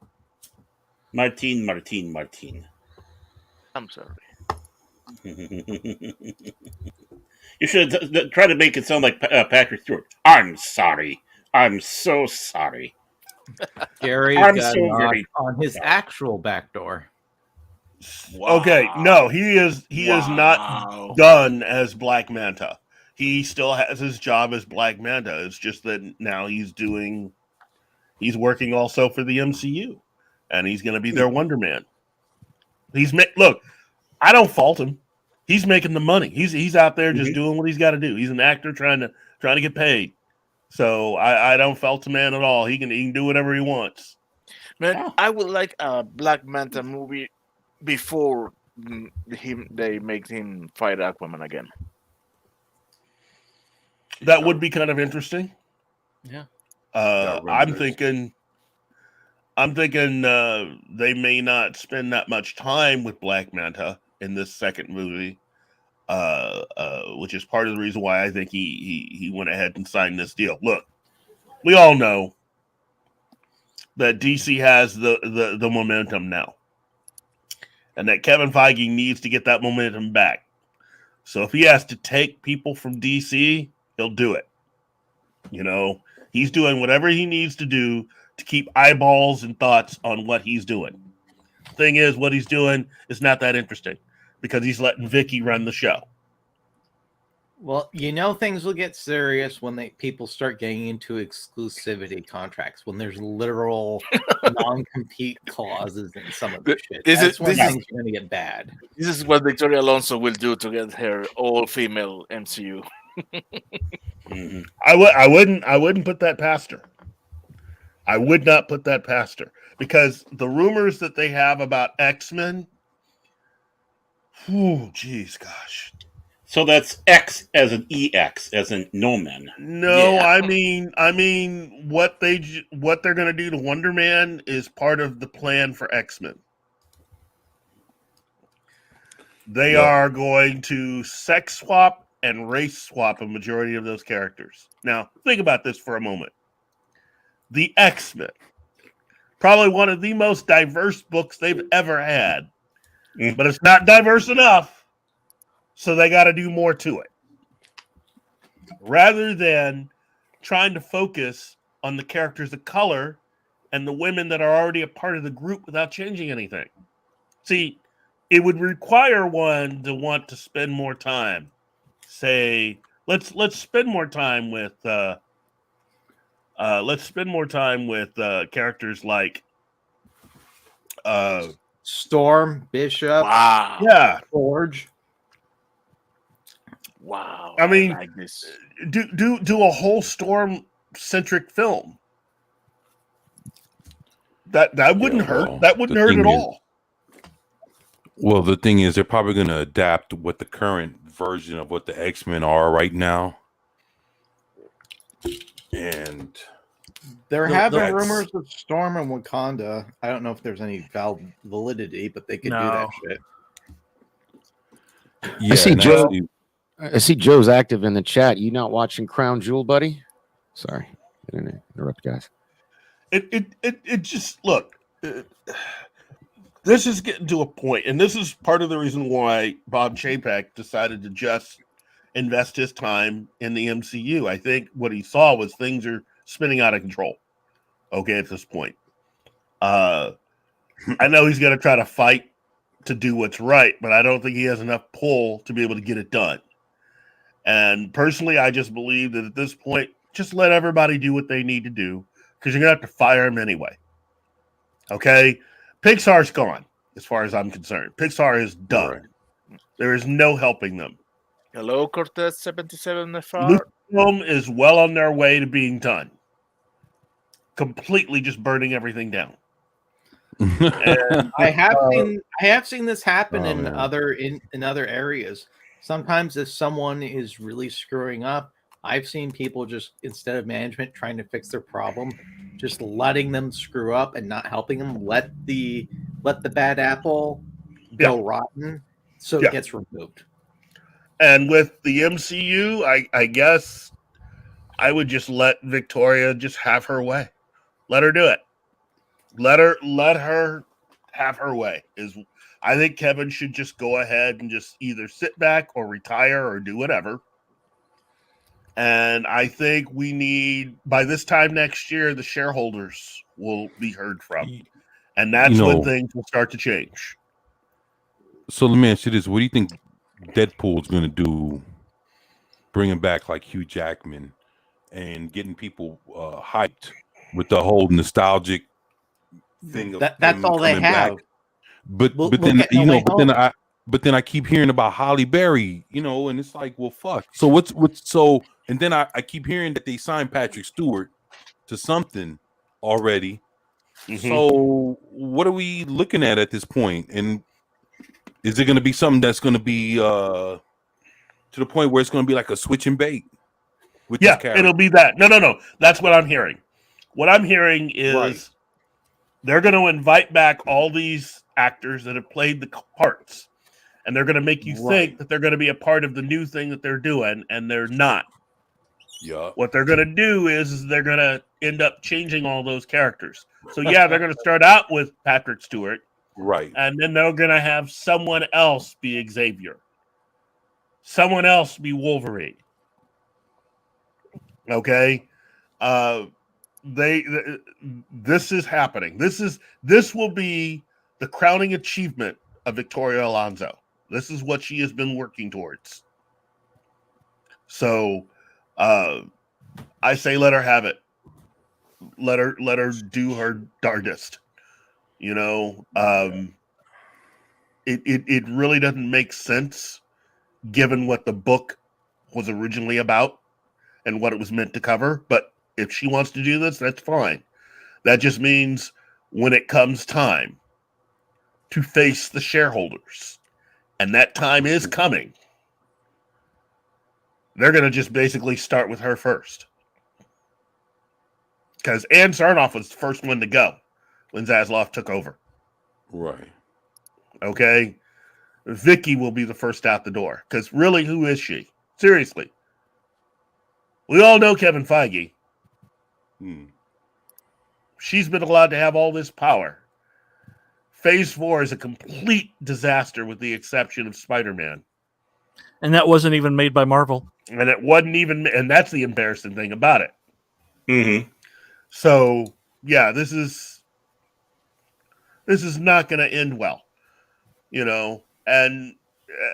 Martin. I'm sorry. You should try to make it sound like Patrick Stewart. I'm sorry. I'm so sorry. Gary I'm got so knocked very on his actual back door. Okay, no, he is not done as Black Manta. He still has his job as Black Manta. It's just that now he's working also for the MCU, and he's going to be their Wonder Man. Look, I don't fault him. He's making the money. He's out there just doing what he's got to do. He's an actor trying to get paid. So I don't fault the man at all. He can do whatever he wants. Man, I would like a Black Manta movie before they make him fight Aquaman again. That would be kind of interesting. Yeah. I'm thinking they may not spend that much time with Black Manta in this second movie, which is part of the reason why I think he went ahead and signed this deal. Look, we all know that DC has the momentum now, and that Kevin Feige needs to get that momentum back. So if he has to take people from DC, he'll do it. You know, he's doing whatever he needs to do to keep eyeballs and thoughts on what he's doing. Thing is, what he's doing is not that interesting because he's letting Vicky run the show. Well, things will get serious when people start getting into exclusivity contracts, when there's literal non-compete clauses in some of the shit. That's when things are going to get bad. This is what Victoria Alonso will do to get her all-female MCU. I wouldn't put that past her. I would not put that past her because the rumors that they have about X-Men. Oh, geez, gosh. So that's X as an EX, as in no men. No, yeah. I mean, what they're going to do to Wonder Man is part of the plan for X-Men. They are going to sex swap and race swap a majority of those characters. Now, think about this for a moment. The X-Men, probably one of the most diverse books they've ever had, but it's not diverse enough. So they got to do more to it. Rather than trying to focus on the characters of color and the women that are already a part of the group without changing anything. See, it would require one to want to spend more time. Say, let's spend more time with characters like Storm, Bishop, Forge. Wow. I mean, like this. do a whole Storm-centric film. That wouldn't hurt. That wouldn't hurt at all. Well, the thing is, they're probably going to adapt what the current version of what the X-Men are right now. And there have been rumors of Storm and Wakanda. I don't know if there's any validity, but they could do that shit. Yeah, I see Joe's active in the chat. You not watching Crown Jewel, buddy? Sorry, I didn't interrupt, guys. It just look. This is getting to a point, and this is part of the reason why Bob Chapek decided to just invest his time in the MCU. I think what he saw was things are spinning out of control. Okay, at this point. I know he's going to try to fight to do what's right, but I don't think he has enough pull to be able to get it done. And personally, I just believe that at this point, just let everybody do what they need to do, because you're going to have to fire him anyway. Okay? Pixar's gone, as far as I'm concerned. Pixar is done. Right. There is no helping them. Hello, Cortez 77 FR. Lucasfilm is well on their way to being done. Completely just burning everything down. And I have seen this happen in other areas. Sometimes if someone is really screwing up, I've seen people just, instead of management trying to fix their problem, just letting them screw up and not helping them, let the bad apple go rotten, so it gets removed. And with the MCU, I guess I would just let Victoria just have her way. Let her do it. Let her have her way. I think Kevin should just go ahead and just either sit back or retire or do whatever. And I think we need, by this time next year, the shareholders will be heard from. And that's when things will start to change. So let me ask you this. What do you think Deadpool's going to do, bringing back like Hugh Jackman and getting people hyped with the whole nostalgic thing? That's all they have. But then I keep hearing about Halle Berry, and it's like, well, fuck. So what's and then I keep hearing that they signed Patrick Stewart to something already. Mm-hmm. So what are we looking at this point? And is it going to be something that's going to be to the point where it's going to be like a switch and bait? It'll be that. No. That's what I'm hearing. What I'm hearing is they're going to invite back all these actors that have played the parts, and they're going to make you think that they're going to be a part of the new thing that they're doing, and they're not. Yeah. What they're going to do is they're going to end up changing all those characters. So they're going to start out with Patrick Stewart, right, and then they're going to have someone else be Xavier, someone else be Wolverine. Okay. This is happening. This will be the crowning achievement of Victoria Alonso. This is what she has been working towards. So I say let her have it. Let her do her darndest. It really doesn't make sense given what the book was originally about and what it was meant to cover, but if she wants to do this, that's fine. That just means when it comes time to face the shareholders, and that time is coming, they're going to just basically start with her first. Because Ann Sarnoff was the first one to go when Zaslav took over. Right. Okay? Vicky will be the first out the door. Because really, who is she? Seriously. We all know Kevin Feige. She's been allowed to have all this power. Phase 4 is a complete disaster with the exception of Spider-Man. And that wasn't even made by Marvel. And it wasn't even, and that's the embarrassing thing about it. Mm-hmm. So, yeah, this is not going to end well. And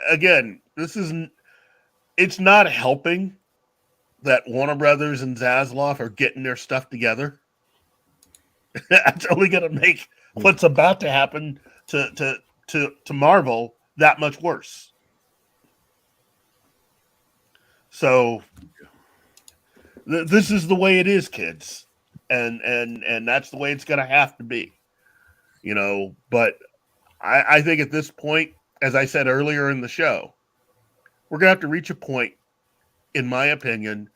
again, it's not helping that Warner Brothers and Zaslav are getting their stuff together. That's only going to make what's about to happen to Marvel that much worse. So this is the way it is, kids, and that's the way it's going to have to be. But I think at this point, as I said earlier in the show, we're going to have to reach a point, in my opinion,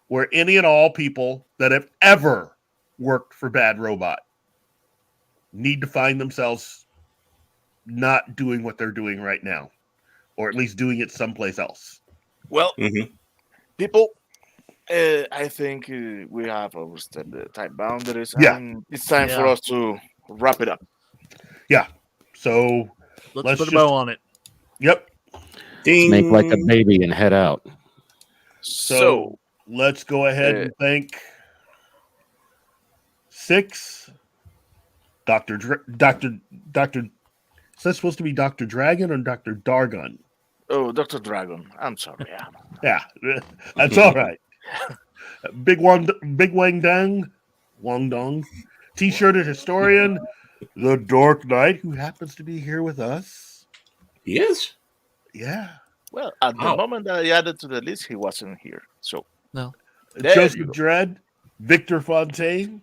where any and all people that have ever worked for Bad Robot need to find themselves not doing what they're doing right now, or at least doing it someplace else. Well, people, I think we have overstepped the time boundaries, and it's time for us to wrap it up. Yeah. So let's put a bow on it. Yep. Let's make like a baby and head out. So let's go ahead and thank 6 Dr. Is that supposed to be Dr. Dragon or Dr. Dargon? Oh, Dr. Dragon. I'm sorry. Yeah, that's all right. Big Wang Dong, T-shirted historian, the Dark Knight, who happens to be here with us. He is? Yeah. Well, at the moment that I added to the list, he wasn't here. So no. Joseph Dredd, Victor Fontaine,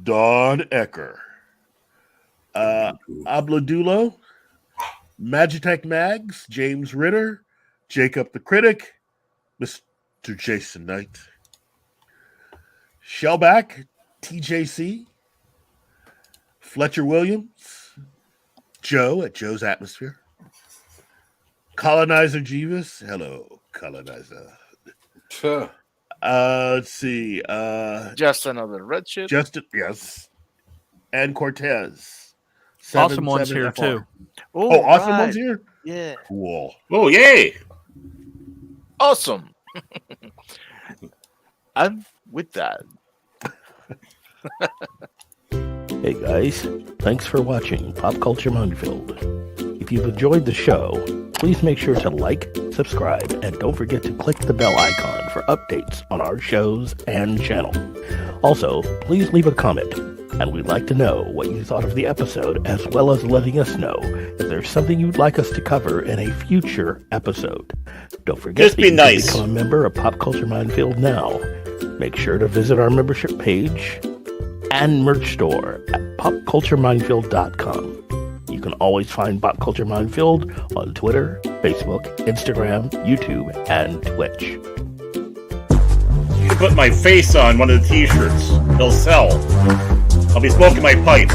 Don Ecker, Abladulo, Magitech Mags, James Ritter, Jacob the Critic, Mr. Jason Knight, Shellback, TJC, Fletcher Williams, Joe at Joe's Atmosphere, Colonizer Jeeves. Hello, Colonizer. Let's see. Just another red shit. Yes. And Cortez. Awesome One's here too. Oh, Awesome One's here? Yeah. Cool. Oh, yay. Awesome. And with that. Hey guys, thanks for watching Pop Culture Minefield. If you've enjoyed the show, please make sure to like, subscribe, and don't forget to click the bell icon for updates on our shows and channel. Also, please leave a comment, and we'd like to know what you thought of the episode, as well as letting us know if there's something you'd like us to cover in a future episode. Don't forget Just be nice. To become a member of Pop Culture Minefield now. Make sure to visit our membership page and merch store at popcultureminefield.com. You can always find Pop Culture Minefield on Twitter, Facebook, Instagram, YouTube, and Twitch. You can put my face on one of the t-shirts. They'll sell. I'll be smoking my pipe.